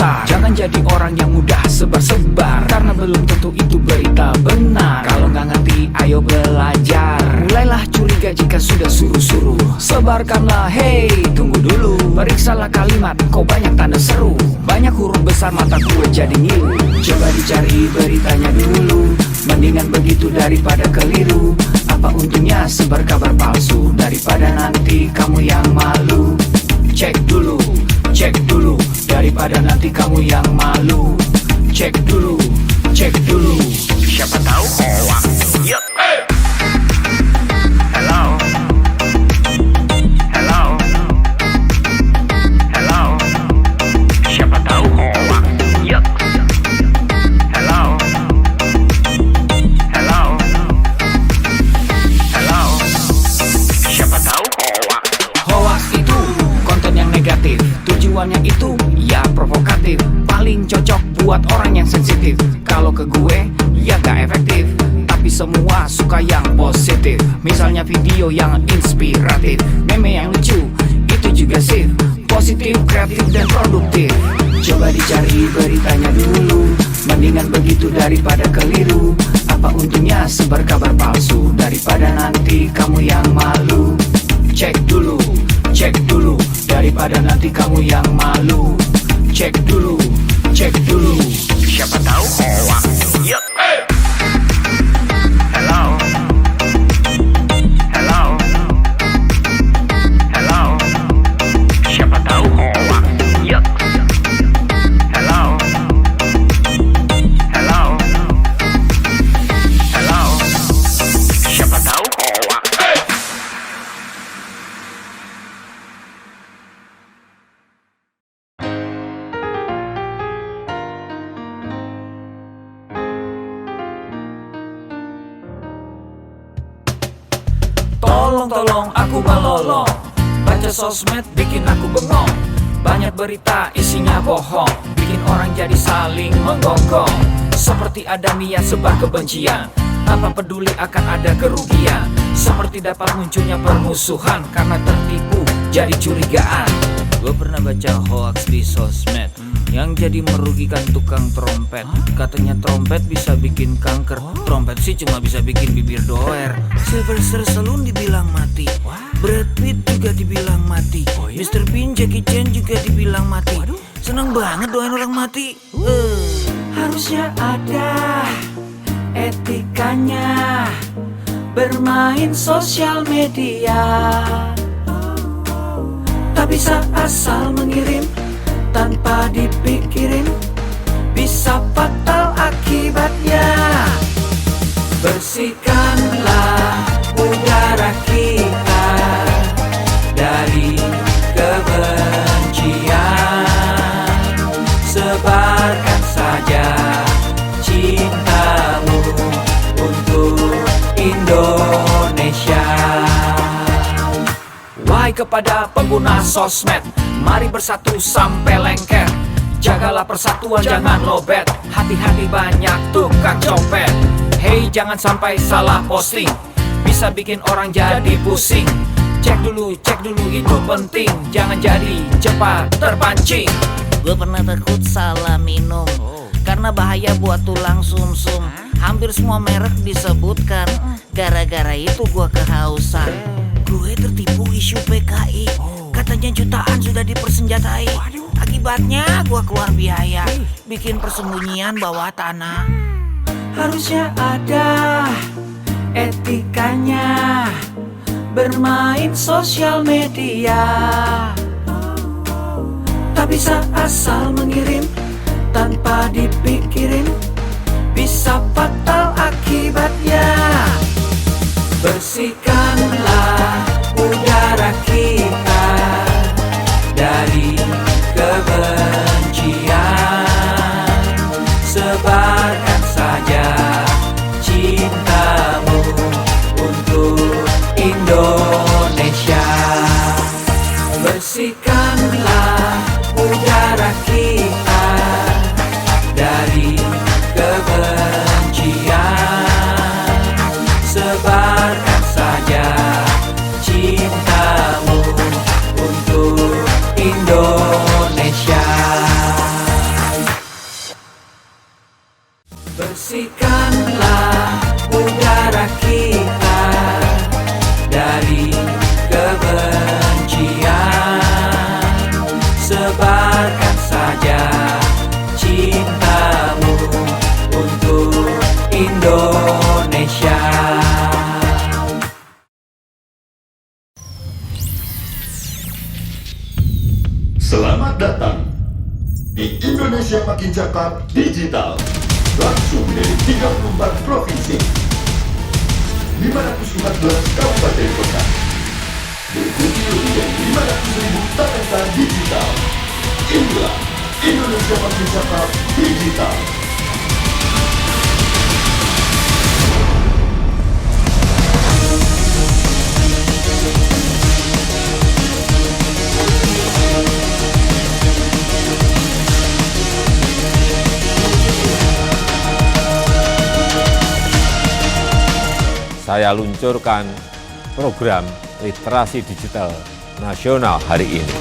sebentar. Jangan jadi orang yang mudah sebar-sebar, karena belum tentu itu berita benar. Kalau nggak ngerti, ayo belajar. Mulailah curiga jika sudah suruh-suruh. Sebarkanlah, hey, tunggu dulu. Periksalah kalimat, kok banyak tanda seru. Banyak huruf besar, mata gue jadi ngilu. Coba dicari beritanya dulu, mendingan begitu daripada keliru. Apa untungnya sebar kabar palsu, daripada nanti kamu yang malu. Cek dulu, daripada nanti kamu yang malu. Cek dulu, siapa tahu hoax. Yup. Hello, siapa tahu hoax. Yup. Hello, siapa tahu hoax. Hoax itu konten yang negatif, tujuannya itu ya provokatif. Paling cocok buat orang yang sensitif. Kalau ke gue ya gak efektif, tapi semua suka yang positif. Misalnya video yang inspiratif, meme yang lucu, itu juga sip. Positif, kreatif, dan produktif. Coba dicari beritanya dulu, mendingan begitu daripada keliru. Apa untungnya sebar kabar palsu, daripada nanti kamu yang malu. Cek dulu, daripada nanti kamu yang malu. Cek dulu, siapa tahu hoax. Yup. Hello, siapa tahu hoax. Yup. Hello, siapa tahu hoax. Tolong aku melolong, baca sosmed bikin aku bengong. Banyak berita isinya bohong, bikin orang jadi saling menggonggong. Seperti ada niat sebar kebencian, tanpa peduli akan ada kerugian. Seperti dapat munculnya permusuhan, karena tertipu jadi curigaan. Gue pernah baca hoax di sosmed, yang jadi merugikan tukang trompet. Katanya trompet bisa bikin kanker, trompet sih cuma bisa bikin bibir doer. Sylvester Stallone dibilang mati, Brad Pitt juga dibilang mati, Mr. Bean, Jackie Chan juga dibilang mati. Seneng banget doain orang mati. Harusnya ada etikanya bermain sosial media. Tak bisa asal mengirim tanpa dipikirin, bisa fatal akibatnya. Bersihkanlah udara kita dari kebencian. Sebarkan saja cintamu untuk Indonesia. Wahai kepada pengguna sosmed, mari bersatu sampai lengket. Jagalah persatuan, jangan lobet. Hati-hati banyak tukang copet. Hey, jangan sampai salah posting, bisa bikin orang jadi pusing. Cek dulu itu penting, jangan jadi cepat terpancing. Gue pernah takut salah minum, karena bahaya buat tulang sumsum. Hampir semua merek disebutkan, gara-gara itu gue kehausan. Gue tertipu isu PKI, katanya jutaan sudah dipersenjatai. Akibatnya gue keluar biaya, bikin persembunyian bawah tanah. Harusnya ada etikanya bermain sosial media. Tak bisa asal mengirim tanpa dipikirin, bisa fatal akibatnya. Bersihkanlah udara kita dari kebencian. Sebarkan saja cintamu untuk Indonesia. Bersihkanlah udara kita dari kebencian. Sebarkan saja cintamu untuk Indonesia. Selamat datang di Indonesia Makin Cakap Digital. Langsung dari 34 provinsi, 514 kabupaten kota. Mengikuti lebih dari 500.000 talenta digital. Inilah Indonesia Makin Cakap Digital. Saya luncurkan program literasi digital nasional hari ini.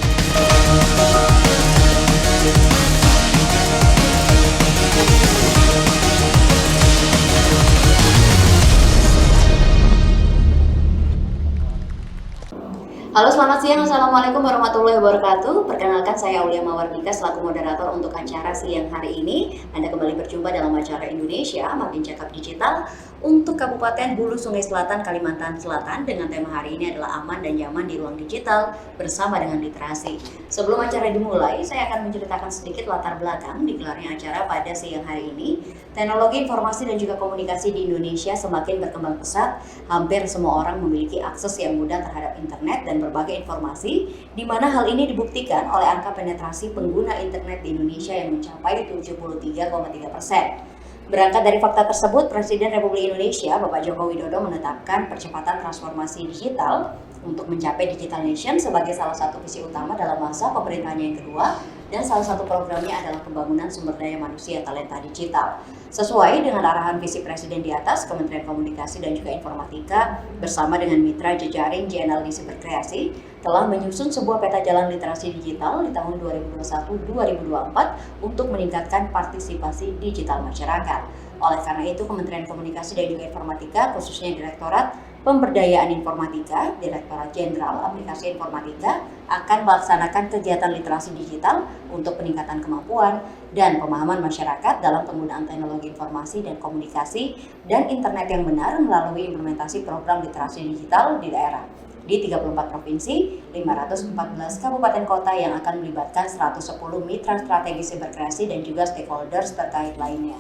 Halo, selamat siang. Assalamualaikum warahmatullahi wabarakatuh. Perkenalkan, saya Aulia Mawardika selaku moderator untuk acara siang hari ini. Anda kembali berjumpa dalam acara Indonesia Makin Cakap Digital untuk Kabupaten Hulu Sungai Selatan, Kalimantan Selatan, dengan tema hari ini adalah aman dan nyaman di ruang digital bersama dengan literasi. Sebelum acara dimulai, saya akan menceritakan sedikit latar belakang digelarnya acara pada siang hari ini. Teknologi informasi dan juga komunikasi di Indonesia semakin berkembang pesat. Hampir semua orang memiliki akses yang mudah terhadap internet dan berbagai informasi, di mana hal ini dibuktikan oleh angka penetrasi pengguna internet di Indonesia yang mencapai 73,3%. Berangkat dari fakta tersebut, Presiden Republik Indonesia Bapak Joko Widodo menetapkan percepatan transformasi digital untuk mencapai Digital Nation sebagai salah satu visi utama dalam masa pemerintahannya yang kedua, dan salah satu programnya adalah pembangunan sumber daya manusia talenta digital. Sesuai dengan arahan visi Presiden di atas, Kementerian Komunikasi dan juga Informatika bersama dengan mitra jejaring JNLDC Berkreasi telah menyusun sebuah peta jalan literasi digital di tahun 2021-2024 untuk meningkatkan partisipasi digital masyarakat. Oleh karena itu, Kementerian Komunikasi dan juga Informatika, khususnya Direktorat Pemberdayaan Informatika, Direktorat Jenderal Aplikasi Informatika, akan melaksanakan kegiatan literasi digital untuk peningkatan kemampuan dan pemahaman masyarakat dalam penggunaan teknologi informasi dan komunikasi dan internet yang benar melalui implementasi program literasi digital di daerah di 34 provinsi, 514 kabupaten kota yang akan melibatkan 110 mitra strategis berkreasi dan juga stakeholders terkait lainnya.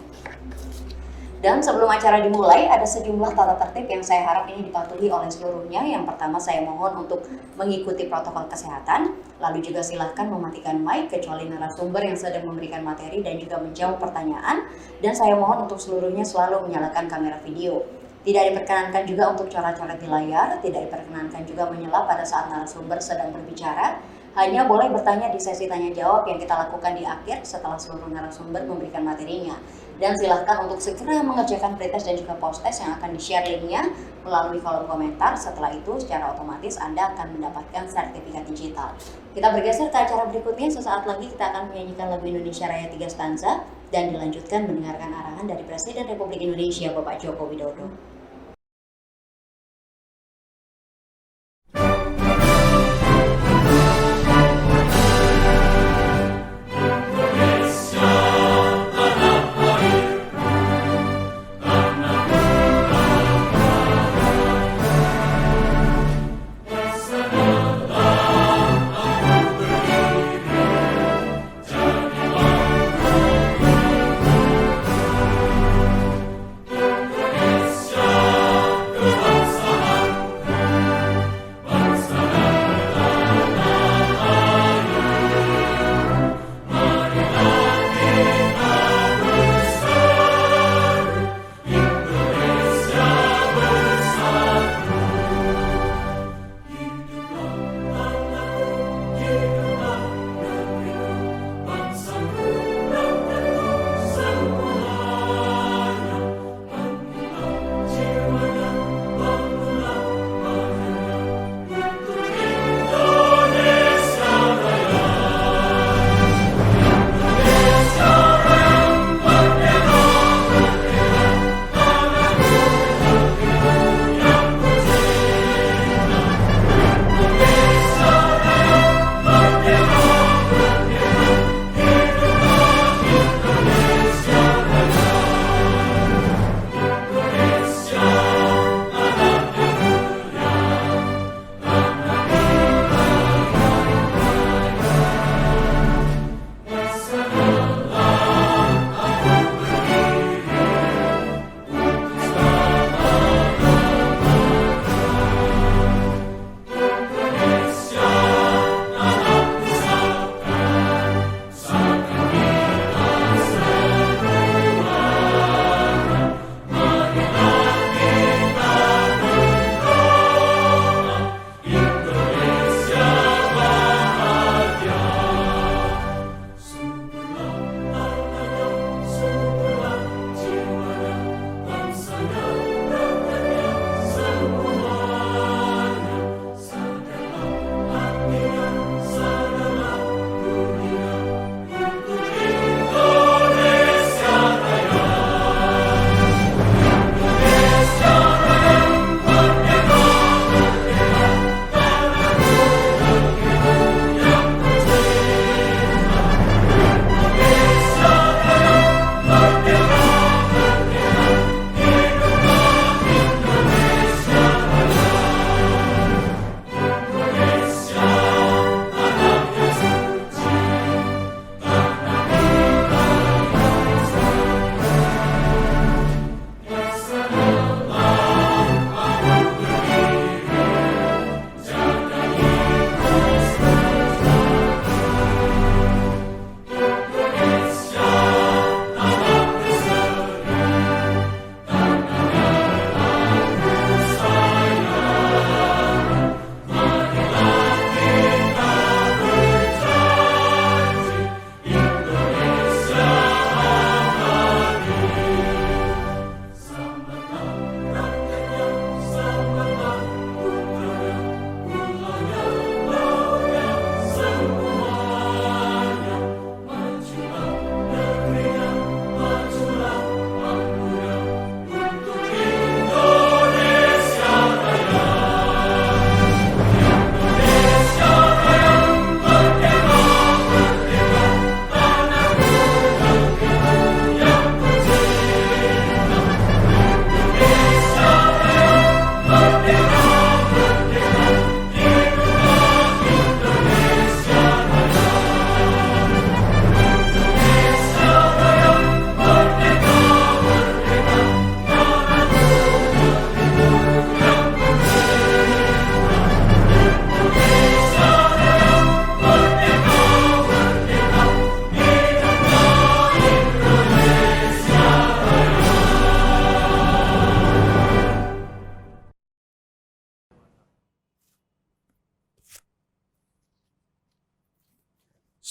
Dan sebelum acara dimulai, ada sejumlah tata tertib yang saya harap ini dipatuhi oleh seluruhnya. Yang pertama, saya mohon untuk mengikuti protokol kesehatan, lalu juga silahkan mematikan mic kecuali narasumber yang sedang memberikan materi dan juga menjawab pertanyaan. Dan saya mohon untuk seluruhnya selalu menyalakan kamera video. Tidak diperkenankan juga untuk coret-coret di layar, tidak diperkenankan juga menyela pada saat narasumber sedang berbicara. Hanya boleh bertanya di sesi tanya jawab yang kita lakukan di akhir setelah seluruh narasumber memberikan materinya. Dan silahkan untuk segera mengerjakan pretest dan juga post-test yang akan di-share linknya melalui kolom komentar. Setelah itu secara otomatis Anda akan mendapatkan sertifikat digital. Kita bergeser ke acara berikutnya. Sesaat lagi kita akan menyanyikan lagu Indonesia Raya 3 stanza dan dilanjutkan mendengarkan arahan dari Presiden Republik Indonesia Bapak Joko Widodo. Indonesia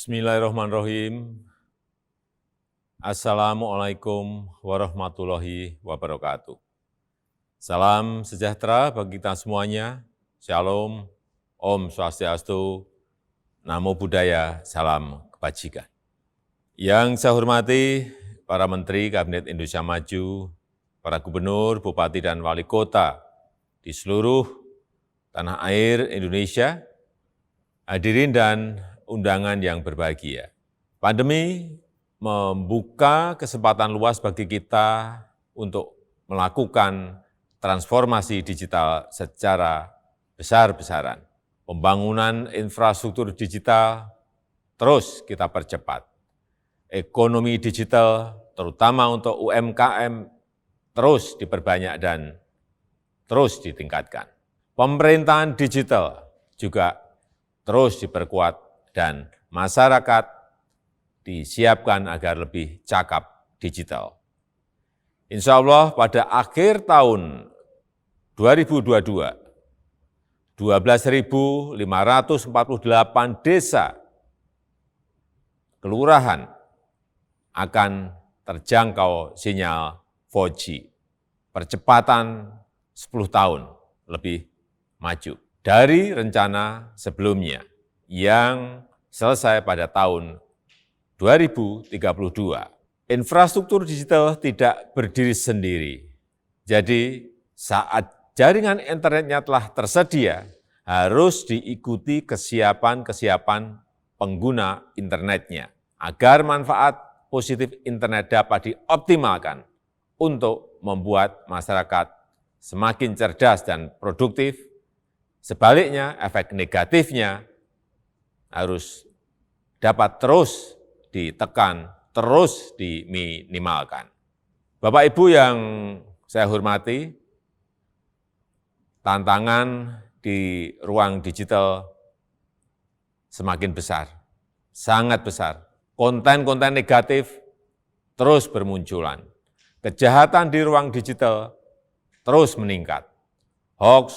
Bismillahirrahmanirrahim. Assalamualaikum warahmatullahi wabarakatuh. Salam sejahtera bagi kita semuanya. Shalom, Om Swastiastu, Namo Buddhaya, salam kebajikan. Yang saya hormati para Menteri Kabinet Indonesia Maju, para Gubernur, Bupati, dan Wali Kota di seluruh tanah air Indonesia, hadirin dan undangan yang berbahagia. Pandemi membuka kesempatan luas bagi kita untuk melakukan transformasi digital secara besar-besaran. Pembangunan infrastruktur digital terus kita percepat. Ekonomi digital, terutama untuk UMKM, terus diperbanyak dan terus ditingkatkan. Pemerintahan digital juga terus diperkuat dan masyarakat disiapkan agar lebih cakap digital. Insya Allah pada akhir tahun 2022, 12.548 desa kelurahan akan terjangkau sinyal 4G. Percepatan 10 tahun lebih maju dari rencana sebelumnya yang selesai pada tahun 2032. Infrastruktur digital tidak berdiri sendiri. Jadi saat jaringan internetnya telah tersedia, harus diikuti kesiapan pengguna internetnya agar manfaat positif internet dapat dioptimalkan untuk membuat masyarakat semakin cerdas dan produktif. Sebaliknya, efek negatifnya harus dapat terus ditekan, terus diminimalkan. Bapak Ibu yang saya hormati, tantangan di ruang digital semakin besar, sangat besar. Konten-konten negatif terus bermunculan. Kejahatan di ruang digital terus meningkat. Hoax,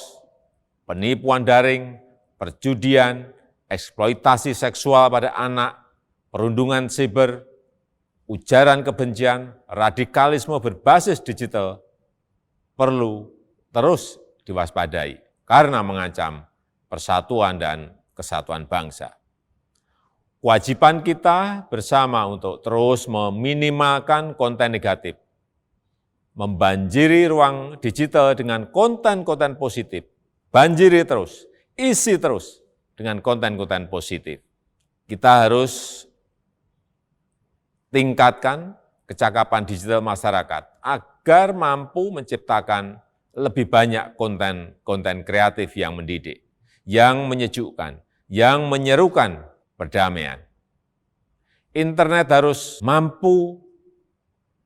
penipuan daring, perjudian, eksploitasi seksual pada anak, perundungan siber, ujaran kebencian, radikalisme berbasis digital perlu terus diwaspadai karena mengancam persatuan dan kesatuan bangsa. Kewajiban kita bersama untuk terus meminimalkan konten negatif, membanjiri ruang digital dengan konten-konten positif, banjiri terus, isi terus dengan konten-konten positif. Kita harus tingkatkan kecakapan digital masyarakat agar mampu menciptakan lebih banyak konten-konten kreatif yang mendidik, yang menyejukkan, yang menyerukan perdamaian. Internet harus mampu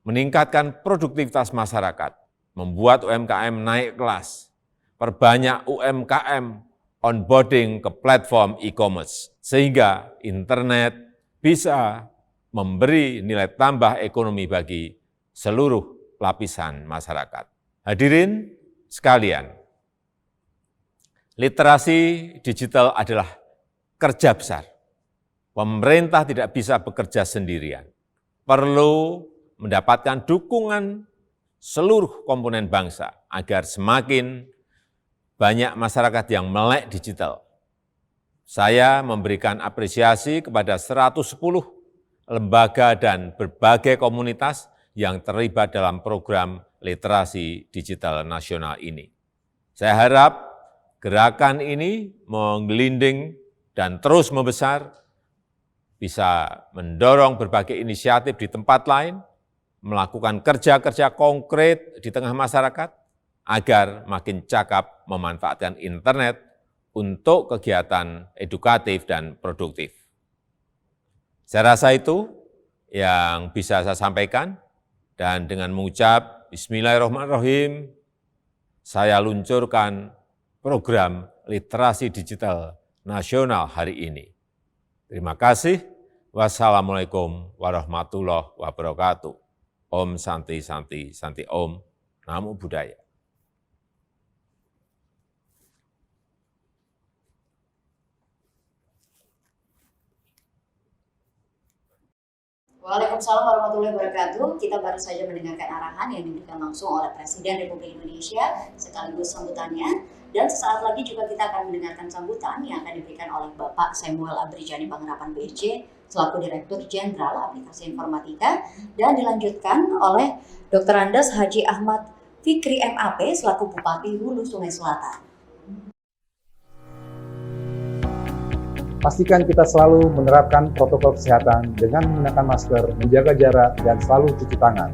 meningkatkan produktivitas masyarakat, membuat UMKM naik kelas, perbanyak UMKM onboarding ke platform e-commerce, sehingga internet bisa memberi nilai tambah ekonomi bagi seluruh lapisan masyarakat. Hadirin sekalian, literasi digital adalah kerja besar. Pemerintah tidak bisa bekerja sendirian. Perlu mendapatkan dukungan seluruh komponen bangsa agar semakin banyak masyarakat yang melek digital. Saya memberikan apresiasi kepada 110 lembaga dan berbagai komunitas yang terlibat dalam program literasi digital nasional ini. Saya harap gerakan ini menggelinding dan terus membesar, bisa mendorong berbagai inisiatif di tempat lain, melakukan kerja-kerja konkret di tengah masyarakat, agar makin cakap memanfaatkan internet untuk kegiatan edukatif dan produktif. Saya rasa itu yang bisa saya sampaikan, dan dengan mengucap Bismillahirrahmanirrahim, saya luncurkan program literasi digital nasional hari ini. Terima kasih. Wassalamualaikum warahmatullahi wabarakatuh. Om Santi Santi Santi Om. Namo Buddhaya. Waalaikumsalam warahmatullahi wabarakatuh. Kita baru saja mendengarkan arahan yang diberikan langsung oleh Presiden Republik Indonesia sekaligus sambutannya. Dan sesaat lagi juga kita akan mendengarkan sambutan yang akan diberikan oleh Bapak Samuel Abrijani Pangharapan BSC selaku Direktur Jenderal Aplikasi Informatika dan dilanjutkan oleh Dr. Andes Haji Ahmad Fikri MAP selaku Bupati Hulu Sungai Selatan. Pastikan kita selalu menerapkan protokol kesehatan dengan menggunakan masker, menjaga jarak, dan selalu cuci tangan.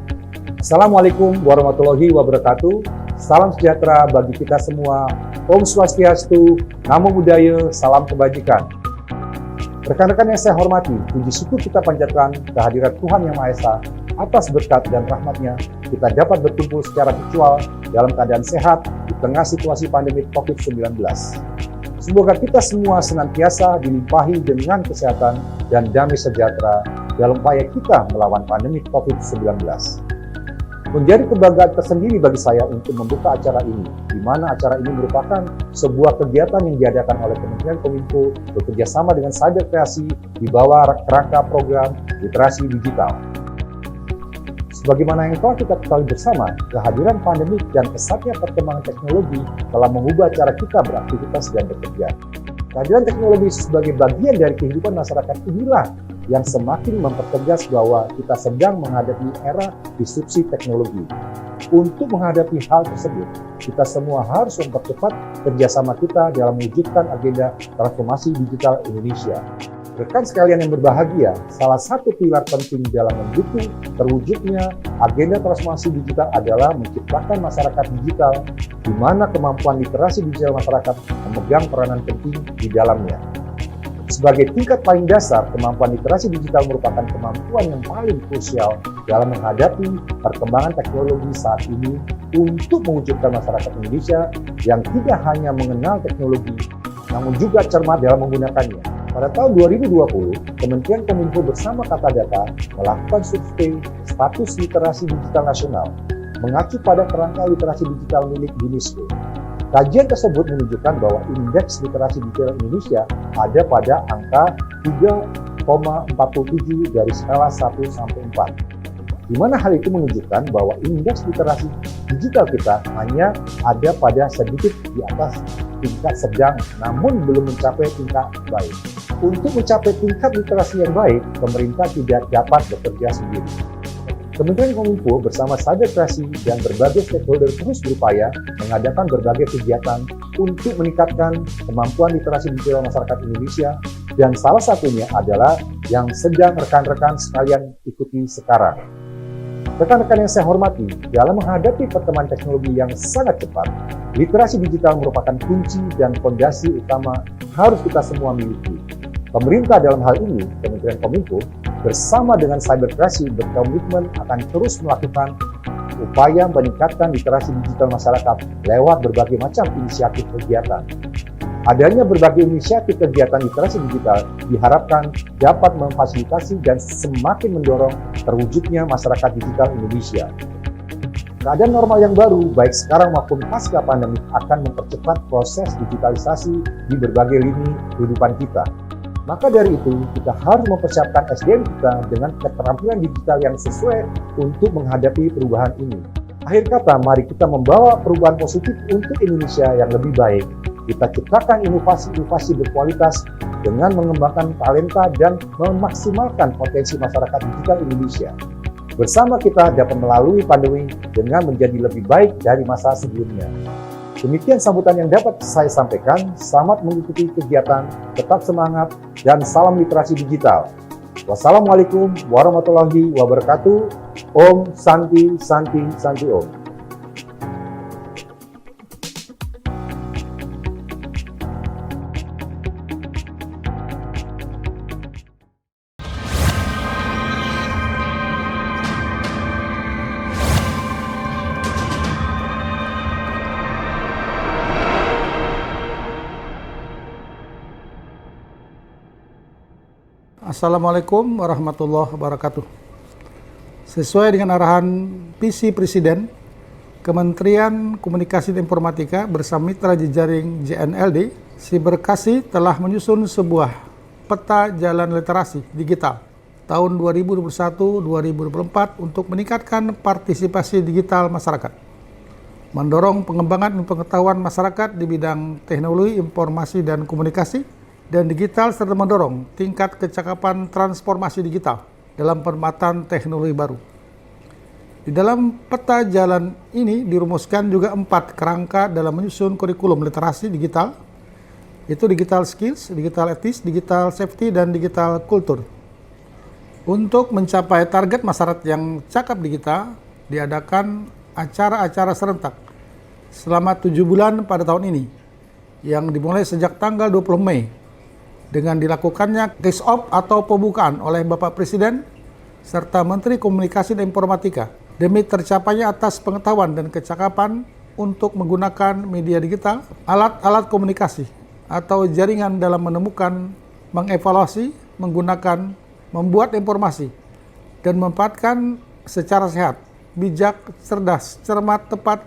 Assalamualaikum warahmatullahi wabarakatuh. Salam sejahtera bagi kita semua. Om Swastiastu, Namo Buddhaya, salam kebajikan. Rekan-rekan yang saya hormati, puji syukur kita panjatkan kehadirat Tuhan Yang Maha Esa atas berkat dan rahmat-Nya kita dapat berkumpul secara virtual dalam keadaan sehat di tengah situasi pandemi COVID-19. Semoga kita semua senantiasa dilimpahi dengan kesehatan dan damai sejahtera dalam upaya kita melawan pandemi COVID-19. Menjadi kebanggaan tersendiri bagi saya untuk membuka acara ini, di mana acara ini merupakan sebuah kegiatan yang diadakan oleh Kementerian Kominfo bekerjasama dengan Cyber Kreasi di bawah kerangka program literasi digital. Sebagaimana yang telah kita ketahui bersama, kehadiran pandemi dan pesatnya perkembangan teknologi telah mengubah cara kita beraktivitas dan bekerja. Kehadiran teknologi sebagai bagian dari kehidupan masyarakat inilah yang semakin mempertegas bahwa kita sedang menghadapi era disrupsi teknologi. Untuk menghadapi hal tersebut, kita semua harus mempercepat kerjasama kita dalam mewujudkan agenda transformasi digital Indonesia. Rekan sekalian yang berbahagia, salah satu pilar penting dalam mendukung terwujudnya agenda transformasi digital adalah menciptakan masyarakat digital di mana kemampuan literasi digital masyarakat memegang peranan penting di dalamnya. Sebagai tingkat paling dasar, kemampuan literasi digital merupakan kemampuan yang paling krusial dalam menghadapi perkembangan teknologi saat ini untuk mewujudkan masyarakat Indonesia yang tidak hanya mengenal teknologi, namun juga cermat dalam menggunakannya. Pada tahun 2020, Kementerian Kominfo bersama Kata Data melakukan survei status literasi digital nasional, mengacu pada kerangka literasi digital milik UNESCO. Kajian tersebut menunjukkan bahwa indeks literasi digital Indonesia ada pada angka 3,47 dari skala 1 sampai 4. Di mana hal itu menunjukkan bahwa indeks literasi digital kita hanya ada pada sedikit di atas tingkat sedang, namun belum mencapai tingkat baik. Untuk mencapai tingkat literasi yang baik, pemerintah tidak dapat bekerja sendiri. Kementerian Kominfo bersama Cyber Kreasi dan berbagai stakeholder terus berupaya mengadakan berbagai kegiatan untuk meningkatkan kemampuan literasi digital masyarakat Indonesia, dan salah satunya adalah yang sedang rekan-rekan sekalian ikuti sekarang. Rekan-rekan yang saya hormati, dalam menghadapi perkembangan teknologi yang sangat cepat, literasi digital merupakan kunci dan fondasi utama harus kita semua miliki. Pemerintah dalam hal ini, Kementerian Kominfo, bersama dengan Cyber Kreasi berkomitmen akan terus melakukan upaya meningkatkan literasi digital masyarakat lewat berbagai macam inisiatif kegiatan. Adanya berbagai inisiatif kegiatan literasi digital diharapkan dapat memfasilitasi dan semakin mendorong terwujudnya masyarakat digital Indonesia. Keadaan normal yang baru, baik sekarang maupun pasca pandemi, akan mempercepat proses digitalisasi di berbagai lini kehidupan kita. Maka dari itu, kita harus mempersiapkan SDM kita dengan keterampilan digital yang sesuai untuk menghadapi perubahan ini. Akhir kata, mari kita membawa perubahan positif untuk Indonesia yang lebih baik. Kita ciptakan inovasi-inovasi berkualitas dengan mengembangkan talenta dan memaksimalkan potensi masyarakat digital Indonesia. Bersama kita dapat melalui pandemi dengan menjadi lebih baik dari masa sebelumnya. Demikian sambutan yang dapat saya sampaikan. Selamat mengikuti kegiatan, tetap semangat, dan salam literasi digital. Wassalamualaikum warahmatullahi wabarakatuh. Om Santi Santi Santi Om. Assalamualaikum warahmatullahi wabarakatuh. Sesuai dengan arahan visi Presiden, Kementerian Komunikasi dan Informatika bersama mitra jejaring JNLD, Cyber Kreasi telah menyusun sebuah peta jalan literasi digital tahun 2021-2024 untuk meningkatkan partisipasi digital masyarakat, mendorong pengembangan pengetahuan masyarakat di bidang teknologi, informasi dan komunikasi, dan digital serta mendorong tingkat kecakapan transformasi digital dalam penempatan teknologi baru. Di dalam peta jalan ini dirumuskan juga 4 kerangka dalam menyusun kurikulum literasi digital, yaitu digital skills, digital ethics, digital safety, dan digital culture. Untuk mencapai target masyarakat yang cakap digital, diadakan acara-acara serentak selama 7 bulan pada tahun ini, yang dimulai sejak tanggal 20 Mei, dengan dilakukannya kick-off atau pembukaan oleh Bapak Presiden serta Menteri Komunikasi dan Informatika, demi tercapainya atas pengetahuan dan kecakapan untuk menggunakan media digital, alat-alat komunikasi, atau jaringan dalam menemukan, mengevaluasi, menggunakan, membuat informasi, dan memanfaatkan secara sehat, bijak, cerdas, cermat, tepat,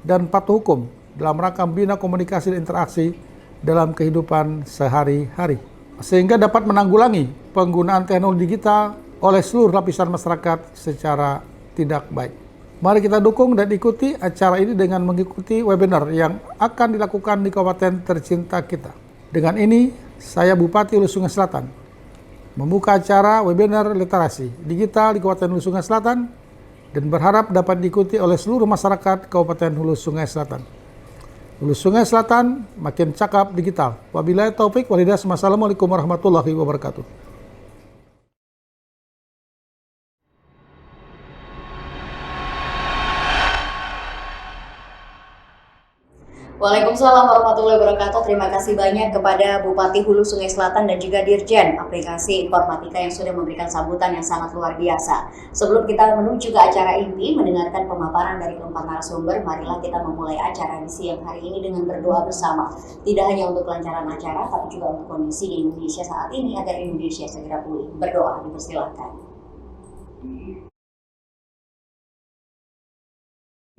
dan patuh hukum dalam rangka membina komunikasi dan interaksi dalam kehidupan sehari-hari, sehingga dapat menanggulangi penggunaan teknologi digital oleh seluruh lapisan masyarakat secara tidak baik. Mari kita dukung dan ikuti acara ini dengan mengikuti webinar yang akan dilakukan di kabupaten tercinta kita. Dengan ini, saya Bupati Hulu Sungai Selatan membuka acara webinar literasi digital di Kabupaten Hulu Sungai Selatan dan berharap dapat diikuti oleh seluruh masyarakat Kabupaten Hulu Sungai Selatan. Hulu Sungai Selatan makin cakap digital. Wabillahi taufik walhidayah. Wassalamualaikum warahmatullahi wabarakatuh. Waalaikumsalam warahmatullahi wabarakatuh. Terima kasih banyak kepada Bupati Hulu Sungai Selatan dan juga Dirjen Aplikasi Informatika yang sudah memberikan sambutan yang sangat luar biasa. Sebelum kita menuju ke acara inti, mendengarkan pemaparan dari keempat narasumber, marilah kita memulai acara di siang hari ini dengan berdoa bersama. Tidak hanya untuk kelancaran acara, tapi juga untuk kondisi di Indonesia saat ini agar Indonesia segera pulih. Berdoa, dipersilakan.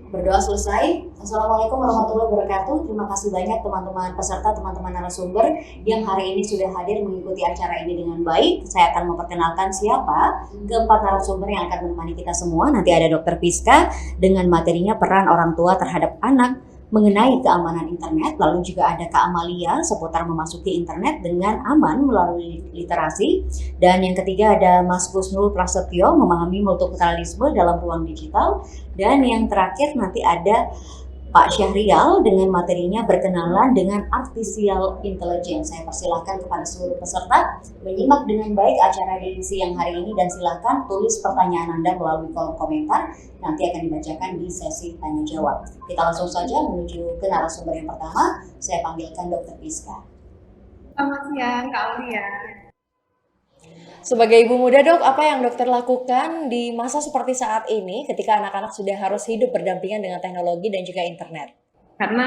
Berdoa selesai. Assalamualaikum warahmatullahi wabarakatuh. Terima kasih banyak teman-teman peserta, teman-teman narasumber yang hari ini sudah hadir mengikuti acara ini dengan baik. Saya akan memperkenalkan siapa keempat narasumber yang akan menemani kita semua. Nanti ada Dr. Piska dengan materinya peran orang tua terhadap anak mengenai keamanan internet, lalu juga ada Kak Amalia seputar memasuki internet dengan aman melalui literasi, dan yang ketiga ada Mas Kusnul Prasetyo memahami multikulturalisme dalam ruang digital, dan yang terakhir nanti ada Pak Syahrial dengan materinya berkenalan dengan artificial intelligence. Saya persilahkan kepada seluruh peserta menyimak dengan baik acara di siang hari ini dan silakan tulis pertanyaan Anda melalui kolom komentar. Nanti akan dibacakan di sesi tanya jawab. Kita langsung saja menuju ke narasumber yang pertama. Saya panggilkan Dr. Piska. Selamat siang, Kak Aulia. Sebagai ibu muda, Dok, apa yang dokter lakukan di masa seperti saat ini ketika anak-anak sudah harus hidup berdampingan dengan teknologi dan juga internet? Karena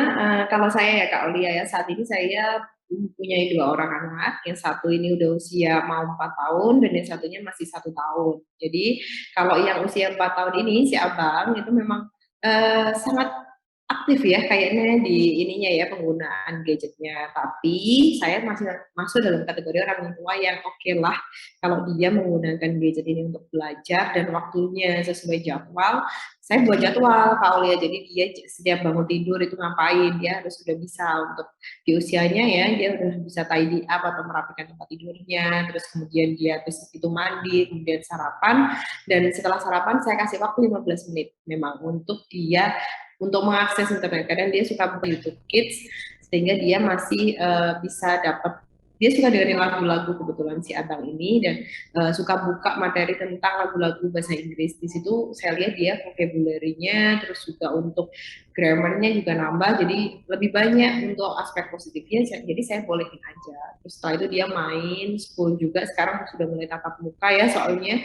kalau saya ya Kak Aulia ya, saat ini saya mempunyai 2 orang anak, yang satu ini udah usia mau 4 tahun dan yang satunya masih 1 tahun. Jadi kalau yang usia 4 tahun ini, si Abang itu memang sangat aktif ya kayaknya di ininya ya penggunaan gadgetnya, tapi saya masih masuk dalam kategori orang tua yang oke lah kalau dia menggunakan gadget ini untuk belajar dan waktunya sesuai jadwal. Saya buat jadwal Kak Aulia, jadi dia setiap bangun tidur itu ngapain, dia harus sudah bisa untuk di usianya ya, dia udah bisa tidy up atau merapikan tempat tidurnya, terus kemudian dia terus itu mandi, kemudian sarapan, dan setelah sarapan saya kasih waktu 15 menit memang untuk dia untuk mengakses internet. Kadang dia suka buka YouTube Kids sehingga dia masih bisa dapat, dia suka dengerin lagu-lagu kebetulan si Abang ini, dan suka buka materi tentang lagu-lagu bahasa Inggris. Di situ saya lihat dia vocabulary-nya, terus juga untuk grammar-nya juga nambah, jadi lebih banyak untuk aspek positifnya, jadi saya bolehin aja. Terus setelah itu dia main, school juga, sekarang sudah mulai tatap muka ya soalnya.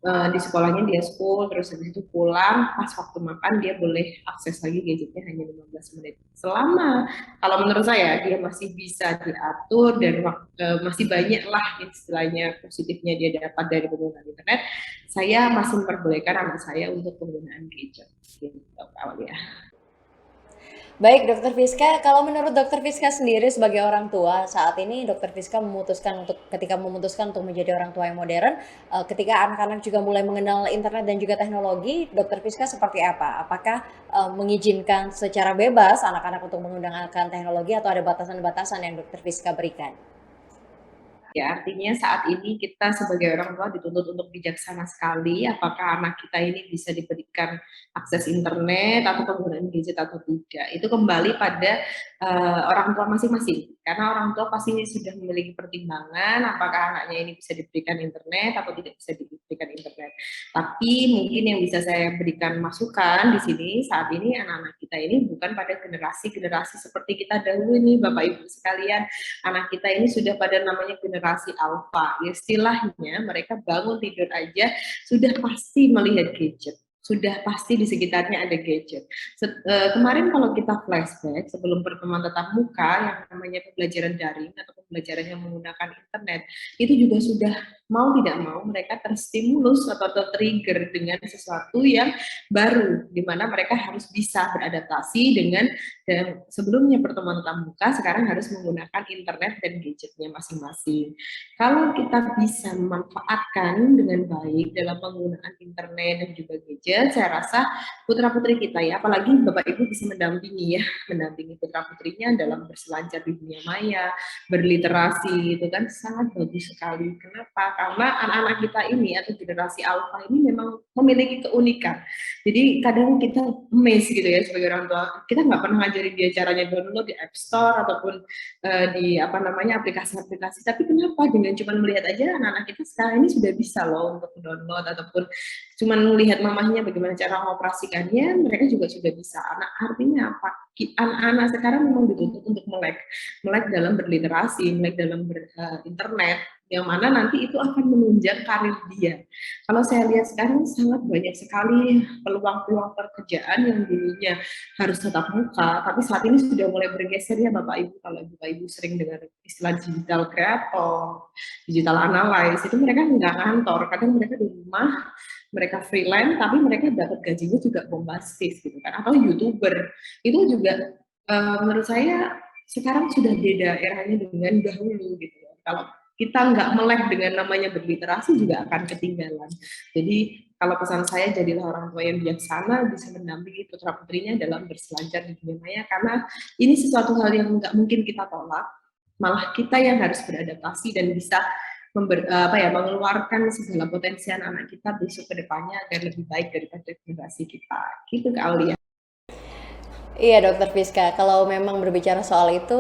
Di sekolahnya dia school, terus habis itu pulang, pas waktu makan dia boleh akses lagi gadgetnya hanya 15 menit. Selama, kalau menurut saya dia masih bisa diatur dan masih banyak lah istilahnya positifnya dia dapat dari penggunaan internet, saya masih memperbolehkan anak saya untuk penggunaan gadget. Gitu, ya. Baik, Dokter Fiska, kalau menurut Dokter Fiska sendiri sebagai orang tua, saat ini Dokter Fiska ketika memutuskan untuk menjadi orang tua yang modern, ketika anak-anak juga mulai mengenal internet dan juga teknologi, Dokter Fiska seperti apa? Apakah mengizinkan secara bebas anak-anak untuk menggunakan teknologi atau ada batasan-batasan yang Dokter Fiska berikan? Ya, artinya saat ini kita sebagai orang tua dituntut untuk bijaksana sekali, apakah anak kita ini bisa diberikan akses internet atau penggunaan gadget atau tidak. Itu kembali pada orang tua masing-masing. Karena orang tua pasti sudah memiliki pertimbangan apakah anaknya ini bisa diberikan internet atau tidak bisa diberikan internet. Tapi mungkin yang bisa saya berikan masukan di sini saat ini anak-anak kita ini bukan pada generasi-generasi seperti kita dahulu ini, Bapak Ibu sekalian. Anak kita ini sudah pada namanya generasi alfa. Istilahnya mereka bangun tidur aja sudah pasti melihat gadget. Sudah pasti di sekitarnya ada gadget. Kemarin kalau kita flashback sebelum pertemuan tatap muka yang namanya pembelajaran daring atau pembelajaran yang menggunakan internet, itu juga sudah mau tidak mau mereka terstimulus atau tertrigger dengan sesuatu yang baru, di mana mereka harus bisa beradaptasi dengan sebelumnya pertemuan tatap muka, sekarang harus menggunakan internet dan gadgetnya masing-masing. Kalau kita bisa memanfaatkan dengan baik dalam penggunaan internet dan juga gadget, saya rasa putra-putri kita ya, apalagi Bapak Ibu bisa mendampingi putra-putrinya dalam berselancar di dunia maya, berliterasi, itu kan sangat bagus sekali. Kenapa? Karena anak-anak kita ini atau generasi alpha ini memang memiliki keunikan. Jadi kadang kita amazed gitu ya sebagai orang tua, kita nggak pernah ngajarin dia caranya download di App Store ataupun di aplikasi-aplikasi, tapi kenapa dengan cuma melihat aja anak-anak kita sekarang ini sudah bisa loh untuk download ataupun cuma melihat mamahnya bagaimana cara mengoperasikannya, mereka juga sudah bisa. Artinya apa? Anak-anak sekarang memang dituntut untuk melek dalam berliterasi, melek dalam berinternet, yang mana nanti itu akan menunjang karir dia. Kalau saya lihat sekarang sangat banyak sekali peluang-peluang pekerjaan yang dulunya harus tatap muka, tapi saat ini sudah mulai bergeser ya Bapak Ibu. Kalau Bapak Ibu sering dengar istilah digital creator, digital analyst, itu mereka nggak kantor, kadang mereka di rumah, mereka freelance, tapi mereka dapat gajinya juga bombastis gitu kan, atau YouTuber. Itu juga menurut saya sekarang sudah beda eranya dengan dahulu gitu ya. Kalau kita nggak melek dengan namanya berliterasi juga akan ketinggalan. Jadi kalau pesan saya jadilah orang tua yang bijaksana, bisa mendampingi putra-putrinya dalam berselancar di dunia maya, karena ini sesuatu hal yang nggak mungkin kita tolak, malah kita yang harus beradaptasi dan bisa mengeluarkan segala potensi anak-anak kita besok ke depannya agar lebih baik daripada generasi kita. Gitu Kak Aulia. Iya Dokter Fiska, kalau memang berbicara soal itu,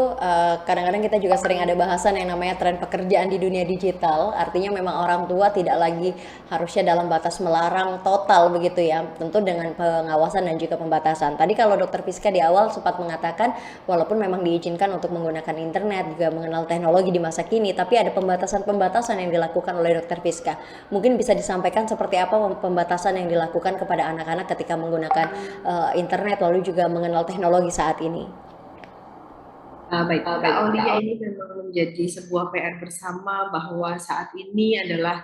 kadang-kadang kita juga sering ada bahasan yang namanya tren pekerjaan di dunia digital. Artinya memang orang tua tidak lagi harusnya dalam batas melarang total begitu ya, tentu dengan pengawasan dan juga pembatasan. Tadi kalau Dokter Fiska di awal sempat mengatakan walaupun memang diizinkan untuk menggunakan internet, juga mengenal teknologi di masa kini, tapi ada pembatasan-pembatasan yang dilakukan oleh Dokter Fiska. Mungkin bisa disampaikan seperti apa pembatasan yang dilakukan kepada anak-anak ketika menggunakan internet lalu juga mengenal teknologi saat ini. Baik, Kak Aulia, ini memang menjadi sebuah PR bersama bahwa saat ini adalah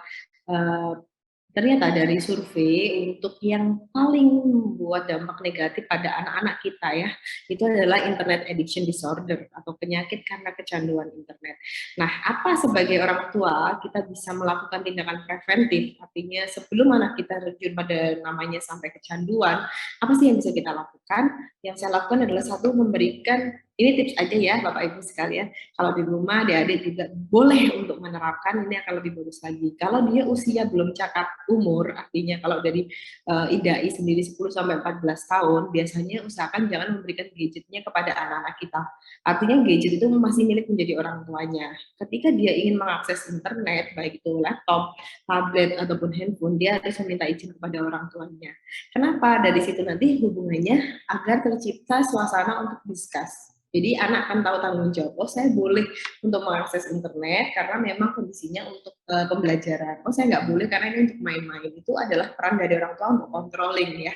ternyata dari survei untuk yang paling membuat dampak negatif pada anak-anak kita ya, itu adalah internet addiction disorder atau penyakit karena kecanduan internet. Nah, apa sebagai orang tua kita bisa melakukan tindakan preventif, artinya sebelum anak kita terjun pada namanya sampai kecanduan, apa sih yang bisa kita lakukan? Yang saya lakukan adalah satu, memberikan, ini tips aja ya Bapak Ibu sekalian, kalau di rumah adik-adik juga boleh untuk menerapkan, ini akan lebih bagus lagi. Kalau dia usia belum cakup umur, artinya kalau dari IDAI sendiri 10-14 tahun, biasanya usahakan jangan memberikan gadgetnya kepada anak-anak kita. Artinya gadget itu masih milik menjadi orang tuanya. Ketika dia ingin mengakses internet, baik itu laptop, tablet, ataupun handphone, dia harus meminta izin kepada orang tuanya. Kenapa? Dari situ nanti hubungannya agar tercipta suasana untuk discuss. Jadi anak akan tahu tanggung jawab, oh saya boleh untuk mengakses internet karena memang kondisinya untuk pembelajaran. Oh saya nggak boleh karena ini untuk main-main. Itu adalah peran dari orang tua untuk controlling ya.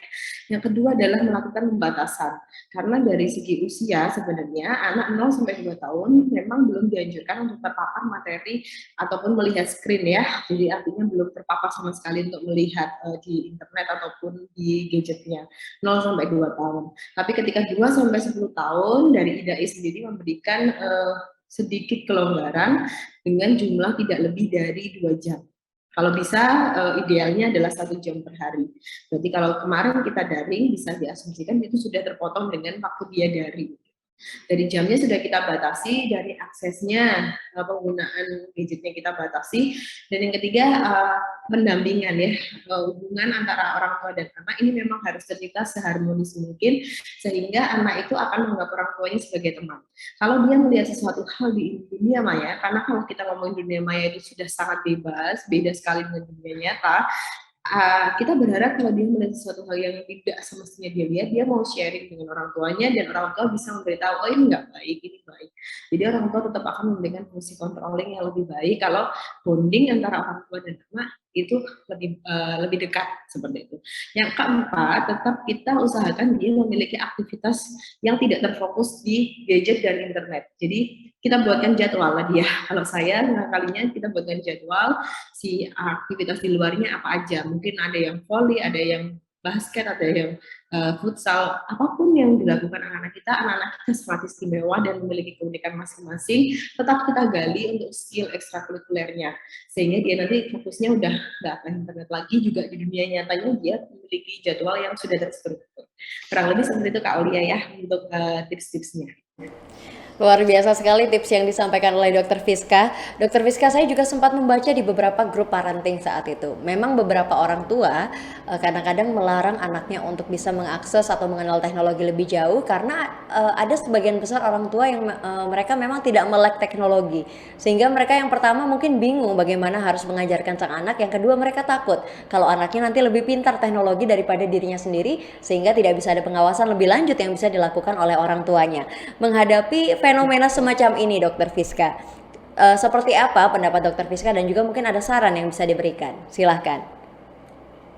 Yang kedua adalah melakukan pembatasan. Karena dari segi usia sebenarnya anak 0 sampai 2 tahun memang belum dianjurkan untuk terpapar materi ataupun melihat screen ya. Jadi artinya belum terpapar sama sekali untuk melihat di internet ataupun di gadgetnya 0 sampai 2 tahun. Tapi ketika 2 sampai 10 tahun dari IDAI sendiri memberikan sedikit kelonggaran dengan jumlah tidak lebih dari 2 jam. Kalau bisa idealnya adalah 1 jam per hari. Berarti kalau kemarin kita daring bisa diasumsikan itu sudah terpotong dengan waktu dia daring. Dari jamnya sudah kita batasi, dari aksesnya penggunaan gadgetnya kita batasi, dan yang ketiga pendampingan ya, hubungan antara orang tua dan anak ini memang harus tercipta seharmonis mungkin sehingga anak itu akan menganggap orang tuanya sebagai teman. Kalau dia melihat sesuatu hal di dunia maya, karena kalau kita ngomongin dunia maya itu sudah sangat bebas, beda sekali dengan dunia nyata. Kita berharap kalau dia melihat sesuatu hal yang tidak semestinya dia lihat, dia mau sharing dengan orang tuanya dan orang tua bisa memberitahu, oh ini nggak baik, ini baik. Jadi orang tua tetap akan memberikan fungsi controlling yang lebih baik kalau bonding antara orang tua dan anak itu lebih dekat seperti itu. Yang keempat, tetap kita usahakan dia memiliki aktivitas yang tidak terfokus di gadget dan internet. Jadi kita buatkan jadwal lah dia. Kalau saya kalinya kita buatkan jadwal si aktivitas di luarnya apa aja. Mungkin ada yang volley, ada yang basket, ada yang futsal, apapun yang dilakukan anak-anak kita sangat istimewa dan memiliki keunikan masing-masing, tetap kita gali untuk skill ekstrakurikulernya, sehingga dia nanti fokusnya udah nggak ke internet lagi, juga di dunia nyatanya dia memiliki jadwal yang sudah terstruktur. Kurang lebih seperti itu Kak Aulia ya untuk tips-tipsnya. Luar biasa sekali tips yang disampaikan oleh Dr. Fiska. Dr. Fiska, saya juga sempat membaca di beberapa grup parenting saat itu. Memang beberapa orang tua kadang-kadang melarang anaknya untuk bisa mengakses atau mengenal teknologi lebih jauh karena ada sebagian besar orang tua yang mereka memang tidak melek teknologi. Sehingga mereka yang pertama mungkin bingung bagaimana harus mengajarkan sang anak. Yang kedua mereka takut kalau anaknya nanti lebih pintar teknologi daripada dirinya sendiri sehingga tidak bisa ada pengawasan lebih lanjut yang bisa dilakukan oleh orang tuanya. Menghadapi fenomena semacam ini, Dr. Fiska, seperti apa pendapat Dr. Fiska dan juga mungkin ada saran yang bisa diberikan? Silahkan.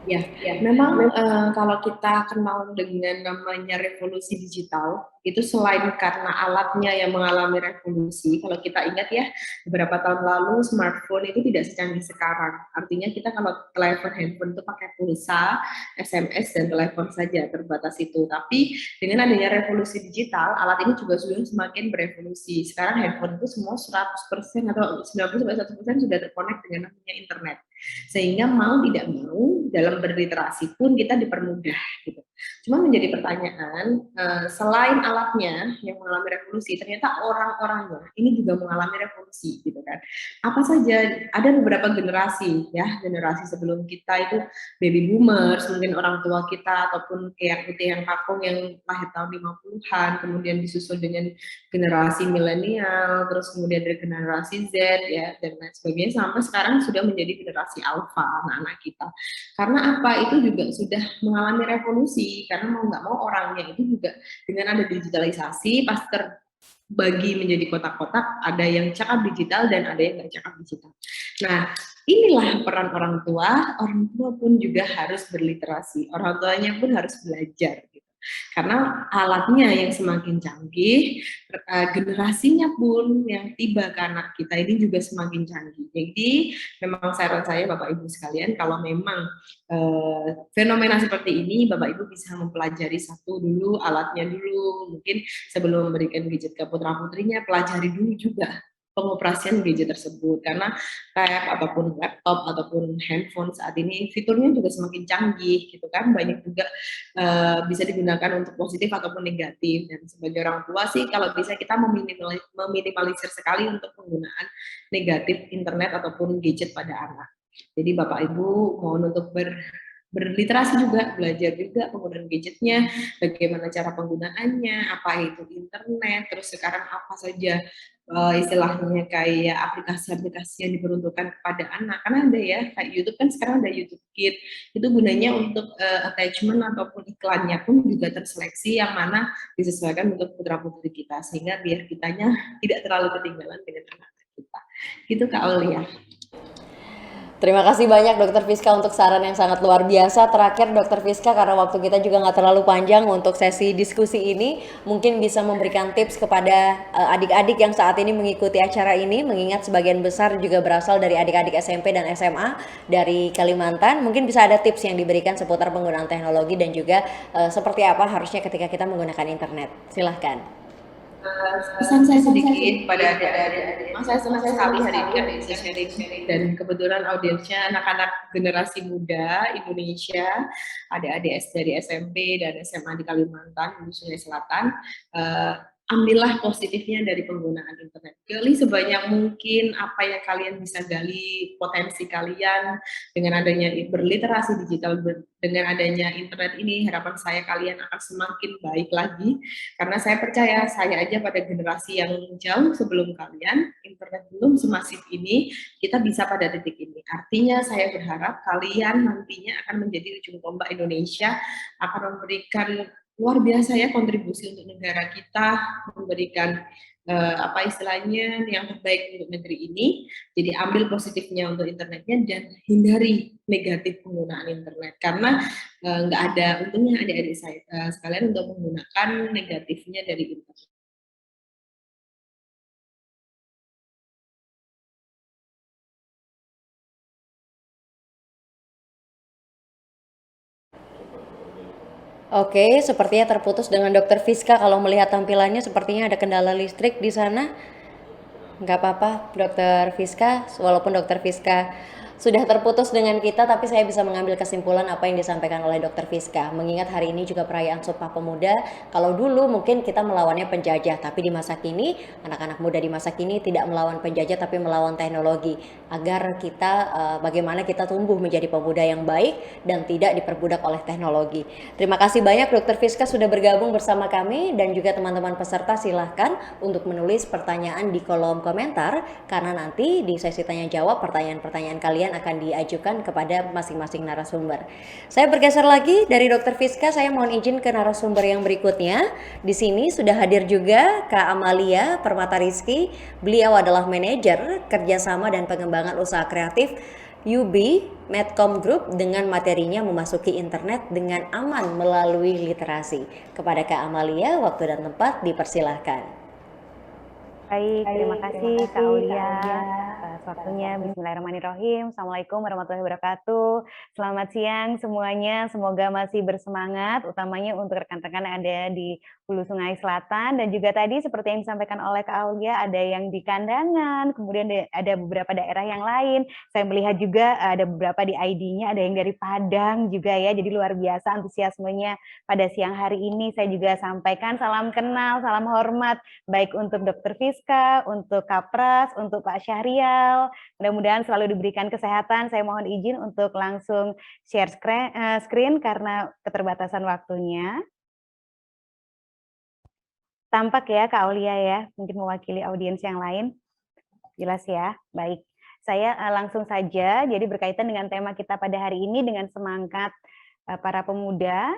Ya, memang kalau kita kenal dengan namanya revolusi digital, itu selain karena alatnya yang mengalami revolusi, kalau kita ingat ya, beberapa tahun lalu smartphone itu tidak secanggih sekarang. Artinya kita kalau telepon handphone itu pakai pulsa, SMS, dan telepon saja, terbatas itu. Tapi dengan adanya revolusi digital, alat ini juga sudah semakin berevolusi. Sekarang handphone itu semua 100% atau 90-100% sudah terkonek dengan namanya internet. Sehingga mau tidak mau dalam berliterasi pun kita dipermudah gitu. Cuma menjadi pertanyaan, selain alatnya yang mengalami revolusi, ternyata orang-orangnya ini juga mengalami revolusi gitu kan. Apa saja, ada beberapa generasi ya, generasi sebelum kita itu baby boomers, mungkin orang tua kita ataupun kayak putih yang kakung yang lahir tahun 50-an, kemudian disusul dengan generasi milenial, terus kemudian dari generasi Z ya dan lain sebagainya sampai sekarang sudah menjadi generasi alpha anak-anak kita. Karena apa? Itu juga sudah mengalami revolusi karena mau nggak mau orangnya itu juga dengan ada digitalisasi pasti terbagi menjadi kotak-kotak, ada yang cakap digital dan ada yang nggak cakap digital. Nah, inilah peran orang tua pun juga harus berliterasi, orang tuanya pun harus belajar. Karena alatnya yang semakin canggih, generasinya pun yang tiba ke anak kita ini juga semakin canggih. Jadi memang saran saya Bapak Ibu sekalian, kalau memang fenomena seperti ini, Bapak Ibu bisa mempelajari satu dulu, alatnya dulu, mungkin sebelum memberikan gadget ke putra-putrinya, pelajari dulu juga pengoperasian gadget tersebut, karena tab ataupun laptop ataupun handphone saat ini fiturnya juga semakin canggih gitu kan, banyak juga bisa digunakan untuk positif ataupun negatif. Dan sebagai orang tua sih kalau bisa kita meminimalisir sekali untuk penggunaan negatif internet ataupun gadget pada anak. Jadi Bapak Ibu mohon untuk berliterasi juga, belajar juga penggunaan gadgetnya, bagaimana cara penggunaannya, apa itu internet, terus sekarang apa saja istilahnya kayak aplikasi-aplikasi yang diperuntukkan kepada anak. Karena ada ya, kayak YouTube kan sekarang ada YouTube Kids, itu gunanya untuk attachment ataupun iklannya pun juga terseleksi yang mana disesuaikan untuk putra-putri kita, sehingga biar kitanya tidak terlalu ketinggalan dengan anak-anak kita. Gitu Kak Aulia. Terima kasih banyak Dokter Fiska untuk saran yang sangat luar biasa. Terakhir Dokter Fiska, karena waktu kita juga nggak terlalu panjang untuk sesi diskusi ini, mungkin bisa memberikan tips kepada adik-adik yang saat ini mengikuti acara ini, mengingat sebagian besar juga berasal dari adik-adik SMP dan SMA dari Kalimantan. Mungkin bisa ada tips yang diberikan seputar penggunaan teknologi dan juga seperti apa harusnya ketika kita menggunakan internet. Silahkan. Pesan saya sedikit pada adik-adik, saya senang sekali hari ini ada bisa sharing dan kebetulan audiensnya anak-anak generasi muda Indonesia, adik-adik dari SMP dan SMA di Kalimantan, di Sungai Selatan. Ambillah positifnya dari penggunaan internet. Gali sebanyak mungkin apa yang kalian bisa gali, potensi kalian dengan adanya berliterasi digital, dengan adanya internet ini, harapan saya kalian akan semakin baik lagi. Karena saya percaya, saya aja pada generasi yang jauh sebelum kalian, internet belum semasif ini, kita bisa pada titik ini. Artinya saya berharap kalian nantinya akan menjadi ujung tombak Indonesia, akan memberikan luar biasa ya kontribusi untuk negara kita, memberikan apa istilahnya yang terbaik untuk negeri ini. Jadi ambil positifnya untuk internetnya dan hindari negatif penggunaan internet, karena nggak ada untungnya adik-adik saya sekalian untuk menggunakan negatifnya dari internet. Oke, sepertinya terputus dengan Dokter Fiska. Kalau melihat tampilannya sepertinya ada kendala listrik di sana. Nggak apa-apa, Dokter Fiska. Walaupun Dokter Fiska sudah terputus dengan kita, tapi saya bisa mengambil kesimpulan apa yang disampaikan oleh Dokter Fiska. Mengingat hari ini juga perayaan Sumpah Pemuda. Kalau dulu mungkin kita melawannya penjajah, tapi di masa kini, anak-anak muda di masa kini tidak melawan penjajah, tapi melawan teknologi. Agar kita, bagaimana kita tumbuh menjadi pemuda yang baik dan tidak diperbudak oleh teknologi. Terima kasih banyak Dokter Fiska sudah bergabung bersama kami, dan juga teman-teman peserta silahkan untuk menulis pertanyaan di kolom komentar, karena nanti di sesi tanya jawab pertanyaan-pertanyaan kalian akan diajukan kepada masing-masing narasumber. Saya bergeser lagi dari Dokter Fiska, saya mohon izin ke narasumber yang berikutnya. Di sini sudah hadir juga Kak Amalia Permata Rizky. Beliau adalah manajer kerjasama dan pengembangan usaha kreatif UB Medcom Group dengan materinya memasuki internet dengan aman melalui literasi. Kepada Kak Amalia, waktu dan tempat dipersilahkan. Baik, terima kasih Kak Aulia atas waktunya. Bismillahirrahmanirrahim. Assalamualaikum warahmatullahi wabarakatuh. Selamat siang semuanya. Semoga masih bersemangat, utamanya untuk rekan-rekan yang ada di Hulu Sungai Selatan. Dan juga tadi seperti yang disampaikan oleh Kak Aulia, ada yang di Kandangan, kemudian ada beberapa daerah yang lain. Saya melihat juga ada beberapa di ID-nya, ada yang dari Padang juga ya. Jadi luar biasa antusiasmenya pada siang hari ini. Saya juga sampaikan salam kenal, salam hormat, baik untuk Dr. Fiska, untuk Kapras, untuk Pak Syahrial. Mudah-mudahan selalu diberikan kesehatan. Saya mohon izin untuk langsung share screen karena keterbatasan waktunya. Tampak ya Kak Aulia ya, mungkin mewakili audiens yang lain. Jelas ya, baik. Saya langsung saja, jadi berkaitan dengan tema kita pada hari ini dengan semangat para pemuda.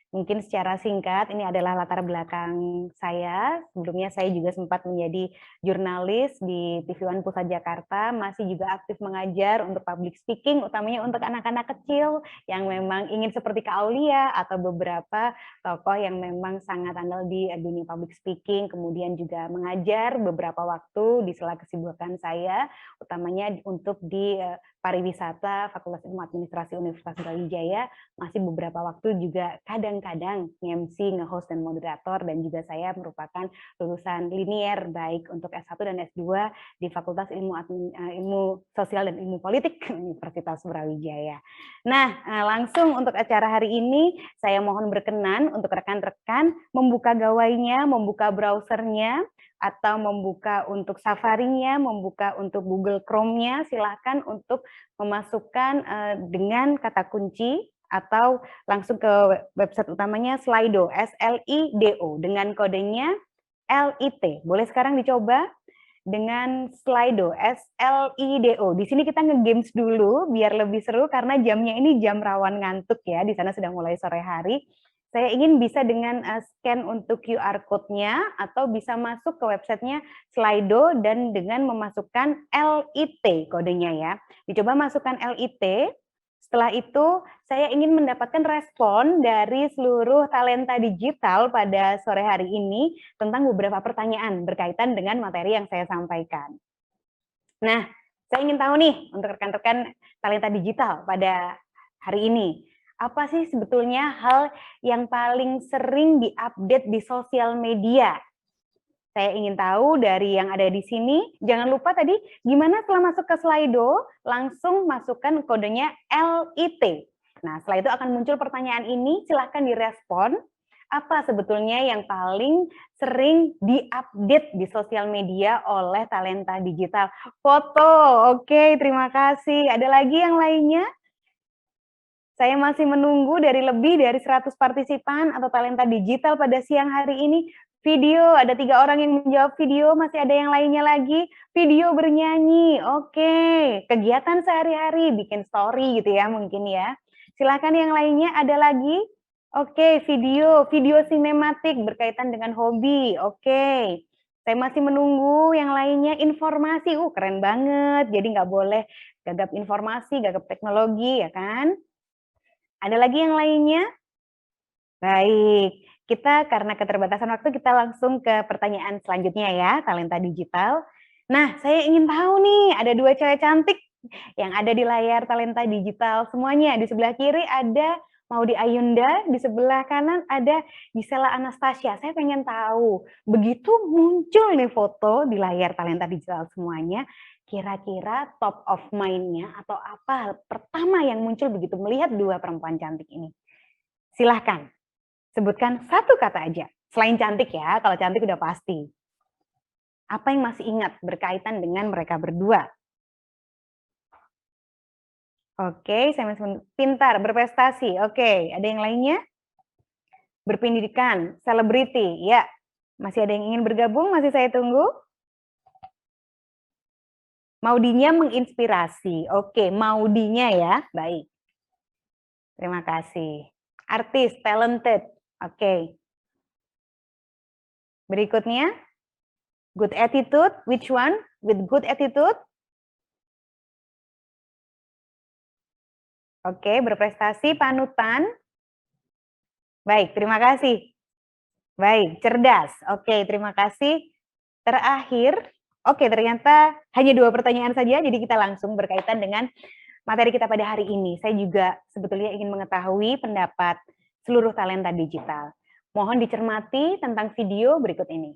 Mungkin secara singkat, ini adalah latar belakang saya. Sebelumnya saya juga sempat menjadi jurnalis di TV One Pusat Jakarta, masih juga aktif mengajar untuk public speaking, utamanya untuk anak-anak kecil yang memang ingin seperti Kak Aulia atau beberapa tokoh yang memang sangat andal di dunia public speaking, kemudian juga mengajar beberapa waktu di sela kesibukan saya, utamanya untuk di pariwisata Fakultas Ilmu Administrasi Universitas Brawijaya, masih beberapa waktu juga kadang-kadang MC, nge-host dan moderator, dan juga saya merupakan lulusan linier baik untuk S1 dan S2 di Fakultas Ilmu Sosial dan Ilmu Politik Universitas Brawijaya. Nah, langsung untuk acara hari ini saya mohon berkenan untuk rekan-rekan membuka gawainya, membuka browsernya, atau membuka untuk Safari-nya, membuka untuk Google Chrome-nya, silakan untuk memasukkan dengan kata kunci atau langsung ke website utamanya Slido, S-L-I-D-O, dengan kodenya LIT. Boleh sekarang dicoba dengan Slido, S-L-I-D-O. Di sini kita nge-games dulu biar lebih seru karena jamnya ini jam rawan ngantuk ya, di sana sudah mulai sore hari. Saya ingin bisa dengan scan untuk QR code-nya atau bisa masuk ke websitenya Slido dan dengan memasukkan LIT kodenya ya. Dicoba masukkan LIT. Setelah itu saya ingin mendapatkan respon dari seluruh talenta digital pada sore hari ini tentang beberapa pertanyaan berkaitan dengan materi yang saya sampaikan. Nah, saya ingin tahu nih untuk rekan-rekan talenta digital pada hari ini, apa sih sebetulnya hal yang paling sering diupdate di sosial media? Saya ingin tahu dari yang ada di sini. Jangan lupa tadi gimana setelah masuk ke Slido, langsung masukkan kodenya LIT. Nah, setelah itu akan muncul pertanyaan ini, silahkan direspon. Apa sebetulnya yang paling sering diupdate di sosial media oleh talenta digital? Foto, oke, terima kasih. Ada lagi yang lainnya? Saya masih menunggu dari lebih dari 100 partisipan atau talenta digital pada siang hari ini. Video, ada 3 orang yang menjawab video, masih ada yang lainnya lagi. Video bernyanyi, oke. Kegiatan sehari-hari, bikin story gitu ya mungkin ya. Silakan yang lainnya, ada lagi? Oke, video sinematik berkaitan dengan hobi, oke. Saya masih menunggu yang lainnya, informasi, keren banget. Jadi nggak boleh gagap informasi, gagap teknologi ya kan. Ada lagi yang lainnya? Baik, kita karena keterbatasan waktu kita langsung ke pertanyaan selanjutnya ya, talenta digital. Nah, saya ingin tahu nih, ada 2 cewek cantik yang ada di layar talenta digital semuanya. Di sebelah kiri ada Maudy Ayunda, di sebelah kanan ada Gisela Anastasia. Saya pengen tahu, begitu muncul nih foto di layar talenta digital semuanya, kira-kira top of mind-nya atau apa pertama yang muncul begitu melihat 2 perempuan cantik ini? Silahkan, sebutkan 1 kata aja. Selain cantik ya, kalau cantik udah pasti. Apa yang masih ingat berkaitan dengan mereka berdua? Oke, saya masih pintar, berprestasi. Oke, ada yang lainnya? Berpendidikan, selebriti, ya. Masih ada yang ingin bergabung? Masih saya tunggu. Maudinya menginspirasi. Oke, Maudinya ya, baik. Terima kasih. Artis, talented. Oke. Berikutnya, good attitude. Which one? With good attitude? Oke, berprestasi, panutan. Baik, terima kasih. Baik, cerdas. Oke, terima kasih. Terakhir, oke, ternyata hanya 2 pertanyaan saja, jadi kita langsung berkaitan dengan materi kita pada hari ini. Saya juga sebetulnya ingin mengetahui pendapat seluruh talenta digital. Mohon dicermati tentang video berikut ini.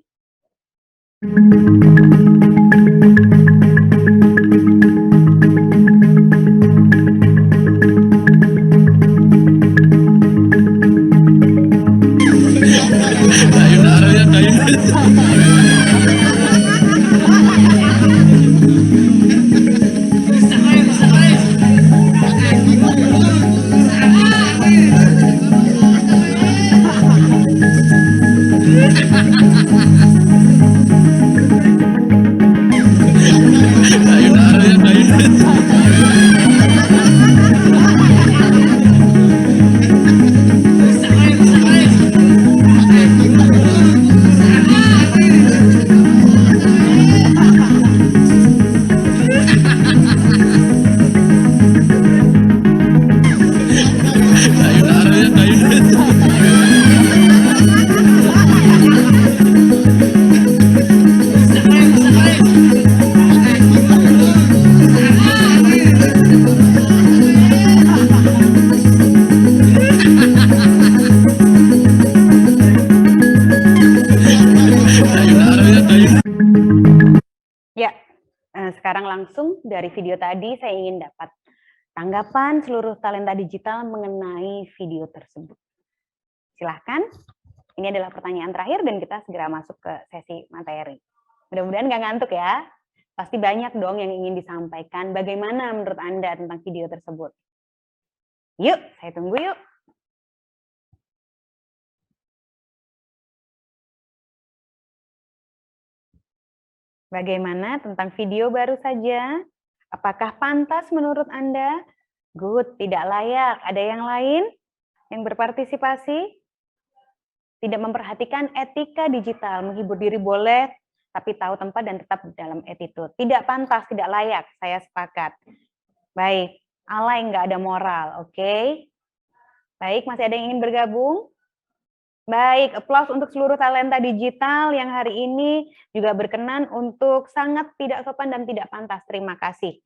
Sekarang langsung dari video tadi saya ingin dapat tanggapan seluruh talenta digital mengenai video tersebut. Silahkan, ini adalah pertanyaan terakhir dan kita segera masuk ke sesi materi. Mudah-mudahan nggak ngantuk ya, pasti banyak dong yang ingin disampaikan. Bagaimana menurut Anda tentang video tersebut? Yuk, saya tunggu yuk. Bagaimana tentang video baru saja? Apakah pantas menurut Anda? Good, tidak layak. Ada yang lain yang berpartisipasi? tidak memperhatikan etika digital, menghibur diri boleh, tapi tahu tempat dan tetap dalam attitude. Tidak pantas, tidak layak, saya sepakat. Baik, alay nggak ada moral, oke? Baik, masih ada yang ingin bergabung? Baik, applause untuk seluruh talenta digital yang hari ini juga berkenan untuk sangat tidak sopan dan tidak pantas. Terima kasih.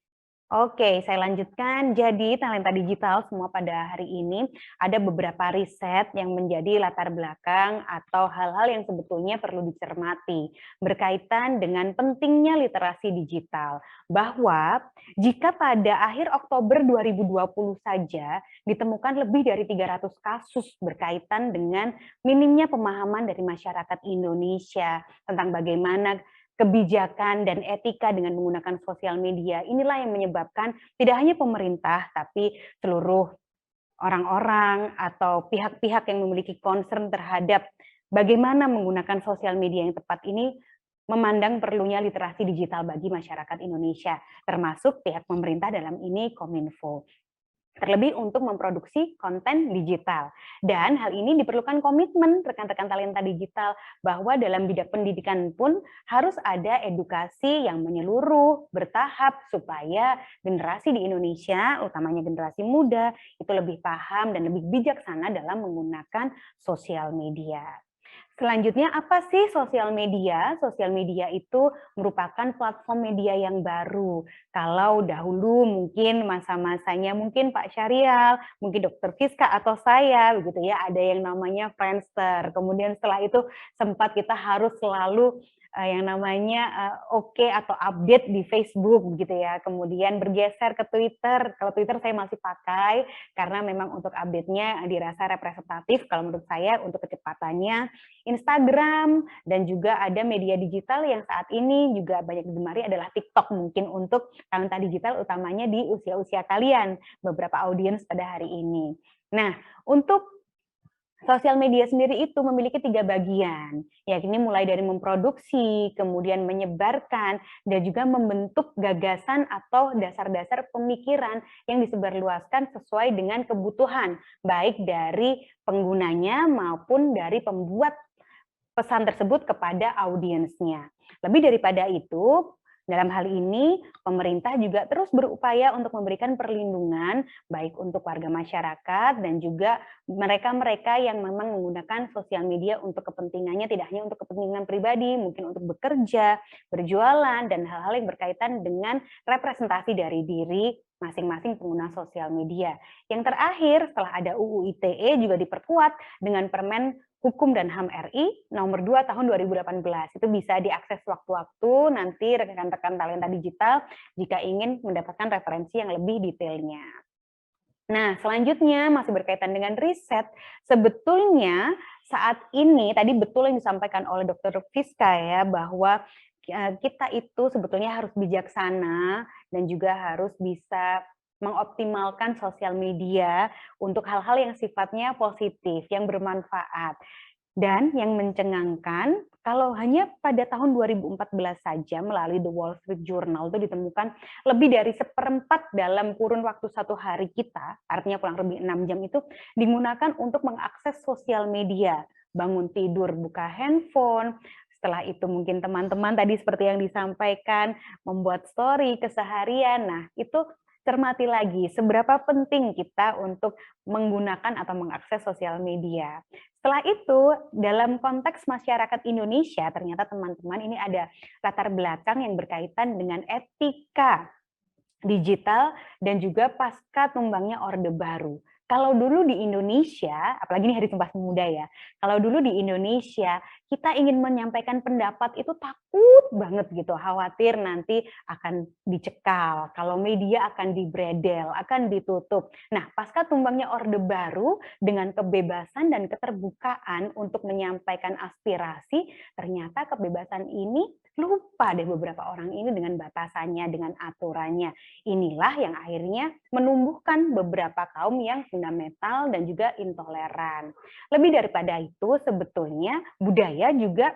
Oke, saya lanjutkan. Jadi talenta digital semua pada hari ini ada beberapa riset yang menjadi latar belakang atau hal-hal yang sebetulnya perlu dicermati berkaitan dengan pentingnya literasi digital. Bahwa jika pada akhir Oktober 2020 saja ditemukan lebih dari 300 kasus berkaitan dengan minimnya pemahaman dari masyarakat Indonesia tentang bagaimana kebijakan dan etika dengan menggunakan sosial media. Inilah yang menyebabkan tidak hanya pemerintah, tapi seluruh orang-orang atau pihak-pihak yang memiliki concern terhadap bagaimana menggunakan sosial media yang tepat ini memandang perlunya literasi digital bagi masyarakat Indonesia, termasuk pihak pemerintah dalam ini Kominfo. Terlebih untuk memproduksi konten digital. Dan hal ini diperlukan komitmen rekan-rekan talenta digital bahwa dalam bidang pendidikan pun harus ada edukasi yang menyeluruh, bertahap, supaya generasi di Indonesia, utamanya generasi muda, itu lebih paham dan lebih bijaksana dalam menggunakan sosial media. Selanjutnya, apa sih sosial media? Sosial media itu merupakan platform media yang baru. Kalau dahulu mungkin masa-masanya mungkin Pak Syarial, mungkin Dokter Fiska atau saya, begitu ya, ada yang namanya Friendster. Kemudian setelah itu sempat kita harus selalu yang namanya oke atau update di Facebook, begitu ya. Kemudian bergeser ke Twitter. Kalau Twitter saya masih pakai karena memang untuk update-nya dirasa representatif kalau menurut saya untuk kecepatannya. Instagram, dan juga ada media digital yang saat ini juga banyak digemari adalah TikTok, mungkin untuk talenta digital utamanya di usia-usia kalian, beberapa audiens pada hari ini. Nah, untuk sosial media sendiri itu memiliki 3 bagian, yakni mulai dari memproduksi, kemudian menyebarkan, dan juga membentuk gagasan atau dasar-dasar pemikiran yang disebarluaskan sesuai dengan kebutuhan, baik dari penggunanya maupun dari pembuat pesan tersebut kepada audiensnya. Lebih daripada itu, dalam hal ini pemerintah juga terus berupaya untuk memberikan perlindungan baik untuk warga masyarakat dan juga mereka-mereka yang memang menggunakan sosial media untuk kepentingannya, tidak hanya untuk kepentingan pribadi, mungkin untuk bekerja, berjualan, dan hal-hal yang berkaitan dengan representasi dari diri masing-masing pengguna sosial media. Yang terakhir, setelah ada UU ITE juga diperkuat dengan Permen Hukum dan HAM RI nomor 2 tahun 2018. Itu bisa diakses waktu-waktu nanti rekan-rekan talenta digital jika ingin mendapatkan referensi yang lebih detailnya. Nah, selanjutnya masih berkaitan dengan riset. Sebetulnya saat ini tadi betul yang disampaikan oleh Dr. Fiska ya, bahwa kita itu sebetulnya harus bijaksana dan juga harus bisa mengoptimalkan sosial media untuk hal-hal yang sifatnya positif, yang bermanfaat. Dan yang mencengangkan, kalau hanya pada tahun 2014 saja melalui The Wall Street Journal itu ditemukan lebih dari 1/4 dalam kurun waktu 1 hari kita, artinya kurang lebih 6 jam itu digunakan untuk mengakses sosial media. Bangun tidur, buka handphone, setelah itu mungkin teman-teman tadi seperti yang disampaikan, membuat story keseharian. Nah, itu cermati lagi seberapa penting kita untuk menggunakan atau mengakses sosial media. Setelah itu, dalam konteks masyarakat Indonesia, ternyata teman-teman ini ada latar belakang yang berkaitan dengan etika digital dan juga pasca tumbangnya Orde Baru. Kalau dulu di Indonesia, apalagi ini Hari Sumpah Pemuda ya, kalau dulu di Indonesia kita ingin menyampaikan pendapat itu takut banget gitu, khawatir nanti akan dicekal, kalau media akan dibredel, akan ditutup. Nah, pasca tumbangnya Orde Baru dengan kebebasan dan keterbukaan untuk menyampaikan aspirasi, ternyata kebebasan ini lupa deh beberapa orang ini dengan batasannya, dengan aturannya. Inilah yang akhirnya menumbuhkan beberapa kaum yang fundamental dan juga intoleran. Lebih daripada itu, sebetulnya budaya juga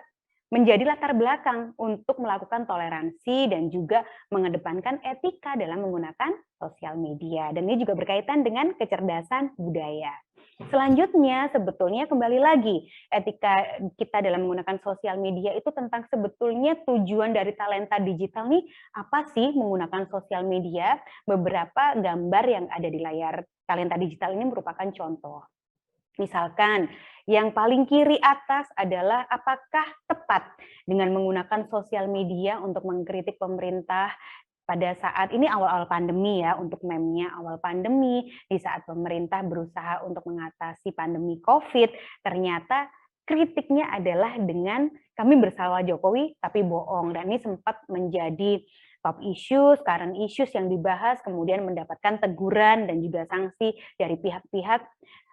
menjadi latar belakang untuk melakukan toleransi dan juga mengedepankan etika dalam menggunakan sosial media. Dan ini juga berkaitan dengan kecerdasan budaya. Selanjutnya, sebetulnya kembali lagi, etika kita dalam menggunakan sosial media itu tentang sebetulnya tujuan dari talenta digital nih, apa sih menggunakan sosial media? Beberapa gambar yang ada di layar talenta digital ini merupakan contoh. Misalkan, yang paling kiri atas adalah apakah tepat dengan menggunakan sosial media untuk mengkritik pemerintah pada saat ini awal-awal pandemi ya, untuk meme-nya awal pandemi, di saat pemerintah berusaha untuk mengatasi pandemi COVID, ternyata kritiknya adalah dengan kami bersama Jokowi tapi bohong, dan ini sempat menjadi top issues, current issues yang dibahas, kemudian mendapatkan teguran dan juga sanksi dari pihak-pihak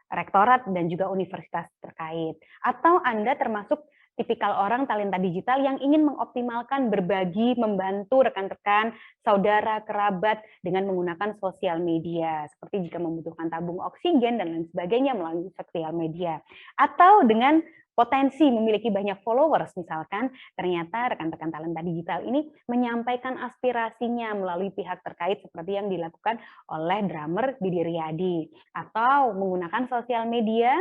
rektorat dan juga universitas terkait. Atau Anda termasuk tipikal orang talenta digital yang ingin mengoptimalkan berbagi, membantu rekan-rekan, saudara, kerabat dengan menggunakan sosial media. Seperti jika membutuhkan tabung oksigen dan lain sebagainya melalui sosial media. Atau dengan potensi memiliki banyak followers, misalkan ternyata rekan-rekan talenta digital ini menyampaikan aspirasinya melalui pihak terkait seperti yang dilakukan oleh drummer Didi Riyadi. Atau menggunakan sosial media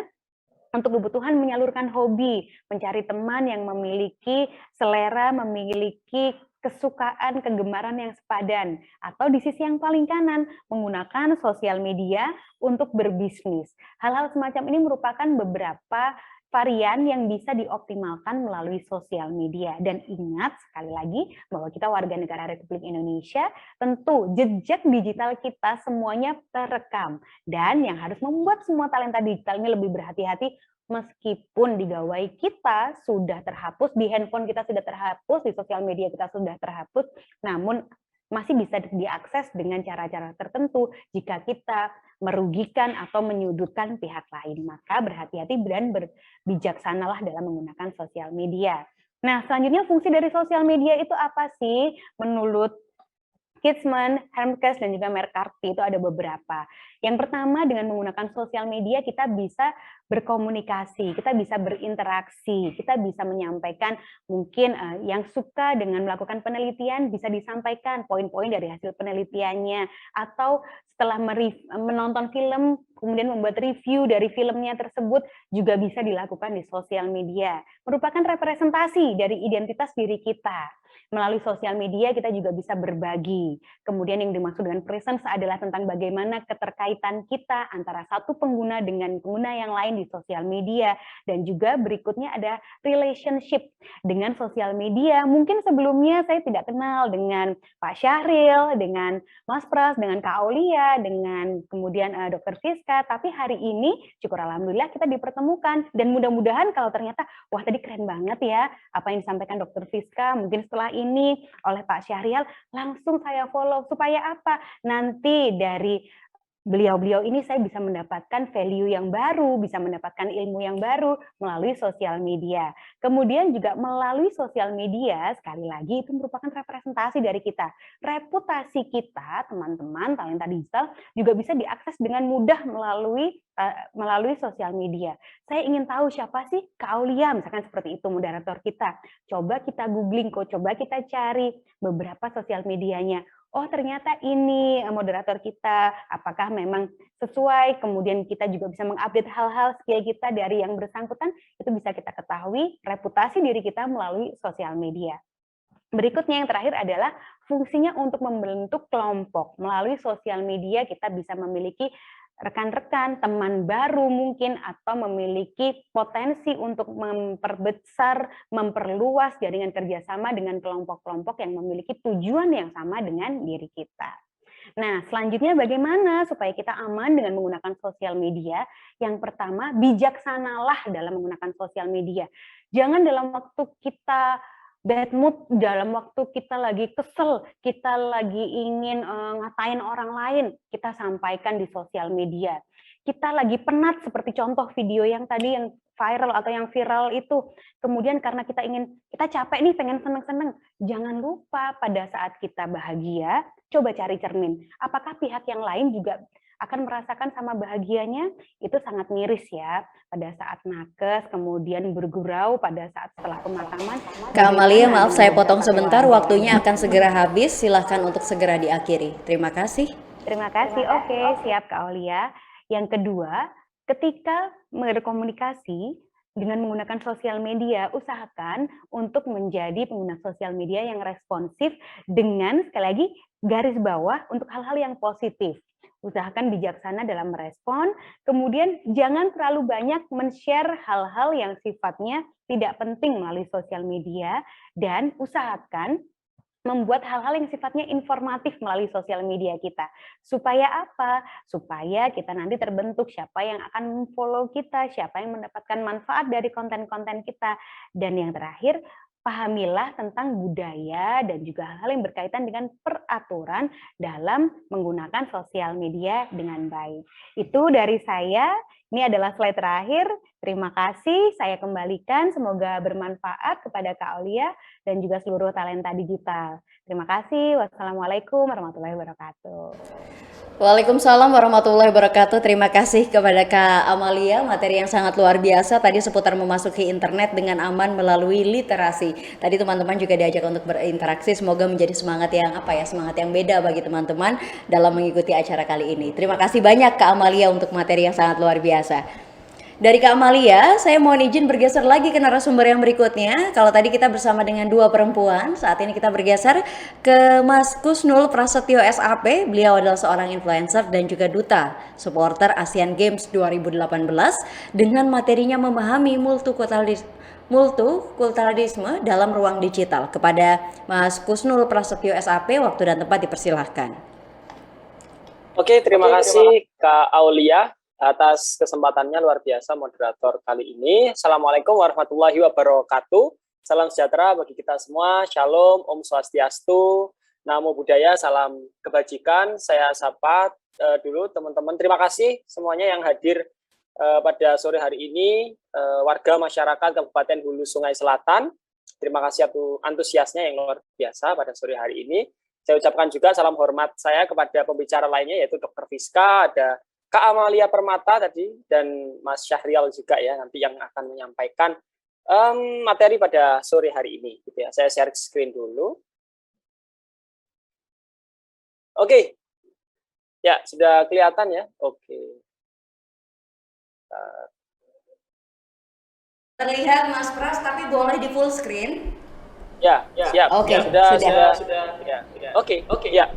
untuk kebutuhan menyalurkan hobi, mencari teman yang memiliki selera, memiliki kesukaan, kegemaran yang sepadan. Atau di sisi yang paling kanan, menggunakan sosial media untuk berbisnis. Hal-hal semacam ini merupakan beberapa varian yang bisa dioptimalkan melalui sosial media. Dan ingat sekali lagi bahwa kita warga negara Republik Indonesia, tentu jejak digital kita semuanya terekam. Dan yang harus membuat semua talenta digital ini lebih berhati-hati, meskipun di gawai kita sudah terhapus, di handphone kita sudah terhapus, di sosial media kita sudah terhapus, namun masih bisa diakses dengan cara-cara tertentu jika kita merugikan atau menyudutkan pihak lain. Maka berhati-hati dan berbijaksanalah dalam menggunakan sosial media. Nah, selanjutnya fungsi dari sosial media itu apa sih? Menurut Kidsman, Hermkes, dan juga Mercarty itu ada beberapa. Yang pertama, dengan menggunakan sosial media kita bisa berkomunikasi, kita bisa berinteraksi, kita bisa menyampaikan mungkin yang suka dengan melakukan penelitian bisa disampaikan poin-poin dari hasil penelitiannya, atau setelah menonton film kemudian membuat review dari filmnya tersebut juga bisa dilakukan di sosial media. Merupakan representasi dari identitas diri kita. Melalui sosial media kita juga bisa berbagi. Kemudian yang dimaksud dengan presence adalah tentang bagaimana keterkaitan kita antara satu pengguna dengan pengguna yang lain di sosial media. Dan juga berikutnya ada relationship dengan sosial media. Mungkin sebelumnya saya tidak kenal dengan Pak Syahril, dengan Mas Pras, dengan Kak Aulia, dengan kemudian Dr. Fiska. Tapi hari ini syukur alhamdulillah kita dipertemukan. Dan mudah-mudahan kalau ternyata, wah tadi keren banget ya apa yang disampaikan Dr. Fiska, mungkin setelah ini oleh Pak Syahrial, langsung saya follow. Supaya apa? Nanti dari beliau-beliau ini saya bisa mendapatkan value yang baru, bisa mendapatkan ilmu yang baru melalui sosial media. Kemudian juga melalui sosial media, sekali lagi itu merupakan representasi dari kita. Reputasi kita, teman-teman talenta digital, juga bisa diakses dengan mudah melalui sosial media. Saya ingin tahu siapa sih Kak Aulia, misalkan seperti itu moderator kita. Coba kita googling, coba kita cari beberapa sosial medianya. Oh ternyata ini moderator kita, apakah memang sesuai, kemudian kita juga bisa mengupdate hal-hal skill kita dari yang bersangkutan, itu bisa kita ketahui reputasi diri kita melalui sosial media. Berikutnya yang terakhir adalah fungsinya untuk membentuk kelompok. Melalui sosial media kita bisa memiliki rekan-rekan, teman baru mungkin, atau memiliki potensi untuk memperbesar, memperluas jaringan kerjasama dengan kelompok-kelompok yang memiliki tujuan yang sama dengan diri kita. Nah, selanjutnya bagaimana supaya kita aman dengan menggunakan sosial media? Yang pertama, bijaksanalah dalam menggunakan sosial media. Jangan dalam waktu kita bad mood, dalam waktu kita lagi kesel, kita lagi ingin ngatain orang lain, kita sampaikan di sosial media. Kita lagi penat, seperti contoh video yang tadi yang viral atau yang viral itu. Kemudian karena kita capek nih, pengen seneng-seneng. Jangan lupa pada saat kita bahagia, coba cari cermin. Apakah pihak yang lain juga akan merasakan sama bahagianya? Itu sangat miris ya. Pada saat nakes, kemudian bergurau pada saat setelah pemakaman. Kak Amalia, maaf saya potong sebentar, waktunya akan segera habis. Silahkan untuk segera diakhiri. Terima kasih. Terima kasih, oke, siap Kak Aulia. Yang kedua, ketika berkomunikasi dengan menggunakan sosial media, usahakan untuk menjadi pengguna sosial media yang responsif dengan, sekali lagi, garis bawah untuk hal-hal yang positif. Usahakan bijaksana dalam merespon, kemudian jangan terlalu banyak men-share hal-hal yang sifatnya tidak penting melalui sosial media, dan usahakan membuat hal-hal yang sifatnya informatif melalui sosial media kita. Supaya apa? Supaya kita nanti terbentuk siapa yang akan follow kita, siapa yang mendapatkan manfaat dari konten-konten kita. Dan yang terakhir, pahamilah tentang budaya dan juga hal-hal yang berkaitan dengan peraturan dalam menggunakan sosial media dengan baik. Itu dari saya. Ini adalah slide terakhir. Terima kasih, saya kembalikan. Semoga bermanfaat kepada Kak Aulia dan juga seluruh talenta digital. Terima kasih. Wassalamualaikum warahmatullahi wabarakatuh. Waalaikumsalam warahmatullahi wabarakatuh. Terima kasih kepada Kak Amalia, materi yang sangat luar biasa tadi seputar memasuki internet dengan aman melalui literasi. Tadi teman-teman juga diajak untuk berinteraksi, semoga menjadi semangat yang semangat yang beda bagi teman-teman dalam mengikuti acara kali ini. Terima kasih banyak Kak Amalia untuk materi yang sangat luar biasa. Dari Kak Amalia, saya mohon izin bergeser lagi ke narasumber yang berikutnya. Kalau tadi kita bersama dengan dua perempuan, saat ini kita bergeser ke Mas Kusnul Prasetyo SAP. Beliau adalah seorang influencer dan juga duta supporter Asian Games 2018 dengan materinya memahami multikulturalisme dalam ruang digital. Kepada Mas Kusnul Prasetyo SAP, waktu dan tempat dipersilahkan. Oke, terima kasih Kak Aulia atas kesempatannya, luar biasa moderator kali ini. Assalamualaikum warahmatullahi wabarakatuh. Salam sejahtera bagi kita semua. Shalom, Om Swastiastu, Namo Buddhaya, salam kebajikan. Saya sapa dulu teman-teman. Terima kasih semuanya yang hadir pada sore hari ini. Warga masyarakat Kabupaten Hulu Sungai Selatan. Terima kasih antusiasnya yang luar biasa pada sore hari ini. Saya ucapkan juga salam hormat saya kepada pembicara lainnya, yaitu Dr. Fiska, ada Kak Amalia Permata tadi, dan Mas Syahrial juga ya, nanti yang akan menyampaikan materi pada sore hari ini. Gitu ya. Saya share screen dulu. Oke, ya sudah kelihatan ya. Oke. Terlihat Mas Pras, tapi boleh di full screen? Ya, siap. Oke, sudah. Oke, ya.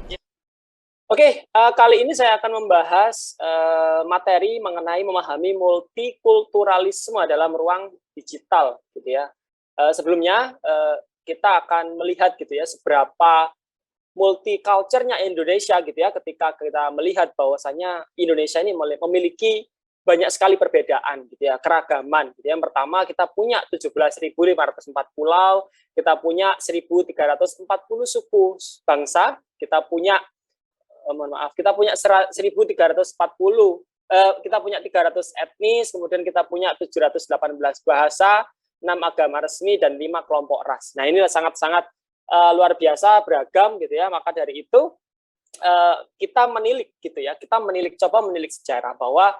Oke, kali ini saya akan membahas materi mengenai memahami multikulturalisme dalam ruang digital, gitu ya. Sebelumnya kita akan melihat gitu ya seberapa multiculturnya Indonesia gitu ya, ketika kita melihat bahwasanya Indonesia ini memiliki banyak sekali perbedaan gitu ya, keragaman gitu ya. Yang pertama, kita punya 17.504 pulau, kita punya 1.340 suku bangsa, kita punya 1.340, kita punya 300 etnis, kemudian kita punya 718 bahasa, 6 agama resmi, dan 5 kelompok ras. Nah, ini sangat-sangat luar biasa, beragam gitu ya. Maka dari itu kita menilik gitu ya, coba menilik sejarah bahwa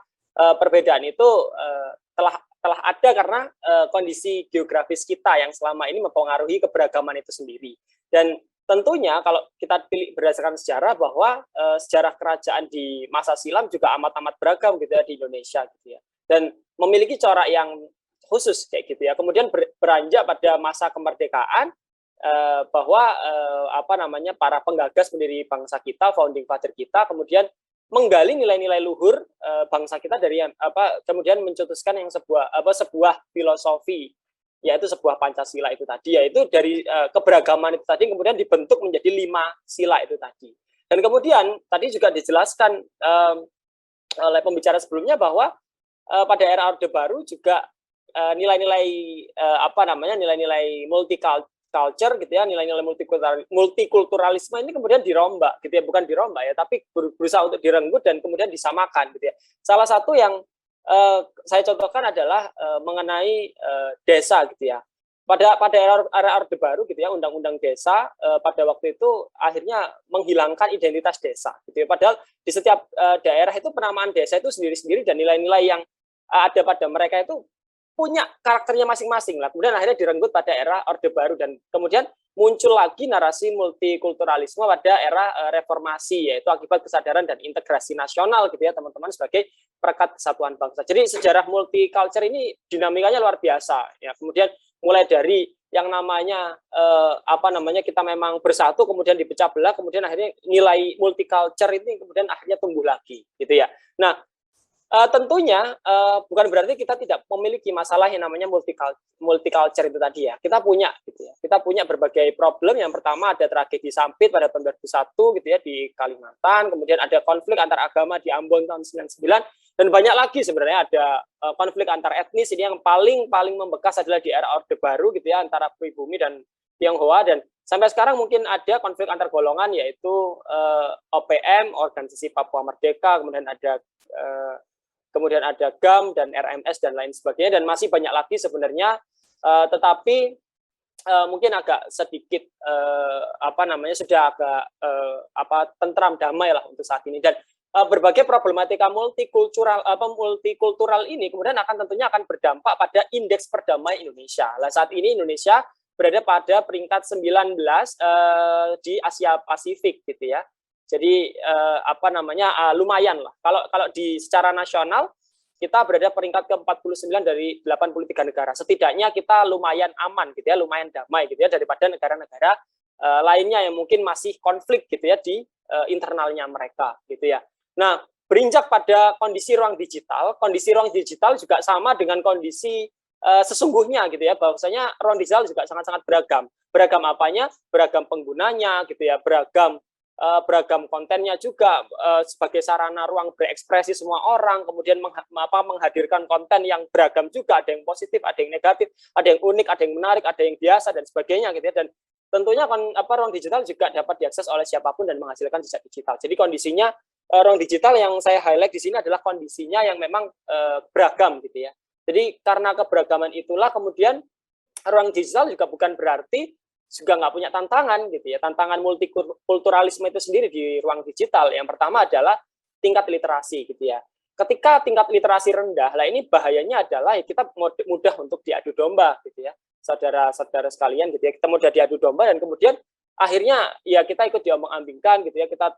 perbedaan itu telah ada karena kondisi geografis kita yang selama ini mempengaruhi keberagaman itu sendiri. Dan tentunya kalau kita pilih berdasarkan sejarah bahwa sejarah kerajaan di masa silam juga amat-amat beragam gitu ya di Indonesia gitu ya, dan memiliki corak yang khusus kayak gitu ya. Kemudian beranjak pada masa kemerdekaan bahwa para penggagas pendiri bangsa kita, founding father kita, kemudian menggali nilai-nilai luhur bangsa kita dari kemudian mencetuskan yang sebuah filosofi, yaitu sebuah Pancasila itu tadi, yaitu dari keberagaman itu tadi kemudian dibentuk menjadi 5 sila itu tadi. Dan kemudian tadi juga dijelaskan oleh pembicara sebelumnya bahwa pada era Orde Baru juga nilai-nilai nilai-nilai multiculture gitu ya, nilai-nilai multikulturalisme ini kemudian dirombak gitu ya, bukan dirombak ya, tapi berusaha untuk direnggut dan kemudian disamakan gitu ya. Salah satu yang saya contohkan adalah mengenai desa gitu ya. Pada era Orde Baru gitu ya, undang-undang desa pada waktu itu akhirnya menghilangkan identitas desa gitu ya. Padahal di setiap daerah itu penamaan desa itu sendiri-sendiri, dan nilai-nilai yang ada pada mereka itu punya karakternya masing-masing lah. Kemudian akhirnya direnggut pada era Orde Baru dan kemudian muncul lagi narasi multikulturalisme pada era reformasi, yaitu akibat kesadaran dan integrasi nasional gitu ya teman-teman, sebagai perekat kesatuan bangsa. Jadi sejarah multicultural ini dinamikanya luar biasa ya. Kemudian mulai dari yang namanya kita memang bersatu, kemudian dipecah belah, kemudian akhirnya nilai multicultural ini kemudian akhirnya tumbuh lagi gitu ya. Nah, tentunya bukan berarti kita tidak memiliki masalah yang namanya multicultural itu tadi ya. Kita punya gitu ya. Kita punya berbagai problem. Yang pertama ada tragedi Sampit pada tahun 2001 gitu ya di Kalimantan, kemudian ada konflik antar agama di Ambon tahun 99, dan banyak lagi sebenarnya. Ada konflik antar etnis. Ini yang paling membekas adalah di era Orde Baru gitu ya, antara pribumi dan Tionghoa, dan sampai sekarang mungkin ada konflik antar golongan, yaitu OPM, Organisasi Papua Merdeka, kemudian ada GAM dan RMS dan lain sebagainya, dan masih banyak lagi sebenarnya, tetapi mungkin agak sedikit sudah agak tentram, damai lah untuk saat ini. Dan berbagai problematika multikultural ini kemudian tentunya akan berdampak pada indeks perdamaian Indonesia. Nah, saat ini Indonesia berada pada peringkat 19 di Asia Pasifik gitu ya. Jadi lumayan lah. Kalau di secara nasional kita berada peringkat ke-49 dari 83 negara. Setidaknya kita lumayan aman gitu ya, lumayan damai gitu ya, daripada negara-negara lainnya yang mungkin masih konflik gitu ya di internalnya mereka gitu ya. Nah, berinjak pada kondisi ruang digital juga sama dengan kondisi sesungguhnya gitu ya, bahwasanya ruang digital juga sangat-sangat beragam. Beragam apanya? Beragam penggunanya gitu ya, beragam kontennya juga, sebagai sarana ruang berekspresi semua orang, kemudian menghadirkan konten yang beragam juga, ada yang positif, ada yang negatif, ada yang unik, ada yang menarik, ada yang biasa dan sebagainya gitu ya. Dan tentunya ruang digital juga dapat diakses oleh siapapun dan menghasilkan jejak digital. Jadi kondisinya ruang digital yang saya highlight di sini adalah kondisinya yang memang beragam gitu ya. Jadi karena keberagaman itulah kemudian ruang digital juga bukan berarti juga nggak punya tantangan gitu ya. Tantangan multikulturalisme itu sendiri di ruang digital, yang pertama adalah tingkat literasi gitu ya. Ketika tingkat literasi rendah, lah ini bahayanya adalah kita mudah untuk diadu domba gitu ya, saudara-saudara sekalian gitu ya. Kita mudah diadu domba dan kemudian akhirnya ya kita ikut diombang-ambingkan gitu ya, kita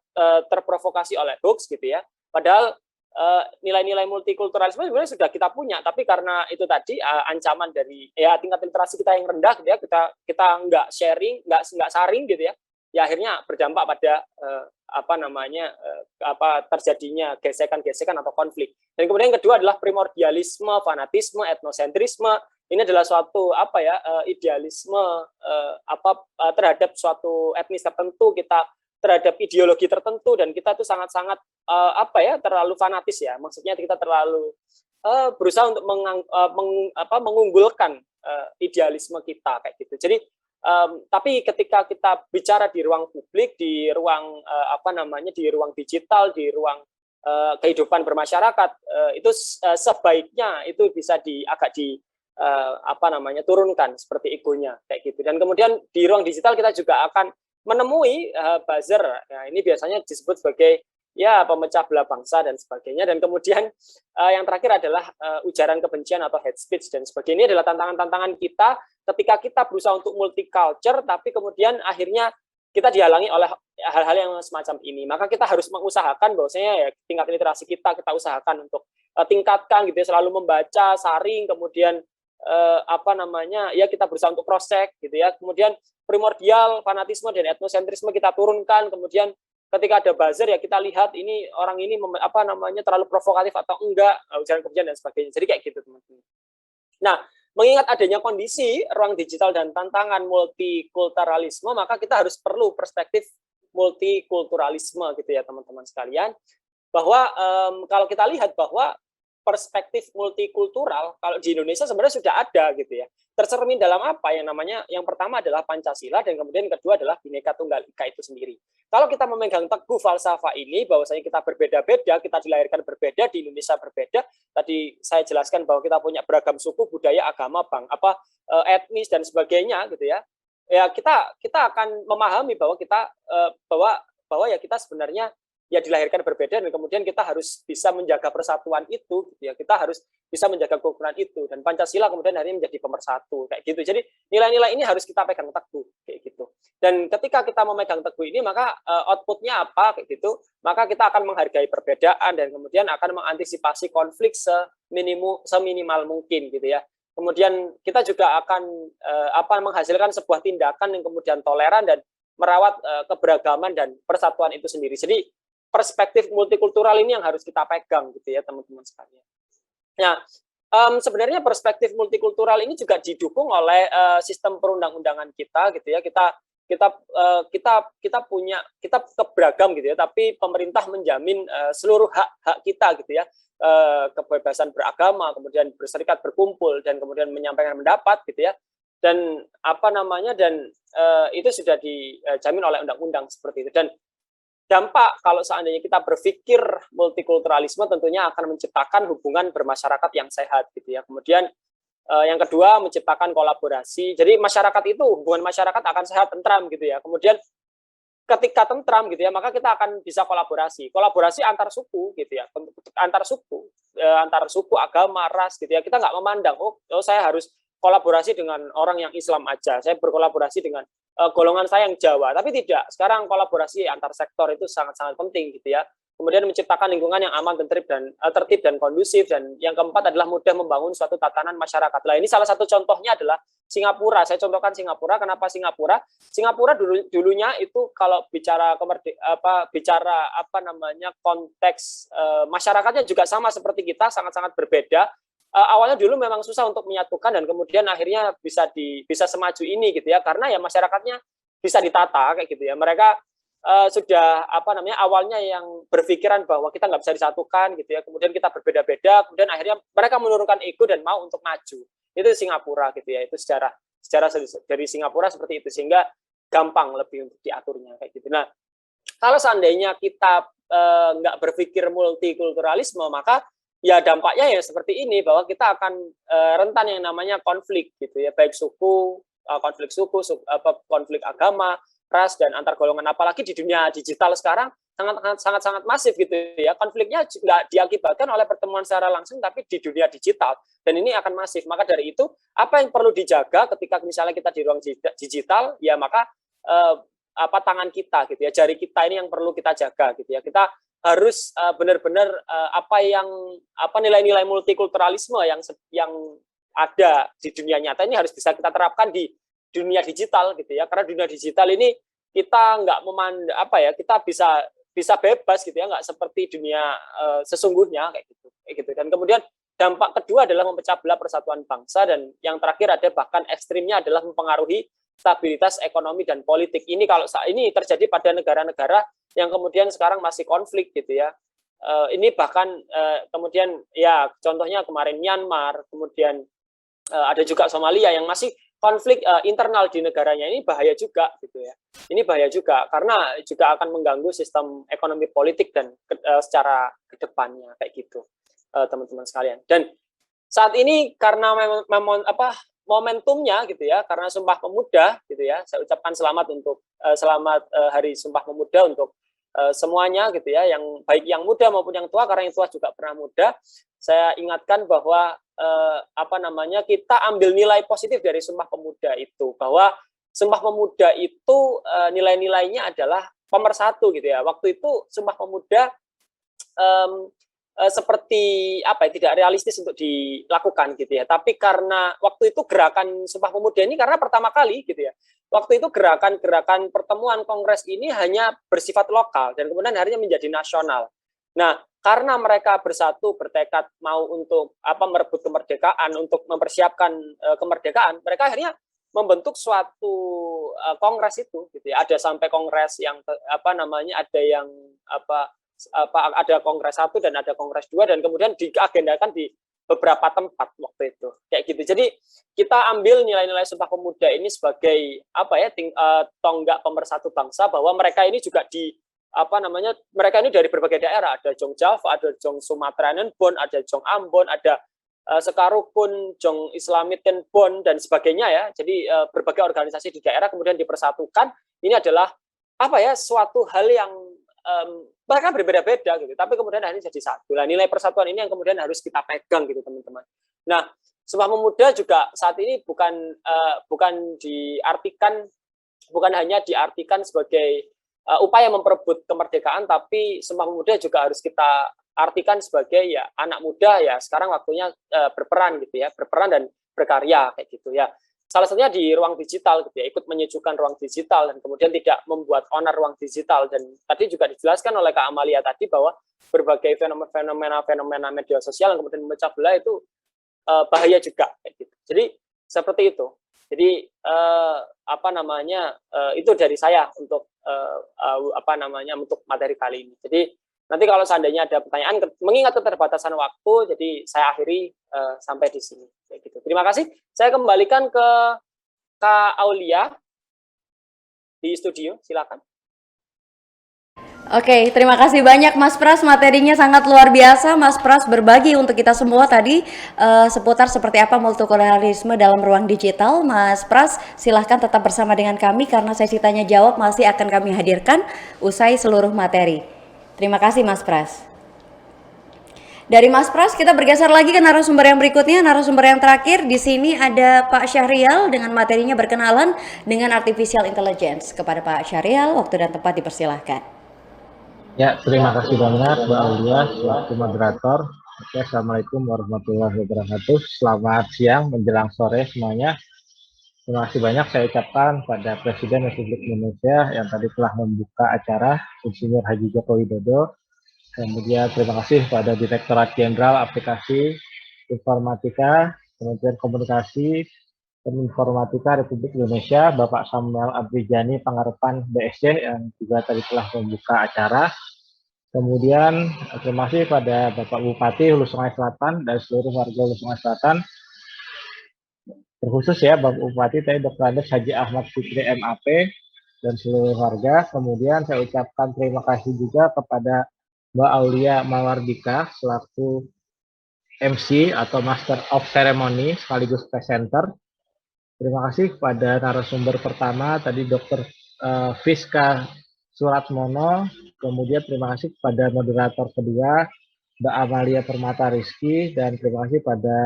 terprovokasi oleh hoax gitu ya. Padahal nilai-nilai multikulturalisme sebenarnya sudah kita punya, tapi karena itu tadi ancaman dari ya tingkat literasi kita yang rendah gitu ya, kita nggak sharing, nggak saring gitu ya, ya akhirnya berdampak pada terjadinya gesekan-gesekan atau konflik. Dan kemudian yang kedua adalah primordialisme, fanatisme, etnosentrisme. Ini adalah suatu idealisme terhadap suatu etnis tertentu, kita terhadap ideologi tertentu, dan kita itu sangat-sangat terlalu fanatis ya. Maksudnya kita terlalu berusaha untuk mengunggulkan idealisme kita kayak gitu. Jadi tapi ketika kita bicara di ruang publik, di ruang di ruang digital, di ruang kehidupan bermasyarakat, itu sebaiknya itu bisa turunkan seperti egonya kayak gitu. Dan kemudian di ruang digital kita juga akan menemui buzzer. Nah, ini biasanya disebut sebagai ya pemecah belah bangsa dan sebagainya. Dan kemudian yang terakhir adalah ujaran kebencian atau hate speech dan sebagainya. Ini adalah tantangan-tantangan kita ketika kita berusaha untuk multicultural, tapi kemudian akhirnya kita dihalangi oleh hal-hal yang semacam ini. Maka kita harus mengusahakan bahwasanya ya tingkat literasi kita usahakan untuk tingkatkan gitu ya, selalu membaca, saring, kemudian ya kita berusaha untuk cross check gitu ya. Kemudian primordial, fanatisme dan etnosentrisme kita turunkan. Kemudian ketika ada buzzer ya kita lihat ini orang ini terlalu provokatif atau enggak, ujaran kebencian dan sebagainya. Jadi kayak gitu teman-teman. Nah, mengingat adanya kondisi ruang digital dan tantangan multikulturalisme, maka kita harus perlu perspektif multikulturalisme gitu ya teman-teman sekalian. Bahwa kalau kita lihat bahwa perspektif multikultural kalau di Indonesia sebenarnya sudah ada gitu ya. Tercermin dalam apa yang namanya, yang pertama adalah Pancasila, dan kemudian yang kedua adalah Bhinneka Tunggal Ika itu sendiri. Kalau kita memegang teguh falsafah ini, bahwasanya kita berbeda-beda, kita dilahirkan berbeda, di Indonesia berbeda. Tadi saya jelaskan bahwa kita punya beragam suku, budaya, agama, etnis dan sebagainya gitu ya. Ya kita akan memahami bahwa kita bahwa ya kita sebenarnya ya dilahirkan berbeda, dan kemudian kita harus bisa menjaga persatuan itu, gitu ya. Kita harus bisa menjaga kerukunan itu, dan Pancasila kemudian hari ini menjadi pemersatu kayak gitu. Jadi nilai-nilai ini harus kita pegang teguh kayak gitu. Dan ketika kita memegang teguh ini, maka outputnya apa kayak gitu, maka kita akan menghargai perbedaan dan kemudian akan mengantisipasi konflik seminimal mungkin gitu ya. Kemudian kita juga akan menghasilkan sebuah tindakan yang kemudian toleran dan merawat keberagaman dan persatuan itu sendiri. Jadi perspektif multikultural ini yang harus kita pegang gitu ya teman-teman sekalian. Nah, sebenarnya perspektif multikultural ini juga didukung oleh sistem perundang-undangan kita gitu ya. Kita beragam gitu ya, tapi pemerintah menjamin seluruh hak kita gitu ya, kebebasan beragama, kemudian berserikat, berkumpul, dan kemudian menyampaikan pendapat gitu ya, dan itu sudah dijamin oleh undang-undang seperti itu. Dan dampak kalau seandainya kita berpikir multikulturalisme tentunya akan menciptakan hubungan bermasyarakat yang sehat gitu ya. Kemudian yang kedua menciptakan kolaborasi. Jadi masyarakat itu, hubungan masyarakat akan sehat, tentram gitu ya. Kemudian ketika tentram gitu ya, maka kita akan bisa kolaborasi antar suku gitu ya, antar suku, agama, ras gitu ya. Kita nggak memandang saya harus kolaborasi dengan orang yang Islam aja, saya berkolaborasi dengan golongan saya yang Jawa, tapi tidak. Sekarang kolaborasi antar sektor itu sangat-sangat penting gitu ya. Kemudian menciptakan lingkungan yang aman, tertib dan kondusif, dan yang keempat adalah mudah membangun suatu tatanan masyarakat. Nah, ini salah satu contohnya adalah Singapura. Saya contohkan Singapura. Kenapa Singapura? Singapura dulunya itu kalau bicara konteks masyarakatnya juga sama seperti kita, sangat-sangat berbeda. Awalnya dulu memang susah untuk menyatukan, dan kemudian akhirnya bisa semaju ini gitu ya, karena ya masyarakatnya bisa ditata kayak gitu ya. Mereka sudah awalnya yang berpikiran bahwa kita nggak bisa disatukan gitu ya, kemudian kita berbeda-beda, kemudian akhirnya mereka menurunkan ego dan mau untuk maju. Itu Singapura gitu ya, itu secara dari Singapura seperti itu, sehingga gampang lebih untuk diaturnya kayak gitu. Nah, kalau seandainya kita nggak berpikir multikulturalisme, maka ya dampaknya ya seperti ini, bahwa kita akan rentan yang namanya konflik gitu ya, baik konflik suku, konflik agama, ras, dan antar golongan. Apalagi di dunia digital sekarang sangat masif gitu ya. Konfliknya nggak diakibatkan oleh pertemuan secara langsung, tapi di dunia digital, dan ini akan masif. Maka dari itu, apa yang perlu dijaga ketika misalnya kita di ruang digital, ya maka tangan kita gitu ya, jari kita ini yang perlu kita jaga gitu ya. Kita harus benar-benar nilai-nilai multikulturalisme yang ada di dunia nyata ini harus bisa kita terapkan di dunia digital gitu ya. Karena dunia digital ini kita nggak kita bisa bebas gitu ya, nggak seperti dunia sesungguhnya kayak gitu. Dan kemudian dampak kedua adalah memecah belah persatuan bangsa, dan yang terakhir ada bahkan ekstrimnya adalah mempengaruhi stabilitas ekonomi dan politik. Ini kalau ini terjadi pada negara-negara yang kemudian sekarang masih konflik gitu ya. Ini bahkan kemudian ya contohnya kemarin Myanmar, kemudian ada juga Somalia yang masih konflik internal di negaranya. Ini bahaya juga gitu ya. Ini bahaya juga karena juga akan mengganggu sistem ekonomi politik dan secara kedepannya kayak gitu, teman-teman sekalian. Dan saat ini karena momentumnya gitu ya, karena Sumpah Pemuda gitu ya, saya ucapkan selamat Hari Sumpah Pemuda untuk semuanya gitu ya, yang baik yang muda maupun yang tua, karena yang tua juga pernah muda. Saya ingatkan bahwa kita ambil nilai positif dari Sumpah Pemuda itu, bahwa Sumpah Pemuda itu nilai-nilainya adalah pemersatu gitu ya. Waktu itu Sumpah Pemuda seperti tidak realistis untuk dilakukan gitu ya. Tapi karena waktu itu gerakan Sumpah Pemuda ini karena pertama kali gitu ya. Waktu itu gerakan pertemuan kongres ini hanya bersifat lokal dan kemudian akhirnya menjadi nasional. Nah, karena mereka bersatu bertekad mau untuk merebut kemerdekaan, untuk mempersiapkan kemerdekaan, mereka akhirnya membentuk suatu kongres itu gitu ya. Ada sampai kongres yang ada yang ada kongres 1 dan ada kongres 2, dan kemudian diagendakan di beberapa tempat waktu itu kayak gitu. Jadi kita ambil nilai-nilai Sumpah Pemuda ini sebagai tonggak pemersatu bangsa, bahwa mereka ini juga mereka ini dari berbagai daerah, ada Jong Java, ada Jong Sumatera Bon, ada Jong Ambon, ada Sekarukun, Jong Islamiten Bon, dan sebagainya ya. Jadi berbagai organisasi di daerah kemudian dipersatukan. Ini adalah suatu hal yang mereka berbeda-beda gitu, tapi kemudian akhirnya jadi satu. Nah, nilai persatuan ini yang kemudian harus kita pegang gitu teman-teman. Nah, Sumpah Pemuda juga saat ini bukan hanya diartikan sebagai upaya memperebut kemerdekaan, tapi Sumpah Pemuda juga harus kita artikan sebagai ya anak muda ya sekarang waktunya berperan gitu ya, berperan dan berkarya kayak gitu ya. Salah satunya di ruang digital gitu ya, ikut menyejukkan ruang digital dan kemudian tidak membuat onar ruang digital. Dan tadi juga dijelaskan oleh Kak Amalia tadi bahwa berbagai fenomena media sosial yang kemudian memecah belah itu bahaya juga kayak gitu. Jadi seperti itu. Jadi itu dari saya untuk untuk materi kali ini. Jadi nanti kalau seandainya ada pertanyaan, mengingat keterbatasan waktu, jadi saya akhiri sampai di sini. Kayak gitu. Terima kasih. Saya kembalikan ke Kak Aulia di studio. Silakan. Oke, terima kasih banyak Mas Pras, materinya sangat luar biasa. Mas Pras berbagi untuk kita semua tadi seputar seperti apa multikulturalisme dalam ruang digital. Mas Pras, silahkan tetap bersama dengan kami karena sesi tanya jawab masih akan kami hadirkan usai seluruh materi. Terima kasih Mas Pras. Dari Mas Pras kita bergeser lagi ke narasumber yang berikutnya, narasumber yang terakhir. Di sini ada Pak Syahrial dengan materinya berkenalan dengan artificial intelligence. Kepada Pak Syahrial, waktu dan tempat dipersilahkan. Ya, terima kasih banyak Mbak Aulia selaku moderator. Oke, Assalamualaikum warahmatullahi wabarakatuh. Selamat siang menjelang sore semuanya. Terima kasih banyak saya ucapkan pada Presiden Republik Indonesia yang tadi telah membuka acara, Insinyur Haji Joko Widodo. Kemudian terima kasih pada Direktorat Jenderal Aplikasi Informatika, Kementerian Komunikasi dan Informatika Republik Indonesia, Bapak Samuel Abrijani Pangarepan BSC yang juga tadi telah membuka acara. Kemudian terima kasih pada Bapak Bupati Hulu Sungai Selatan dan seluruh warga Hulu Sungai Selatan. Terkhusus ya Bapak Bupati tadi Dr. Andes Haji Ahmad Fikri MAP dan seluruh warga. Kemudian saya ucapkan terima kasih juga kepada Mbak Aulia Mawardika selaku MC atau Master of Ceremony sekaligus presenter. Terima kasih kepada narasumber pertama tadi Dr. Fiska Suratmono. Kemudian terima kasih kepada moderator kedua Mbak Amalia Permata Rizky dan terima kasih pada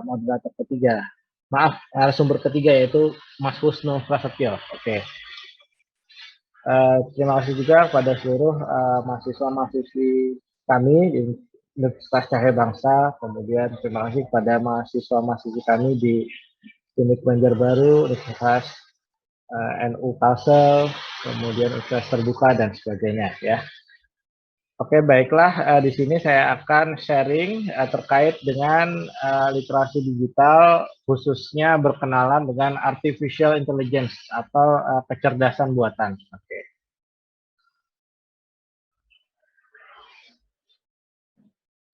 moderator ketiga. Maaf, narasumber ketiga yaitu Mas Husnu Prasetyo. Oke. Terima kasih juga kepada seluruh mahasiswa-mahasiswi kami di Universitas Cahaya Bangsa, kemudian terima kasih kepada mahasiswa-mahasiswi kami di Unik Banjarbaru, Universitas NU Kalsel, kemudian Universitas Terbuka dan sebagainya ya. Oke, baiklah di sini saya akan sharing terkait dengan literasi digital, khususnya berkenalan dengan artificial intelligence atau kecerdasan buatan. Oke.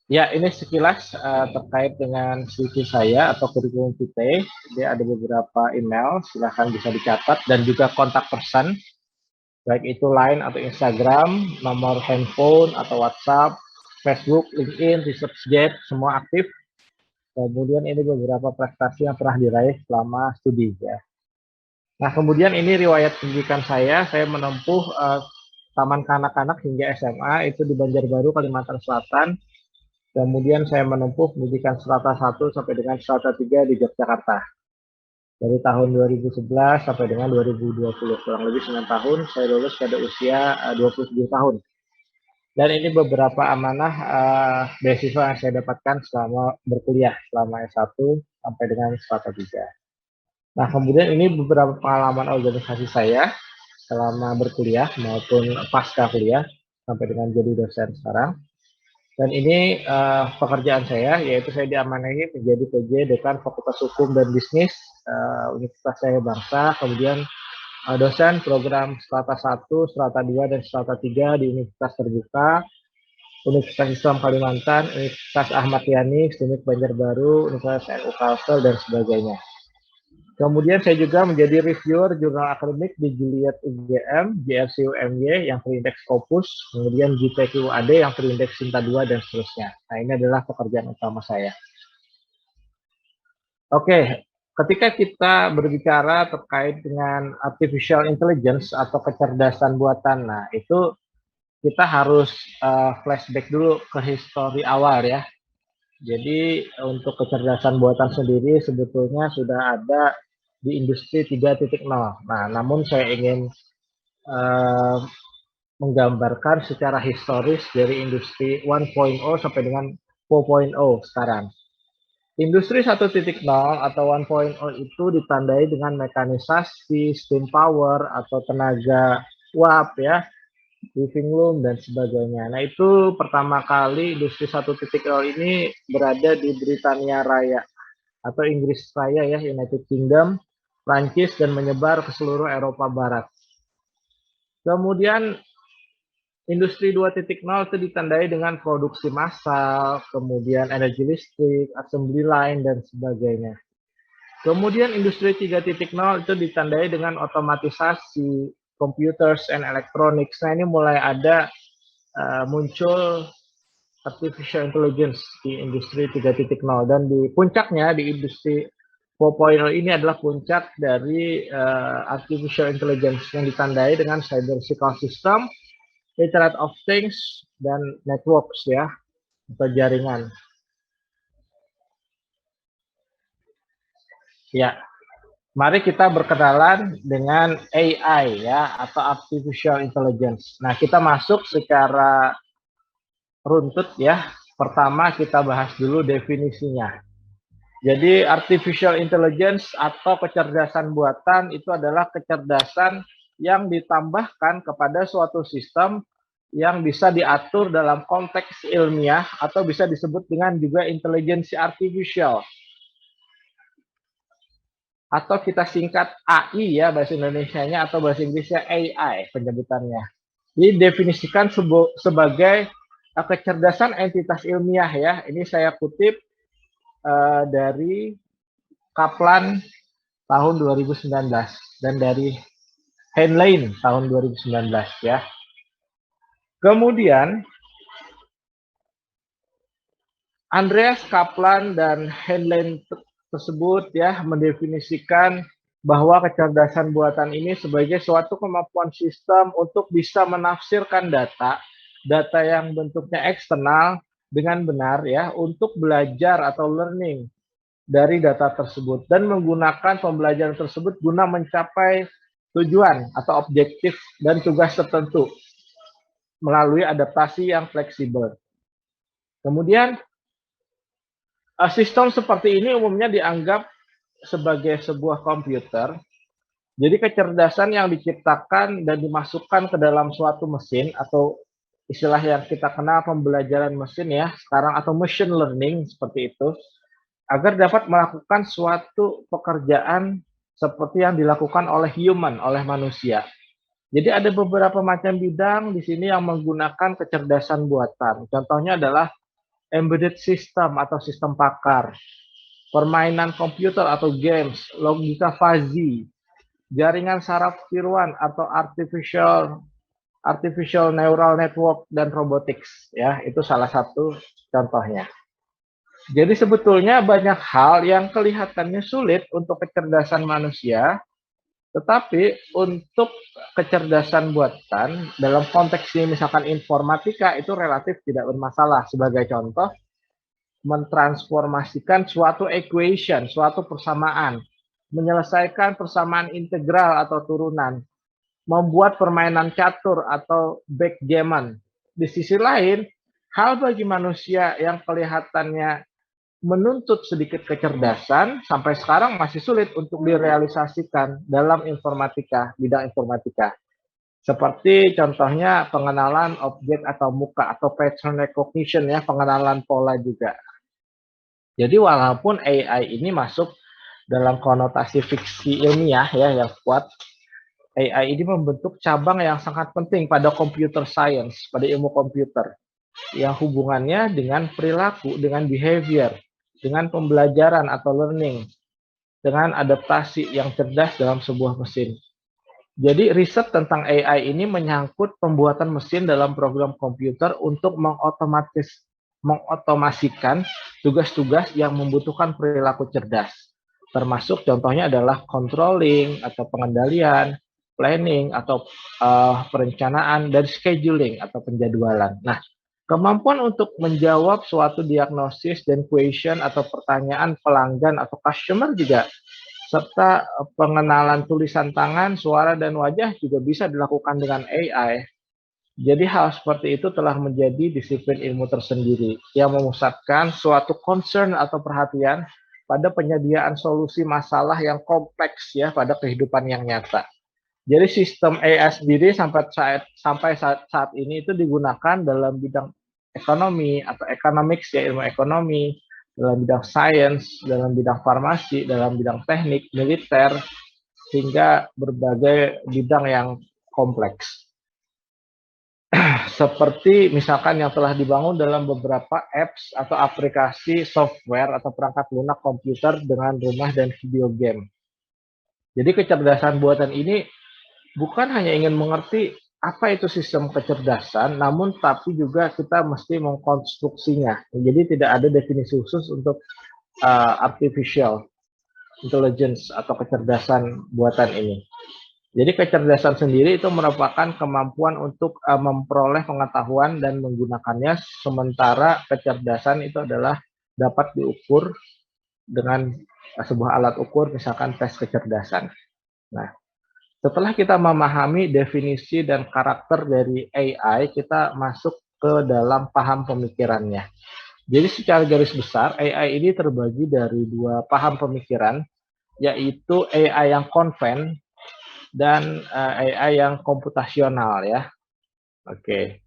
Ya, ini sekilas terkait dengan CV saya atau kurikulum vitae. Jadi ada beberapa email, silahkan bisa dicatat dan juga kontak person. Baik itu Line atau Instagram, nomor handphone atau WhatsApp, Facebook, LinkedIn, ResearchGate, semua aktif. Kemudian ini beberapa prestasi yang pernah diraih selama studi ya. Nah kemudian ini riwayat pendidikan saya menempuh taman kanak-kanak hingga SMA itu di Banjarbaru, Kalimantan Selatan. Kemudian saya menempuh pendidikan strata 1 sampai dengan strata 3 di Yogyakarta. Dari tahun 2011 sampai dengan 2020, kurang lebih 9 tahun, saya lulus pada usia 27 tahun. Dan ini beberapa amanah beasiswa yang saya dapatkan selama berkuliah, selama S1 sampai dengan strata 3. Nah, kemudian ini beberapa pengalaman organisasi saya selama berkuliah maupun pasca kuliah, sampai dengan jadi dosen sekarang. Dan ini pekerjaan saya, yaitu saya diamanahi menjadi PJ Dekan Fakultas Hukum dan Bisnis Universitas Cahaya Bangsa, kemudian dosen program Strata 1, Strata 2, dan Strata 3 di Universitas Terbuka, Universitas Islam Kalimantan, Universitas Ahmad Yani, Unik Banjarbaru, Universitas NU Kalsel, dan sebagainya. Kemudian saya juga menjadi reviewer jurnal akademik di Juliet UGM, JRC UMY yang terindeks Scopus, kemudian JPQ UAD yang terindeks Sinta 2 dan seterusnya. Nah, ini adalah pekerjaan utama saya. Oke, ketika kita berbicara terkait dengan artificial intelligence atau kecerdasan buatan, nah itu kita harus flashback dulu ke histori awal ya. Jadi untuk kecerdasan buatan sendiri sebetulnya sudah ada di industri 3.0. Nah, namun saya ingin menggambarkan secara historis dari industri 1.0 sampai dengan 4.0 sekarang. Industri 1.0 atau 1.0 itu ditandai dengan mekanisasi, steam power atau tenaga uap ya, living room dan sebagainya. Nah, itu pertama kali industri 1.0 ini berada di Britania Raya atau Inggris Raya ya, United Kingdom, Prancis, dan menyebar ke seluruh Eropa Barat. Kemudian industri 2.0 itu ditandai dengan produksi massal, kemudian energi listrik, assembly line, dan sebagainya. Kemudian industri 3.0 itu ditandai dengan otomatisasi, computers and electronics. Nah, ini mulai ada muncul artificial intelligence di industri 3.0, dan di puncaknya di industri 4.0 ini adalah puncak dari artificial intelligence yang ditandai dengan cyber physical system, Internet of Things, dan networks ya, atau jaringan. Ya, mari kita berkenalan dengan AI ya, atau Artificial Intelligence. Nah, kita masuk secara runtut ya. Pertama kita bahas dulu definisinya. Jadi Artificial Intelligence atau kecerdasan buatan itu adalah kecerdasan yang ditambahkan kepada suatu sistem yang bisa diatur dalam konteks ilmiah atau bisa disebut dengan juga intelijensi artificial. Atau kita singkat AI ya bahasa Indonesianya, atau bahasa Inggrisnya AI penyebutannya. Didefinisikan sebagai kecerdasan entitas ilmiah ya. Ini saya kutip dari Kaplan tahun 2019 dan dari Henlein tahun 2019 ya. Kemudian Andreas Kaplan dan Henlein tersebut ya mendefinisikan bahwa kecerdasan buatan ini sebagai suatu kemampuan sistem untuk bisa menafsirkan data yang bentuknya eksternal dengan benar ya, untuk belajar atau learning dari data tersebut dan menggunakan pembelajaran tersebut guna mencapai tujuan atau objektif dan tugas tertentu melalui adaptasi yang fleksibel. Kemudian sistem seperti ini umumnya dianggap sebagai sebuah komputer. Jadi kecerdasan yang diciptakan dan dimasukkan ke dalam suatu mesin, atau istilah yang kita kenal pembelajaran mesin ya sekarang, atau machine learning seperti itu, agar dapat melakukan suatu pekerjaan seperti yang dilakukan oleh manusia. Jadi ada beberapa macam bidang di sini yang menggunakan kecerdasan buatan. Contohnya adalah embedded system atau sistem pakar, permainan komputer atau games, logika fuzzy, jaringan saraf tiruan atau artificial neural network, dan robotics ya, itu salah satu contohnya. Jadi sebetulnya banyak hal yang kelihatannya sulit untuk kecerdasan manusia, tetapi untuk kecerdasan buatan dalam konteks ini misalkan informatika itu relatif tidak bermasalah. Sebagai contoh, mentransformasikan suatu equation, suatu persamaan, menyelesaikan persamaan integral atau turunan, membuat permainan catur atau backgammon. Di sisi lain, hal bagi manusia yang kelihatannya menuntut sedikit kecerdasan sampai sekarang masih sulit untuk direalisasikan dalam informatika, bidang informatika. Seperti contohnya pengenalan objek atau muka atau pattern recognition ya, pengenalan pola juga. Jadi walaupun AI ini masuk dalam konotasi fiksi ilmiah ya yang kuat, AI ini membentuk cabang yang sangat penting pada computer science, pada ilmu komputer, yang hubungannya dengan perilaku, dengan behavior, dengan pembelajaran atau learning, dengan adaptasi yang cerdas dalam sebuah mesin. Jadi riset tentang AI ini menyangkut pembuatan mesin dalam program komputer untuk mengotomasikan tugas-tugas yang membutuhkan perilaku cerdas. Termasuk contohnya adalah controlling atau pengendalian, planning atau perencanaan, dan scheduling atau penjadwalan. Nah, kemampuan untuk menjawab suatu diagnosis dan question atau pertanyaan pelanggan atau customer juga, serta pengenalan tulisan tangan, suara, dan wajah juga bisa dilakukan dengan AI. Jadi hal seperti itu telah menjadi disiplin ilmu tersendiri yang memusatkan suatu concern atau perhatian pada penyediaan solusi masalah yang kompleks ya pada kehidupan yang nyata. Jadi sistem AI sendiri sampai saat ini itu digunakan dalam bidang ekonomi atau economics ya, ilmu ekonomi, dalam bidang sains, dalam bidang farmasi, dalam bidang teknik, militer, hingga berbagai bidang yang kompleks. Seperti misalkan yang telah dibangun dalam beberapa apps atau aplikasi software atau perangkat lunak komputer dengan rumah dan video game. Jadi kecerdasan buatan ini bukan hanya ingin mengerti apa itu sistem kecerdasan, namun tapi juga kita mesti mengkonstruksinya. Jadi tidak ada definisi khusus untuk artificial intelligence atau kecerdasan buatan ini. Jadi kecerdasan sendiri itu merupakan kemampuan untuk memperoleh pengetahuan dan menggunakannya, sementara kecerdasan itu adalah dapat diukur dengan sebuah alat ukur, misalkan tes kecerdasan. Nah, setelah kita memahami definisi dan karakter dari AI, kita masuk ke dalam paham pemikirannya. Jadi secara garis besar, AI ini terbagi dari dua paham pemikiran, yaitu AI yang konven dan AI yang komputasional ya. Oke,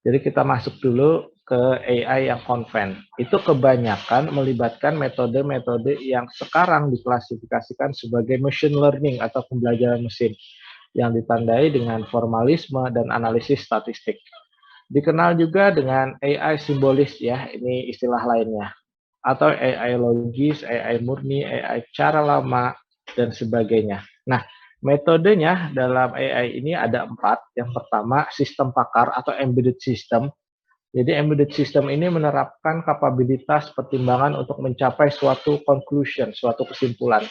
jadi kita masuk dulu ke AI yang konven. Itu kebanyakan melibatkan metode-metode yang sekarang diklasifikasikan sebagai machine learning atau pembelajaran mesin yang ditandai dengan formalisme dan analisis statistik. Dikenal juga dengan AI simbolis ya, ini istilah lainnya. Atau AI logis, AI murni, AI cara lama, dan sebagainya. Nah, metodenya dalam AI ini ada 4. Yang pertama, sistem pakar atau embedded system. Jadi embedded system ini menerapkan kapabilitas pertimbangan untuk mencapai suatu conclusion, suatu kesimpulan.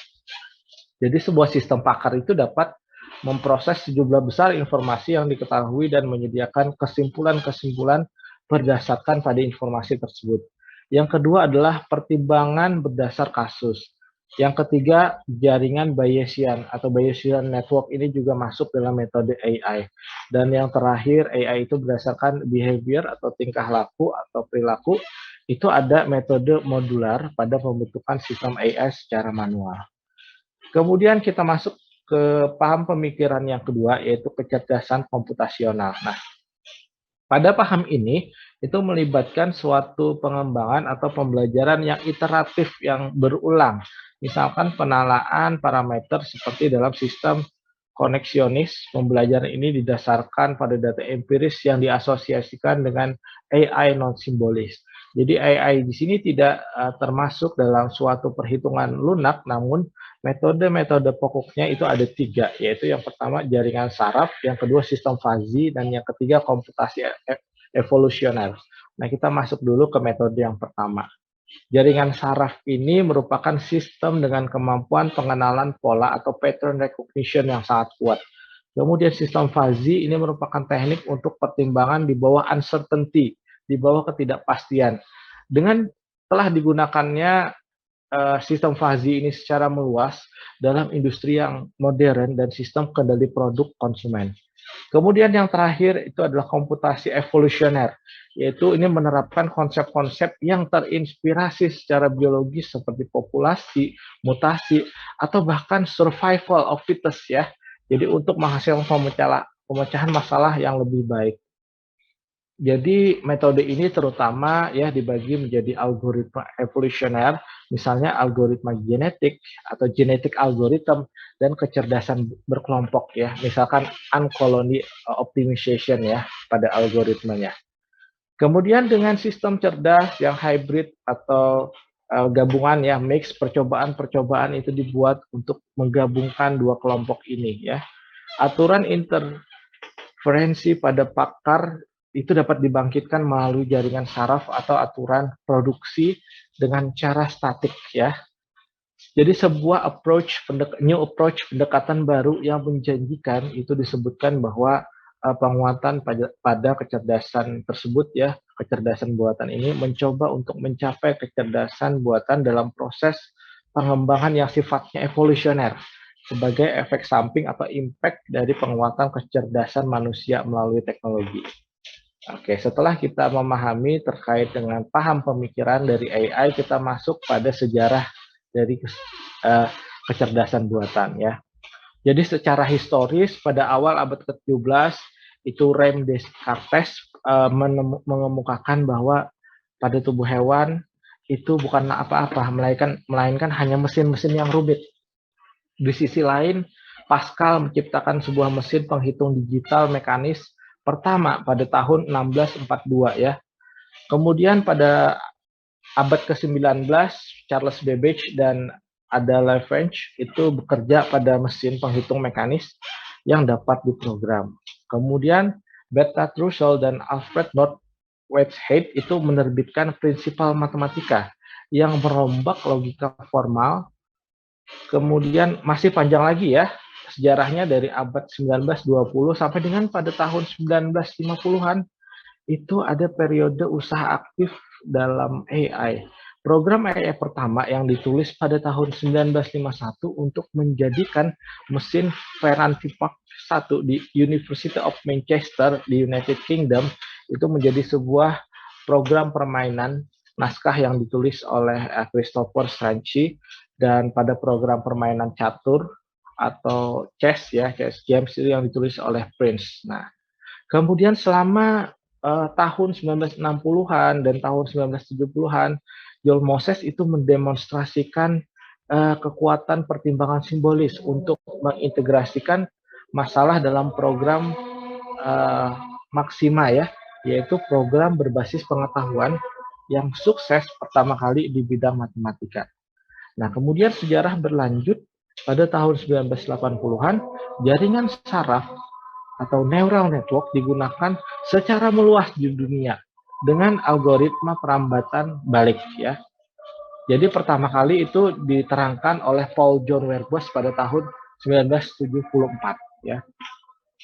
Jadi sebuah sistem pakar itu dapat memproses sejumlah besar informasi yang diketahui dan menyediakan kesimpulan-kesimpulan berdasarkan pada informasi tersebut. Yang kedua adalah pertimbangan berdasar kasus. Yang ketiga, jaringan Bayesian atau Bayesian Network ini juga masuk dalam metode AI. Dan yang terakhir, AI itu berdasarkan behavior atau tingkah laku atau perilaku, itu ada metode modular pada pembentukan sistem AI secara manual. Kemudian kita masuk ke paham pemikiran yang kedua, yaitu kecerdasan komputasional. Nah, pada paham ini, itu melibatkan suatu pengembangan atau pembelajaran yang iteratif, yang berulang. Misalkan penalaan parameter seperti dalam sistem koneksionis, pembelajaran ini didasarkan pada data empiris yang diasosiasikan dengan AI non-simbolis. Jadi AI di sini tidak termasuk dalam suatu perhitungan lunak, namun metode-metode pokoknya itu ada 3, yaitu yang pertama jaringan saraf, yang kedua sistem fuzzy, dan yang ketiga komputasi evolusioner. Nah, kita masuk dulu ke metode yang pertama. Jaringan saraf ini merupakan sistem dengan kemampuan pengenalan pola atau pattern recognition yang sangat kuat. Kemudian sistem fuzzy ini merupakan teknik untuk pertimbangan di bawah uncertainty, di bawah ketidakpastian. Dengan telah digunakannya sistem fuzzy ini secara meluas dalam industri yang modern dan sistem kendali produk konsumen. Kemudian yang terakhir itu adalah komputasi evolusioner, yaitu ini menerapkan konsep-konsep yang terinspirasi secara biologis seperti populasi, mutasi, atau bahkan survival of fittest ya. Jadi untuk menghasilkan pemecahan masalah yang lebih baik. Jadi metode ini terutama ya dibagi menjadi algoritma evolusioner, misalnya algoritma genetik atau genetic algorithm, dan kecerdasan berkelompok ya, misalkan uncolony optimization ya pada algoritmanya. Kemudian dengan sistem cerdas yang hybrid atau gabungan ya, mix, percobaan-percobaan itu dibuat untuk menggabungkan dua kelompok ini ya. Aturan interferensi pada pakar itu dapat dibangkitkan melalui jaringan saraf atau aturan produksi dengan cara statik ya. Jadi sebuah new approach pendekatan baru yang menjanjikan itu disebutkan bahwa penguatan pada kecerdasan tersebut ya, kecerdasan buatan ini mencoba untuk mencapai kecerdasan buatan dalam proses pengembangan yang sifatnya evolusioner sebagai efek samping atau impact dari penguatan kecerdasan manusia melalui teknologi. Oke, setelah kita memahami terkait dengan paham pemikiran dari AI, kita masuk pada sejarah dari kecerdasan buatan ya. Jadi secara historis pada awal abad ke-17 itu Rem Descartes mengemukakan bahwa pada tubuh hewan itu bukan apa-apa, melainkan hanya mesin-mesin yang rumit. Di sisi lain, Pascal menciptakan sebuah mesin penghitung digital mekanis pertama pada tahun 1642 ya. Kemudian pada abad ke-19, Charles Babbage dan Ada Lagrange itu bekerja pada mesin penghitung mekanis yang dapat diprogram. Kemudian Bertrand Russell dan Alfred North Whitehead itu menerbitkan Prinsipal Matematika yang merombak logika formal. Kemudian masih panjang lagi ya sejarahnya dari abad 1920 sampai dengan pada tahun 1950-an itu ada periode usaha aktif dalam AI. Program AI pertama yang ditulis pada tahun 1951 untuk menjadikan mesin Ferranti Park 1 di University of Manchester di United Kingdom itu menjadi sebuah program permainan naskah yang ditulis oleh Christopher Strachey, dan pada program permainan catur atau chess ya, chess games itu yang ditulis oleh Prince. Nah, kemudian selama tahun 1960-an dan tahun 1970-an, Joel Moses itu mendemonstrasikan kekuatan pertimbangan simbolis untuk mengintegrasikan masalah dalam program Maxima ya, yaitu program berbasis pengetahuan yang sukses pertama kali di bidang matematika. Nah, kemudian sejarah berlanjut pada tahun 1980-an, jaringan saraf atau neural network digunakan secara meluas di dunia dengan algoritma perambatan balik ya. Jadi pertama kali itu diterangkan oleh Paul John Werbus pada tahun 1974 ya.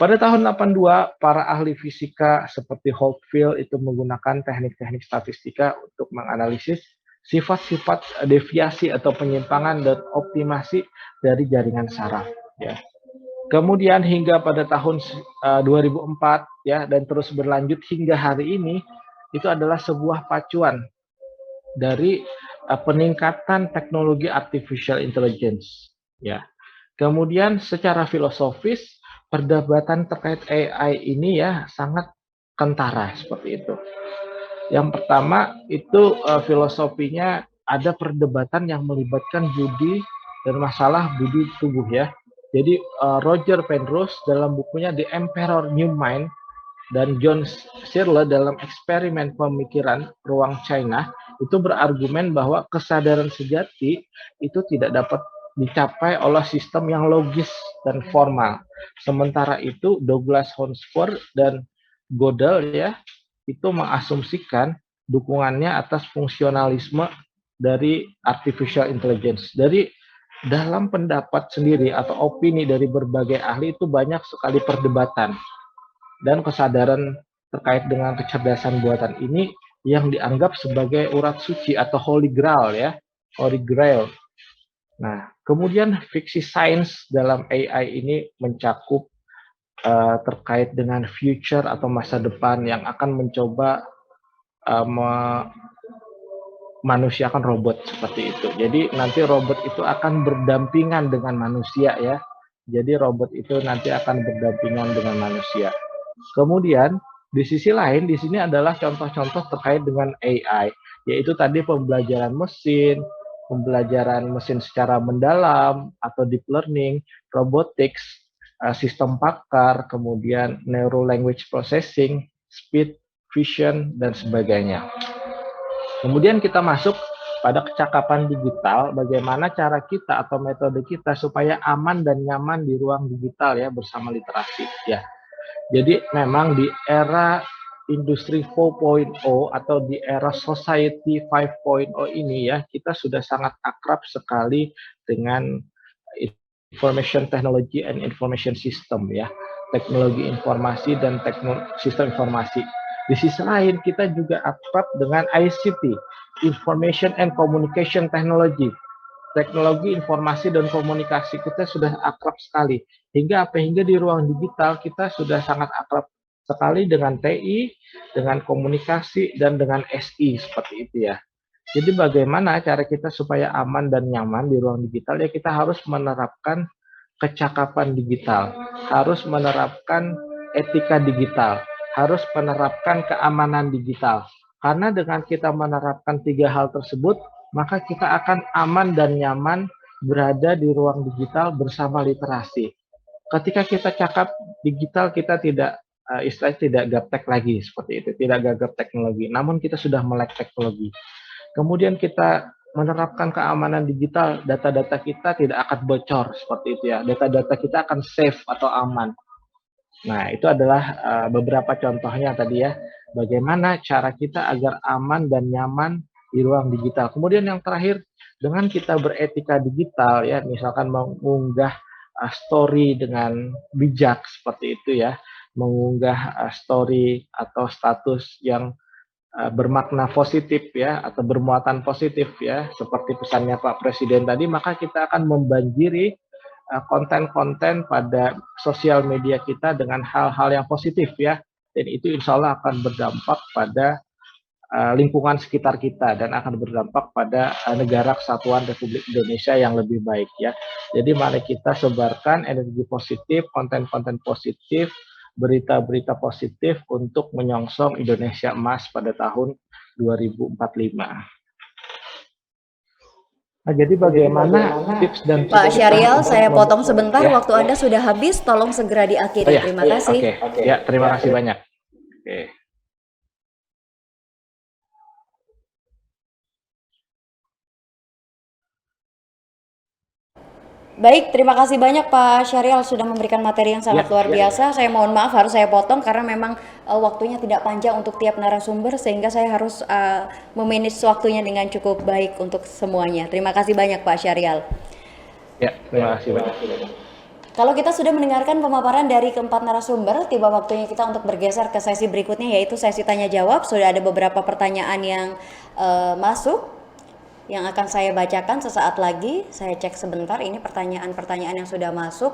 Pada tahun 82 para ahli fisika seperti Holdfield itu menggunakan teknik-teknik statistika untuk menganalisis sifat-sifat deviasi atau penyimpangan dan optimasi dari jaringan saraf ya. Kemudian hingga pada tahun 2004 ya, dan terus berlanjut hingga hari ini, itu adalah sebuah pacuan dari peningkatan teknologi artificial intelligence ya. Kemudian secara filosofis perdebatan terkait AI ini ya sangat kentara seperti itu. Yang pertama itu filosofinya ada perdebatan yang melibatkan budi dan masalah budi tubuh ya. Jadi Roger Penrose dalam bukunya The Emperor New Mind dan John Searle dalam eksperimen pemikiran ruang China itu berargumen bahwa kesadaran sejati itu tidak dapat dicapai oleh sistem yang logis dan formal. Sementara itu Douglas Hounsford dan Gödel ya itu mengasumsikan dukungannya atas fungsionalisme dari artificial intelligence. Dari dalam pendapat sendiri atau opini dari berbagai ahli itu banyak sekali perdebatan dan kesadaran terkait dengan kecerdasan buatan ini yang dianggap sebagai urat suci atau holy grail ya, holy grail. Nah, kemudian fiksi sains dalam AI ini mencakup terkait dengan future atau masa depan yang akan mencoba manusiakan robot seperti itu. Jadi nanti robot itu akan berdampingan dengan manusia ya. Jadi robot itu nanti akan berdampingan dengan manusia. Kemudian di sisi lain di sini adalah contoh-contoh terkait dengan AI, yaitu tadi pembelajaran mesin secara mendalam atau deep learning, robotics, sistem pakar, kemudian neural language processing, speed, vision dan sebagainya. Kemudian kita masuk pada kecakapan digital, bagaimana cara kita atau metode kita supaya aman dan nyaman di ruang digital ya bersama literasi ya. Jadi memang di era industri 4.0 atau di era society 5.0 ini ya, kita sudah sangat akrab sekali dengan information technology and information system ya, teknologi informasi dan sistem informasi. Di sisi lain kita juga akrab dengan ICT, Information and Communication Technology. Teknologi informasi dan komunikasi kita sudah akrab sekali. Hingga di ruang digital kita sudah sangat akrab sekali dengan TI, dengan komunikasi, dan dengan SI seperti itu ya. Jadi bagaimana cara kita supaya aman dan nyaman di ruang digital, ya kita harus menerapkan kecakapan digital, harus menerapkan etika digital, harus menerapkan keamanan digital. Karena dengan kita menerapkan 3 hal tersebut, maka kita akan aman dan nyaman berada di ruang digital bersama literasi. Ketika kita cakap digital, kita tidak tidak gaptek lagi seperti itu, tidak gagap teknologi, namun kita sudah melek teknologi. Kemudian kita menerapkan keamanan digital, data-data kita tidak akan bocor seperti itu ya, data-data kita akan safe atau aman. Nah, itu adalah beberapa contohnya tadi ya, bagaimana cara kita agar aman dan nyaman di ruang digital. Kemudian yang terakhir, dengan kita beretika digital ya, misalkan mengunggah story dengan bijak seperti itu ya, mengunggah story atau status yang bermakna positif ya, atau bermuatan positif ya, seperti pesannya Pak Presiden tadi, maka kita akan membanjiri konten-konten pada sosial media kita dengan hal-hal yang positif ya, dan itu insya Allah akan berdampak pada lingkungan sekitar kita dan akan berdampak pada negara kesatuan Republik Indonesia yang lebih baik ya. Jadi mari kita sebarkan energi positif, konten-konten positif, berita-berita positif untuk menyongsong Indonesia emas pada tahun 2045. Nah, jadi bagaimana tips dan Pak Syarial, saya potong sebentar, waktu Anda sudah habis, tolong segera diakhiri. Terima kasih. Ya, terima kasih banyak. Oke. Baik, terima kasih banyak Pak Syarial sudah memberikan materi yang sangat luar biasa. Saya mohon maaf harus saya potong karena memang waktunya tidak panjang untuk tiap narasumber sehingga saya harus memanage waktunya dengan cukup baik untuk semuanya. Terima kasih banyak Pak Syarial. Ya, terima kasih banyak. Kalau kita sudah mendengarkan pemaparan dari keempat narasumber, tiba waktunya kita untuk bergeser ke sesi berikutnya yaitu sesi tanya jawab. Sudah ada beberapa pertanyaan yang masuk yang akan saya bacakan sesaat lagi. Saya cek sebentar ini pertanyaan-pertanyaan yang sudah masuk.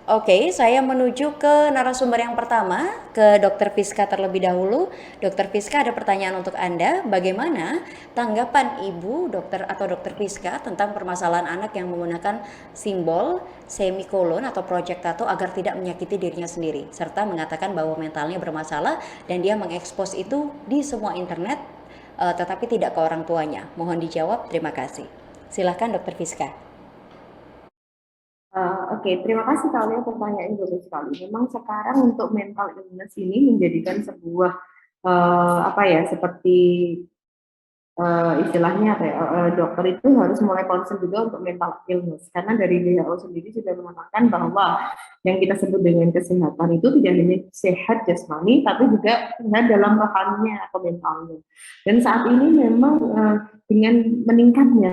Oke, saya menuju ke narasumber yang pertama, ke Dr. Fiska terlebih dahulu. Dr. Fiska, ada pertanyaan untuk Anda. Bagaimana tanggapan Ibu Dokter atau Dr. Fiska tentang permasalahan anak yang menggunakan simbol semikolon atau project tattoo agar tidak menyakiti dirinya sendiri, serta mengatakan bahwa mentalnya bermasalah dan dia mengekspos itu di semua internet, tetapi tidak ke orang tuanya. Mohon dijawab, terima kasih. Silakan Dr. Fiska. Oke, terima kasih Kak Lia, pertanyaannya bagus sekali. Memang sekarang untuk mental illness ini menjadikan sebuah seperti istilahnya dokter itu harus mulai concern juga untuk mental illness, karena dari WHO sendiri sudah mengatakan bahwa yang kita sebut dengan kesehatan itu tidak hanya sehat jasmani tapi juga sehat dalam rohaninya atau mentalnya. Dan saat ini memang dengan meningkatnya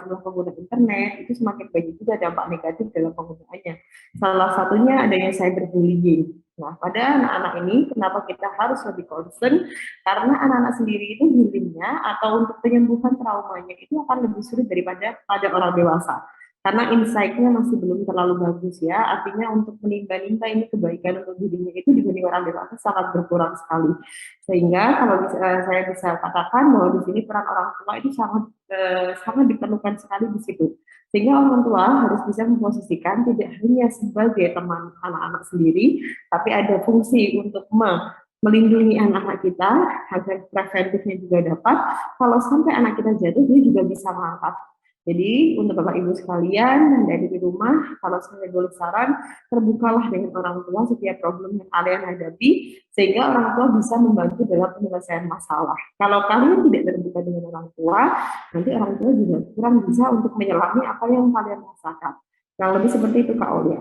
jumlah pengguna internet itu semakin banyak juga dampak negatif dalam penggunaannya. Salah satunya adanya cyberbullying. Nah, pada anak-anak ini kenapa kita harus lebih concern? Karena anak-anak sendiri itu healingnya atau untuk penyembuhan traumanya itu akan lebih sulit daripada pada orang dewasa. Karena insight-nya masih belum terlalu bagus ya. Artinya untuk menimba-nimba ini kebaikan untuk dirinya itu dibanding orang dewasa sangat berkurang sekali. Sehingga kalau saya bisa katakan bahwa di sini peran orang tua itu sangat diperlukan sekali di situ. Sehingga orang tua harus bisa memposisikan tidak hanya sebagai teman anak-anak sendiri, tapi ada fungsi untuk melindungi anak-anak kita agar preventifnya juga dapat. Kalau sampai anak kita jatuh, dia juga bisa mengangkat. Jadi untuk Bapak Ibu sekalian dan di rumah, kalau saya boleh saran, terbukalah dengan orang tua setiap problem yang kalian hadapi, sehingga orang tua bisa membantu dalam penyelesaian masalah. Kalau kalian tidak terbuka dengan orang tua, nanti orang tua juga kurang bisa untuk menyelami apa yang kalian rasakan. Yang lebih seperti itu Kak Olia.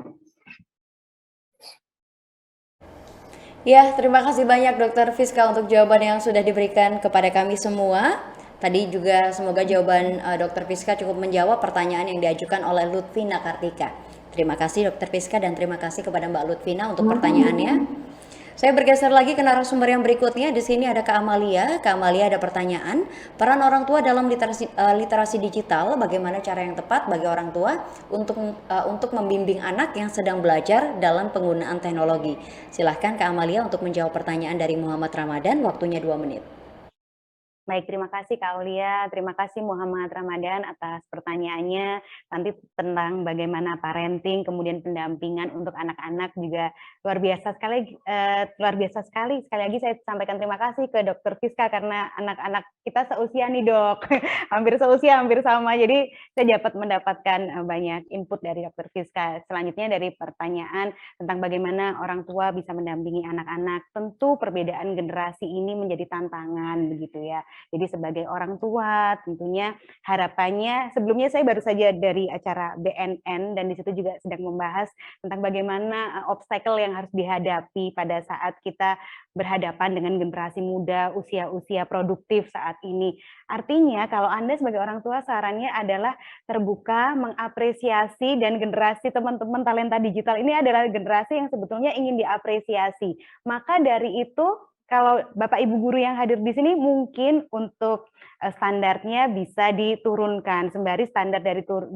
Ya, terima kasih banyak Dokter Fiska untuk jawaban yang sudah diberikan kepada kami semua. Tadi juga semoga jawaban Dokter Fiska cukup menjawab pertanyaan yang diajukan oleh Lutfina Kartika. Terima kasih Dokter Fiska dan terima kasih kepada Mbak Lutfina untuk pertanyaannya. Saya bergeser lagi ke narasumber yang berikutnya. Di sini ada Kak Amalia. Kak Amalia ada pertanyaan. Peran orang tua dalam literasi digital, bagaimana cara yang tepat bagi orang tua untuk membimbing anak yang sedang belajar dalam penggunaan teknologi. Silahkan Kak Amalia untuk menjawab pertanyaan dari Muhammad Ramadan. Waktunya 2 menit. Baik, terima kasih Kak Aulia, terima kasih Muhammad Ramadan atas pertanyaannya. Nanti tentang bagaimana parenting, kemudian pendampingan untuk anak-anak juga luar biasa sekali, luar biasa sekali. Sekali lagi saya sampaikan terima kasih ke Dokter Fiska karena anak-anak kita seusia nih dok, hampir seusia, hampir sama. Jadi saya dapat mendapatkan banyak input dari Dokter Fiska. Selanjutnya dari pertanyaan tentang bagaimana orang tua bisa mendampingi anak-anak. Tentu perbedaan generasi ini menjadi tantangan begitu ya. Jadi sebagai orang tua tentunya harapannya, sebelumnya saya baru saja dari acara BNN dan di situ juga sedang membahas tentang bagaimana obstacle yang harus dihadapi pada saat kita berhadapan dengan generasi muda usia-usia produktif saat ini. Artinya kalau Anda sebagai orang tua sarannya adalah terbuka, mengapresiasi, dan generasi teman-teman talenta digital ini adalah generasi yang sebetulnya ingin diapresiasi. Maka dari itu kalau Bapak Ibu guru yang hadir di sini mungkin untuk standarnya bisa diturunkan. Sembari standar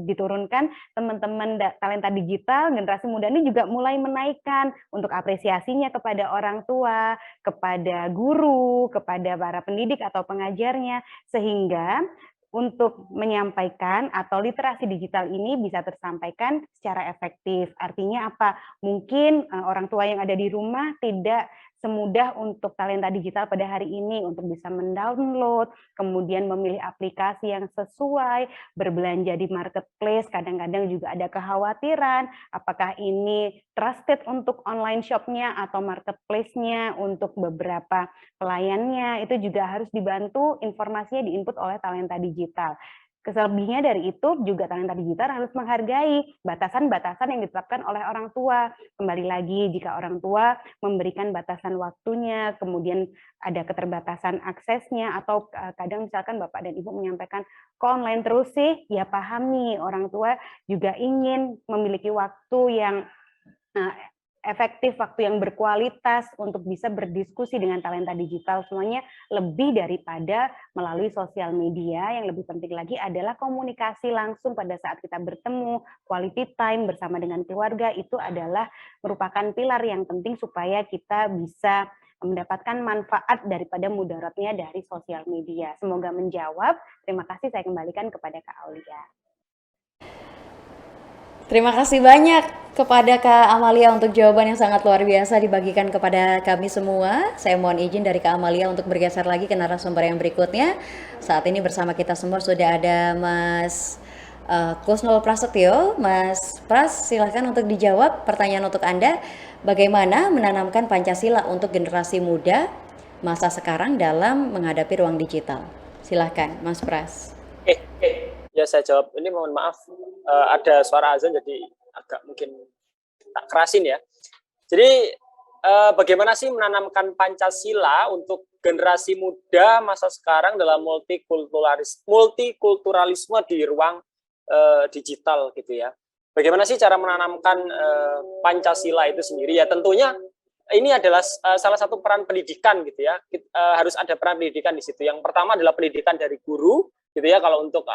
diturunkan, teman-teman talenta digital generasi muda ini juga mulai menaikkan untuk apresiasinya kepada orang tua, kepada guru, kepada para pendidik atau pengajarnya, sehingga untuk menyampaikan atau literasi digital ini bisa tersampaikan secara efektif. Artinya apa? Mungkin orang tua yang ada di rumah tidak semudah untuk talenta digital pada hari ini untuk bisa mendownload, kemudian memilih aplikasi yang sesuai, berbelanja di marketplace, kadang-kadang juga ada kekhawatiran apakah ini trusted untuk online shop-nya atau marketplace-nya untuk beberapa pelayannya, itu juga harus dibantu informasinya diinput oleh talenta digital. Selebihnya dari itu juga talenta digital harus menghargai batasan-batasan yang ditetapkan oleh orang tua. Kembali lagi jika orang tua memberikan batasan waktunya, kemudian ada keterbatasan aksesnya, atau kadang misalkan Bapak dan Ibu menyampaikan kok online terus sih, ya pahami orang tua juga ingin memiliki waktu yang efektif, waktu yang berkualitas untuk bisa berdiskusi dengan talenta digital. Semuanya lebih daripada melalui sosial media. Yang lebih penting lagi adalah komunikasi langsung pada saat kita bertemu, quality time bersama dengan keluarga, itu adalah merupakan pilar yang penting supaya kita bisa mendapatkan manfaat daripada mudaratnya dari sosial media. Semoga menjawab. Terima kasih, saya kembalikan kepada Kak Aulia. Terima kasih banyak kepada Kak Amalia untuk jawaban yang sangat luar biasa dibagikan kepada kami semua. Saya mohon izin dari Kak Amalia untuk bergeser lagi ke narasumber yang berikutnya. Saat ini bersama kita semua sudah ada Mas Kusnul Prasetyo. Mas Pras, silahkan untuk dijawab pertanyaan untuk Anda. Bagaimana menanamkan Pancasila untuk generasi muda masa sekarang dalam menghadapi ruang digital? Silahkan Mas Pras. Ya, saya jawab. Ini mohon maaf, ada suara azan jadi agak mungkin tak kerasin ya. Jadi bagaimana sih menanamkan Pancasila untuk generasi muda masa sekarang dalam multikulturalisme di ruang digital gitu ya. Bagaimana sih cara menanamkan Pancasila itu sendiri? Ya tentunya ini adalah salah satu peran pendidikan gitu ya. Harus ada peran pendidikan di situ. Yang pertama adalah pendidikan dari guru gitu ya. Kalau untuk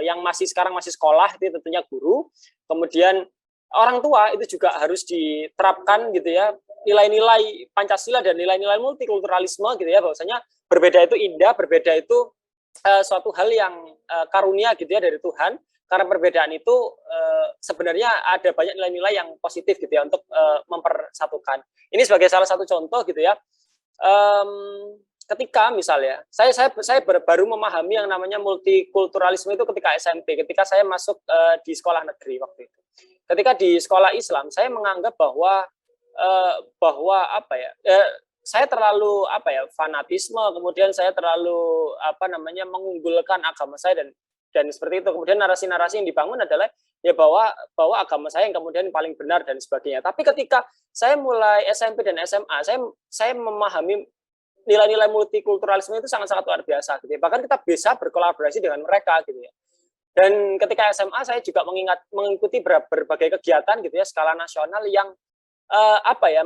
yang sekarang masih sekolah itu tentunya guru. Kemudian orang tua itu juga harus diterapkan gitu ya, nilai-nilai Pancasila dan nilai-nilai multikulturalisme gitu ya, bahwasanya berbeda itu indah, berbeda itu suatu hal yang karunia gitu ya dari Tuhan. Karena perbedaan itu sebenarnya ada banyak nilai-nilai yang positif gitu ya untuk mempersatukan. Ini sebagai salah satu contoh gitu ya. Ketika misalnya saya baru memahami yang namanya multikulturalisme itu ketika SMP, ketika saya masuk di sekolah negeri waktu itu. Ketika di sekolah Islam, saya menganggap bahwa saya terlalu fanatisme, kemudian saya terlalu mengunggulkan agama saya, dan dan seperti itu. Kemudian narasi-narasi yang dibangun adalah ya bahwa agama saya yang kemudian paling benar dan sebagainya. Tapi ketika saya mulai SMP dan SMA, saya memahami nilai-nilai multikulturalisme itu sangat-sangat luar biasa gitu ya. Bahkan kita bisa berkolaborasi dengan mereka gitu ya. Dan ketika SMA saya juga mengikuti berbagai kegiatan gitu ya skala nasional yang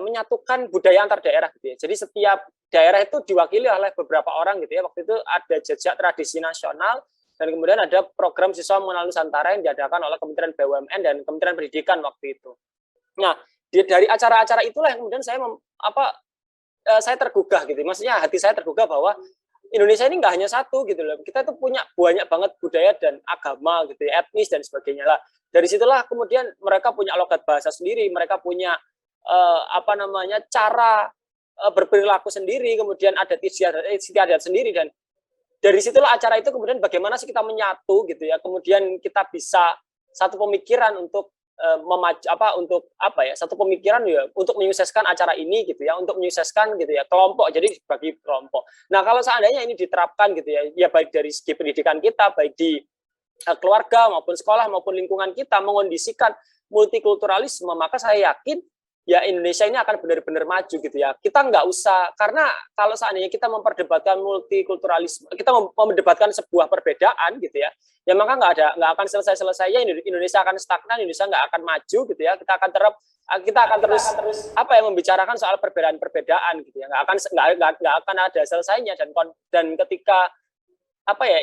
menyatukan budaya antar daerah gitu ya. Jadi setiap daerah itu diwakili oleh beberapa orang gitu ya. Waktu itu ada jejak tradisi nasional dan kemudian ada program siswa mengenal Nusantara yang diadakan oleh Kementerian BUMN dan Kementerian Pendidikan waktu itu. Nah, dari acara-acara itulah yang kemudian saya tergugah gitu. Maksudnya hati saya tergugah bahwa Indonesia ini nggak hanya satu gitu loh. Kita tuh punya banyak banget budaya dan agama gitu ya, etnis dan sebagainya lah. Dari situlah kemudian mereka punya logat bahasa sendiri, mereka punya cara berperilaku sendiri, kemudian ada istiadat sendiri, dan dari situlah acara itu kemudian bagaimana sih kita menyatu gitu ya, kemudian kita bisa satu pemikiran untuk satu pemikiran ya untuk menyukseskan acara ini gitu ya, untuk menyukseskan gitu ya kelompok, jadi bagi kelompok. Nah kalau seandainya ini diterapkan gitu ya baik dari segi pendidikan kita, baik di keluarga maupun sekolah maupun lingkungan kita mengondisikan multikulturalisme, maka saya yakin ya Indonesia ini akan benar-benar maju gitu ya. Kita nggak usah, karena kalau seandainya kita memperdebatkan multikulturalisme, kita memperdebatkan sebuah perbedaan gitu ya, ya maka nggak akan selesai-selesai, ya Indonesia akan stagnan, Indonesia nggak akan maju gitu ya. Kita akan terus membicarakan soal perbedaan-perbedaan gitu ya, nggak akan ada selesainya, dan ketika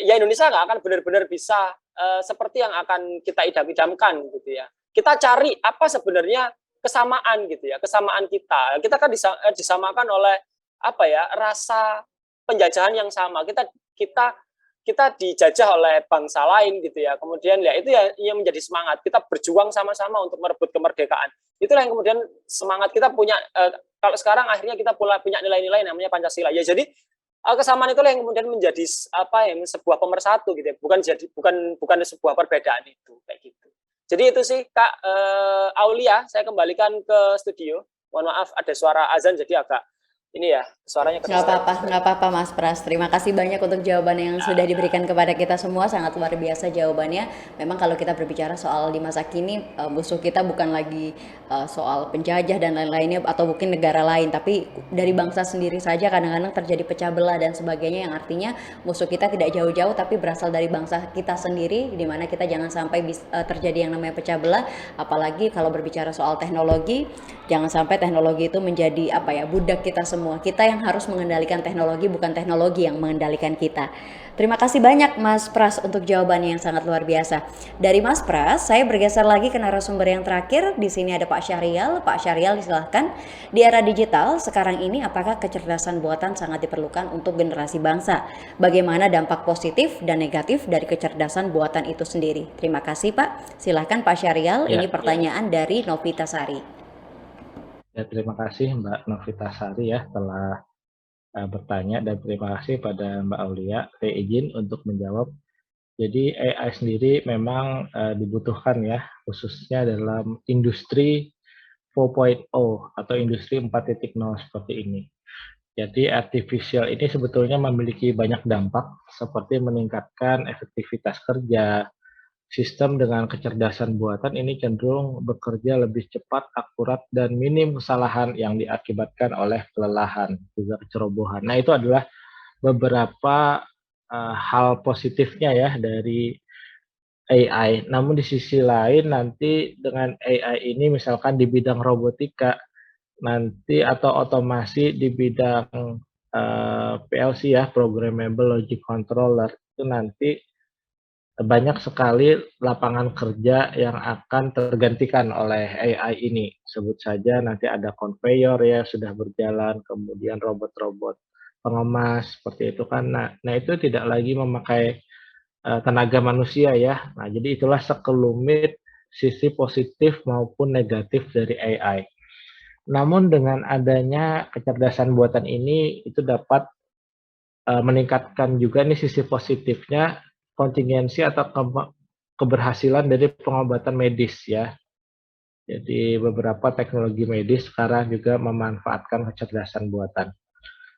ya Indonesia nggak akan benar-benar bisa seperti yang akan kita idam-idamkan gitu ya. Kita cari apa sebenarnya kesamaan gitu ya, kesamaan kita kan disamakan oleh rasa penjajahan yang sama. Kita dijajah oleh bangsa lain gitu ya, kemudian ya itu yang menjadi semangat kita berjuang sama-sama untuk merebut kemerdekaan. Itulah yang kemudian semangat kita punya. Kalau sekarang akhirnya kita punya nilai-nilai namanya Pancasila ya. Jadi kesamaan itulah yang kemudian menjadi sebuah pemersatu gitu ya, bukan sebuah perbedaan itu kayak gitu. Jadi itu sih Kak Aulia, saya kembalikan ke studio. Mohon maaf ada suara azan jadi agak ini ya suaranya nggak apa-apa Mas Pras. Terima kasih banyak untuk jawaban yang sudah diberikan kepada kita semua, sangat luar biasa jawabannya. Memang kalau kita berbicara soal di masa kini, musuh kita bukan lagi soal penjajah dan lain-lainnya atau mungkin negara lain, tapi dari bangsa sendiri saja kadang-kadang terjadi pecah belah dan sebagainya, yang artinya musuh kita tidak jauh-jauh tapi berasal dari bangsa kita sendiri, di mana kita jangan sampai terjadi yang namanya pecah belah. Apalagi kalau berbicara soal teknologi, jangan sampai teknologi itu menjadi budak kita semua. Kita yang harus mengendalikan teknologi, bukan teknologi yang mengendalikan kita. Terima kasih banyak Mas Pras untuk jawabannya yang sangat luar biasa. Dari Mas Pras, saya bergeser lagi ke narasumber yang terakhir. Di sini ada Pak Syahrial. Pak Syahrial, silahkan. Di era digital sekarang ini, apakah kecerdasan buatan sangat diperlukan untuk generasi bangsa? Bagaimana dampak positif dan negatif dari kecerdasan buatan itu sendiri? Terima kasih Pak. Silahkan Pak Syahrial. Ini pertanyaan dari Novita Sari. Ya, terima kasih Mbak Novita Sari ya telah bertanya, dan terima kasih pada Mbak Aulia. Saya izin untuk menjawab. Jadi AI sendiri memang dibutuhkan ya, khususnya dalam industri 4.0 atau industri 4.0 seperti ini. Jadi artificial ini sebetulnya memiliki banyak dampak seperti meningkatkan efektivitas kerja. Sistem dengan kecerdasan buatan ini cenderung bekerja lebih cepat, akurat, dan minim kesalahan yang diakibatkan oleh kelelahan, juga kecerobohan. Nah, itu adalah beberapa hal positifnya ya dari AI. Namun di sisi lain nanti dengan AI ini misalkan di bidang robotika nanti atau otomasi di bidang PLC ya, Programmable Logic Controller, itu nanti banyak sekali lapangan kerja yang akan tergantikan oleh AI ini. Sebut saja nanti ada conveyor ya sudah berjalan, kemudian robot-robot pengemas seperti itu kan. Nah itu tidak lagi memakai tenaga manusia ya. Nah jadi itulah sekelumit sisi positif maupun negatif dari AI. Namun dengan adanya kecerdasan buatan ini itu dapat meningkatkan juga nih sisi positifnya, kontingensi atau keberhasilan dari pengobatan medis ya. Jadi beberapa teknologi medis sekarang juga memanfaatkan kecerdasan buatan.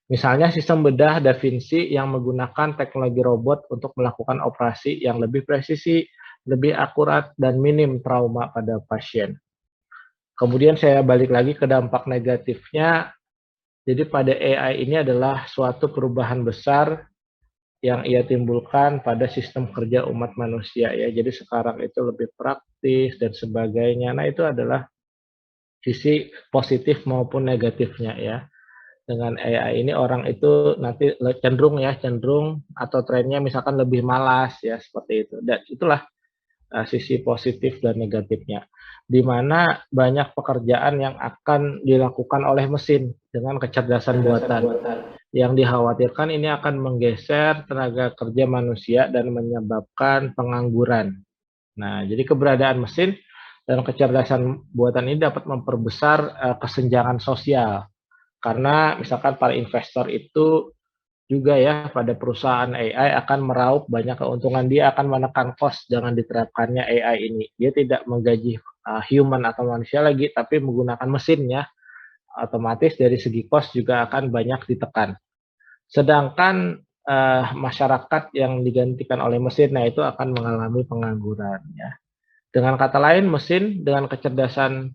Misalnya sistem bedah Da Vinci yang menggunakan teknologi robot untuk melakukan operasi yang lebih presisi, lebih akurat, dan minim trauma pada pasien. Kemudian saya balik lagi ke dampak negatifnya. Jadi pada AI ini adalah suatu perubahan besar yang ia timbulkan pada sistem kerja umat manusia ya. Jadi sekarang itu lebih praktis dan sebagainya. Nah, itu adalah sisi positif maupun negatifnya ya. Dengan AI ini orang itu nanti cenderung atau trennya misalkan lebih malas ya seperti itu. Dan itulah sisi positif dan negatifnya. Di mana banyak pekerjaan yang akan dilakukan oleh mesin dengan kecerdasan buatan. Yang dikhawatirkan ini akan menggeser tenaga kerja manusia dan menyebabkan pengangguran. Nah, jadi keberadaan mesin dan kecerdasan buatan ini dapat memperbesar kesenjangan sosial. Karena misalkan para investor itu juga ya pada perusahaan AI akan meraup banyak keuntungan. Dia akan menekan cost dengan diterapkannya AI ini. Dia tidak menggaji human atau manusia lagi, tapi menggunakan mesin ya. Otomatis dari segi cost juga akan banyak ditekan. Sedangkan masyarakat yang digantikan oleh mesin, nah itu akan mengalami pengangguran ya. Dengan kata lain, mesin dengan kecerdasan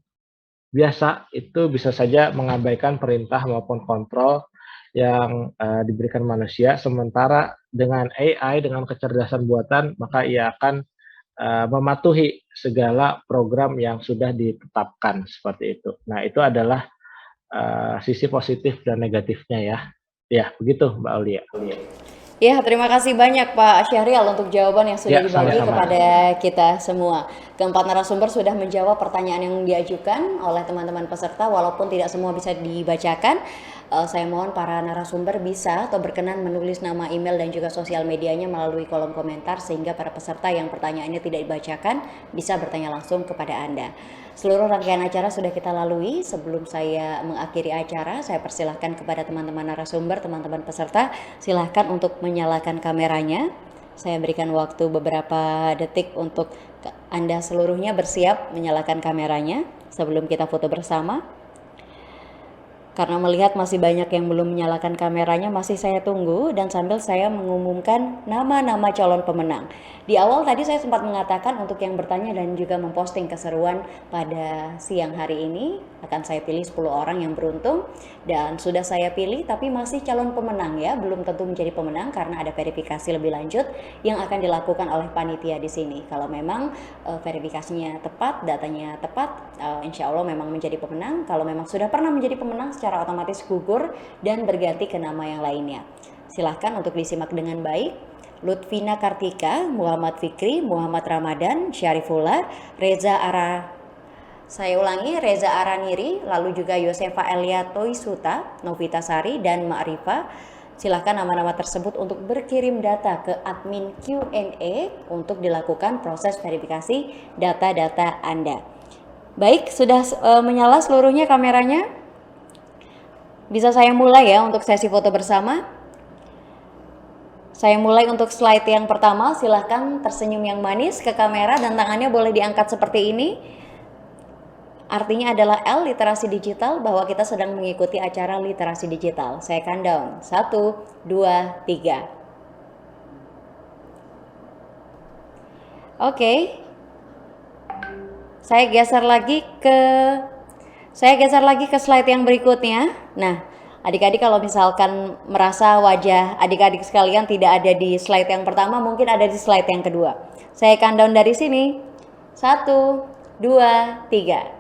biasa itu bisa saja mengabaikan perintah maupun kontrol yang diberikan manusia, sementara dengan AI, dengan kecerdasan buatan, maka ia akan mematuhi segala program yang sudah ditetapkan seperti itu. Nah, itu adalah sisi positif dan negatifnya ya. Ya, begitu Mbak Aulia. Ya, terima kasih banyak Pak Syahrial untuk jawaban yang sudah Ya, dibagi sama-sama. kepada kita semua. Keempat narasumber sudah menjawab pertanyaan yang diajukan oleh teman-teman peserta, walaupun tidak semua bisa dibacakan. Saya mohon para narasumber bisa atau berkenan menulis nama, email, dan juga sosial medianya melalui kolom komentar, sehingga para peserta yang pertanyaannya tidak dibacakan bisa bertanya langsung kepada Anda. Seluruh rangkaian acara sudah kita lalui. Sebelum saya mengakhiri acara, saya persilahkan kepada teman-teman narasumber, teman-teman peserta, silahkan untuk menyalakan kameranya. Saya berikan waktu beberapa detik untuk Anda seluruhnya bersiap menyalakan kameranya sebelum kita foto bersama. Karena melihat masih banyak yang belum menyalakan kameranya, masih saya tunggu dan sambil saya mengumumkan nama-nama calon pemenang. Di awal tadi saya sempat mengatakan untuk yang bertanya dan juga memposting keseruan pada siang hari ini akan saya pilih 10 orang yang beruntung, dan sudah saya pilih tapi masih calon pemenang ya, belum tentu menjadi pemenang karena ada verifikasi lebih lanjut yang akan dilakukan oleh panitia di sini. Kalau memang verifikasinya tepat, datanya tepat, insya Allah memang menjadi pemenang. Kalau memang sudah pernah menjadi pemenang, secara otomatis gugur dan berganti ke nama yang lainnya. Silahkan untuk disimak dengan baik. Lutfina Kartika, Muhammad Fikri, Muhammad Ramadan, Syarifullah, Reza Araniri, lalu juga Yosefa Elia Toisuta, Novita Sari, dan Ma'rifa. Silahkan nama-nama tersebut untuk berkirim data ke admin Q&A untuk dilakukan proses verifikasi data-data Anda. Baik, sudah menyala seluruhnya kameranya? Bisa saya mulai ya untuk sesi foto bersama? Saya mulai untuk slide yang pertama. Silahkan tersenyum yang manis ke kamera dan tangannya boleh diangkat seperti ini. Artinya adalah L, literasi digital, bahwa kita sedang mengikuti acara literasi digital. Saya countdown. 1, 2, 3. Oke. Saya geser lagi ke slide yang berikutnya. Nah, adik-adik kalau misalkan merasa wajah adik-adik sekalian tidak ada di slide yang pertama, mungkin ada di slide yang kedua. Saya countdown dari sini. 1, 2, 3.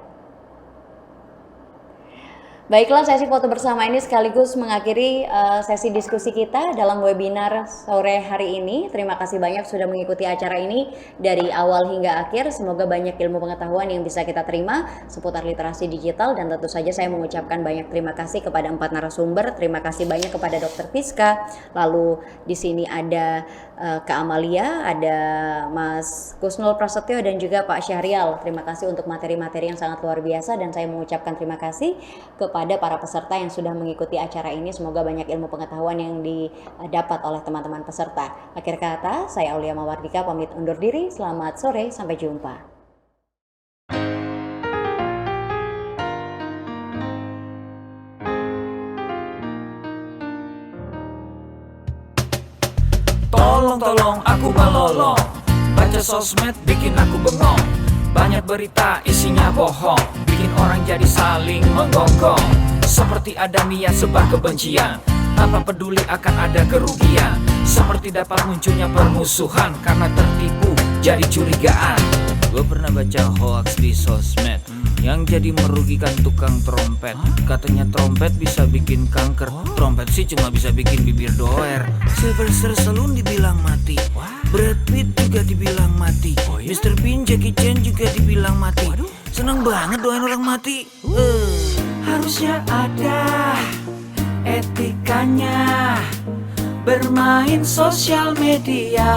Baiklah, sesi foto bersama ini sekaligus mengakhiri sesi diskusi kita dalam webinar sore hari ini. Terima kasih banyak sudah mengikuti acara ini dari awal hingga akhir. Semoga banyak ilmu pengetahuan yang bisa kita terima seputar literasi digital, dan tentu saja saya mengucapkan banyak terima kasih kepada 4 narasumber. Terima kasih banyak kepada Dr. Fiska. Lalu di sini ada Kak Amalia, ada Mas Kusnul Prasetyo, dan juga Pak Syahrial. Terima kasih untuk materi-materi yang sangat luar biasa, dan saya mengucapkan terima kasih kepada para peserta yang sudah mengikuti acara ini. Semoga banyak ilmu pengetahuan yang didapat oleh teman-teman peserta. Akhir kata, saya Aulia Mawardika pamit undur diri. Selamat sore, sampai jumpa. Tolong aku melolong. Baca sosmed bikin aku bengong. Banyak berita isinya bohong, bikin orang jadi saling menggonggong. Seperti ada niat sebar kebencian, tanpa peduli akan ada kerugian. Seperti dapat munculnya permusuhan, karena tertipu jadi curigaan. Gue pernah baca hoax di sosmed yang jadi merugikan tukang trompet. Katanya trompet bisa bikin kanker, trompet sih cuma bisa bikin bibir doer. Sylvester Stallone dibilang mati, Brad Pitt juga dibilang mati, Mr. Bean, Jackie Chan juga dibilang mati. Seneng banget doain orang mati. Harusnya ada etikanya bermain sosial media.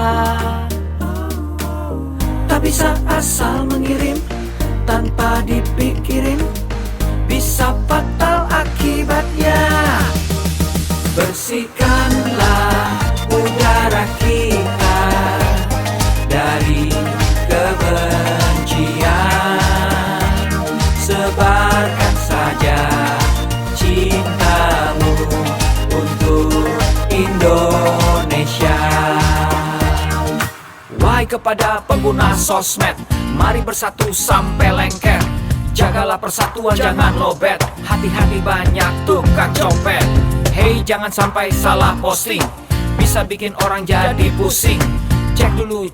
Tak bisa asal mengirim tanpa dipikirin, bisa fatal akibatnya. Bersihkanlah udara kita dari kebencian. Sebarkan saja cintamu untuk Indonesia. Wahai kepada pengguna sosmed, mari bersatu sampai lengket. Jagalah persatuan, jangan lobet. Hati-hati banyak tukang copet. Hey, jangan sampai salah posting, bisa bikin orang jadi pusing. Cek dulu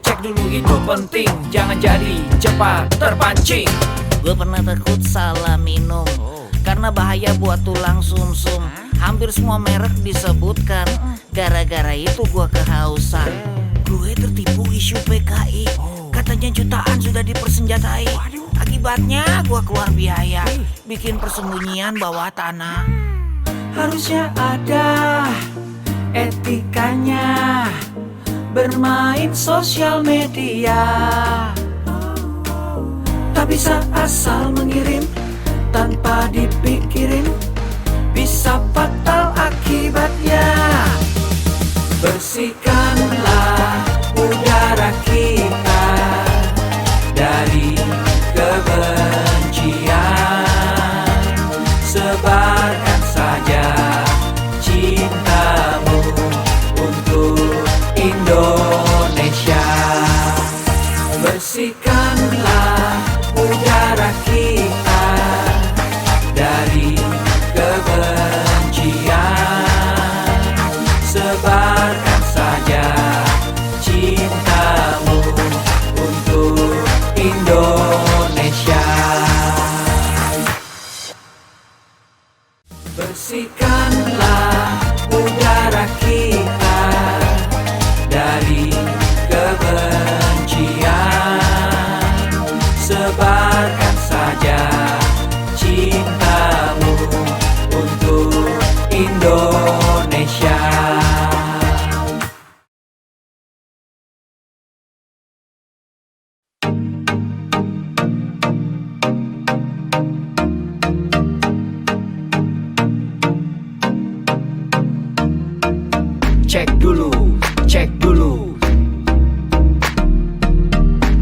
itu penting, jangan jadi cepat terpancing. Gue pernah takut salah minum, karena bahaya buat tulang sumsum. Hampir semua merek disebutkan, gara-gara itu gue kehausan. Gue tertipu isu PKI, katanya jutaan sudah dipersenjatai. Akibatnya gue keluar biaya, bikin persembunyian bawah tanah. Harusnya ada etikanya bermain sosial media. Tak bisa asal mengirim tanpa dipikirin, bisa fatal akibatnya. Bersihkanlah udara kita dari kebencian. Sebarkan saja cintamu untuk Indonesia. Bersihkanlah udara kita dari kebencian. Sebarkan saja cintamu untuk Indonesia. Bersihkanlah udara kita dari kebencian. Sebarkan saja cintamu untuk Indonesia. Cek dulu, cek dulu.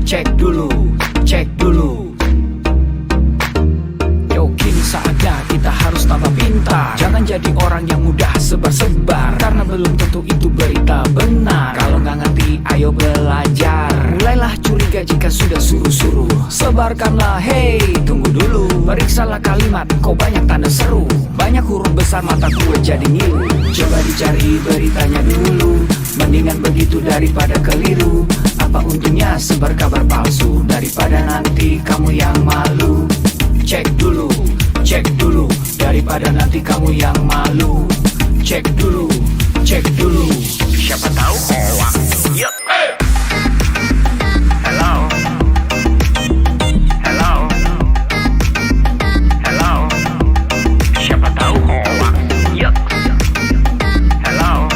Cek dulu, cek dulu. Yo, kini saatnya kita harus tambah pintar. Jangan jadi orang yang mudah sebar-sebar, karena belum tentu itu berita benar. Kalau nggak ngerti, ayo belajar. Mulailah curiga jika sudah suruh-suruh. Sebarkanlah, hey, tunggu dulu. Periksalah kalimat, kok banyak tanda seru. Banyak huruf besar, mata gue jadi ngilu. Coba dicari beritanya dulu, mendingan begitu daripada keliru. Apa untungnya sebar kabar palsu, daripada nanti kamu yang malu. Cek dulu, daripada nanti kamu yang malu. Cek dulu, siapa tahu hoax. Yuk. Hello. Siapa tahu hoax. Yuk. Hello.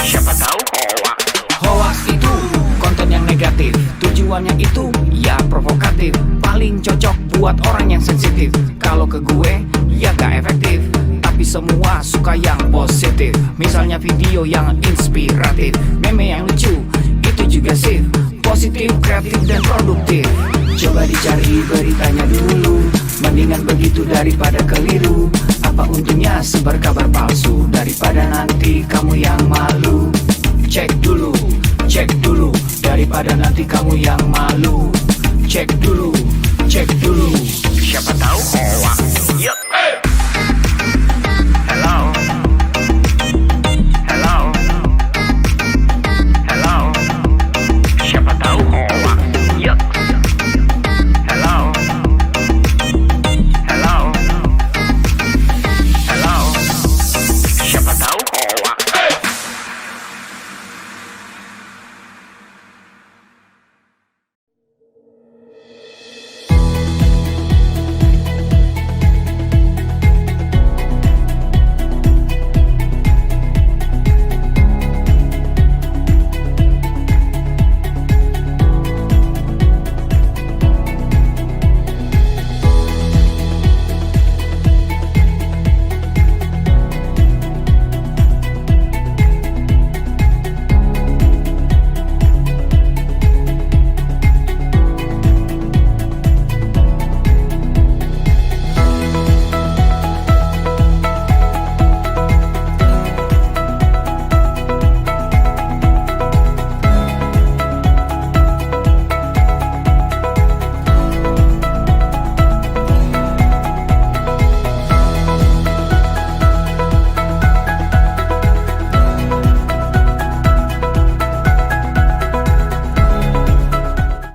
Siapa tahu hoax. Hoax itu konten yang negatif, tujuannya itu ya provokatif. Paling cocok buat orang yang sensitif. Kalau ke gue ya gak efektif, tapi semua suka yang positif. Misalnya video yang inspiratif, meme yang lucu, itu juga sip. Positif, kreatif, dan produktif. Coba dicari beritanya dulu, mendingan begitu daripada keliru. Apa untungnya sebar kabar palsu daripada nanti kamu yang malu. Cek dulu, daripada nanti kamu yang malu. Cek dulu,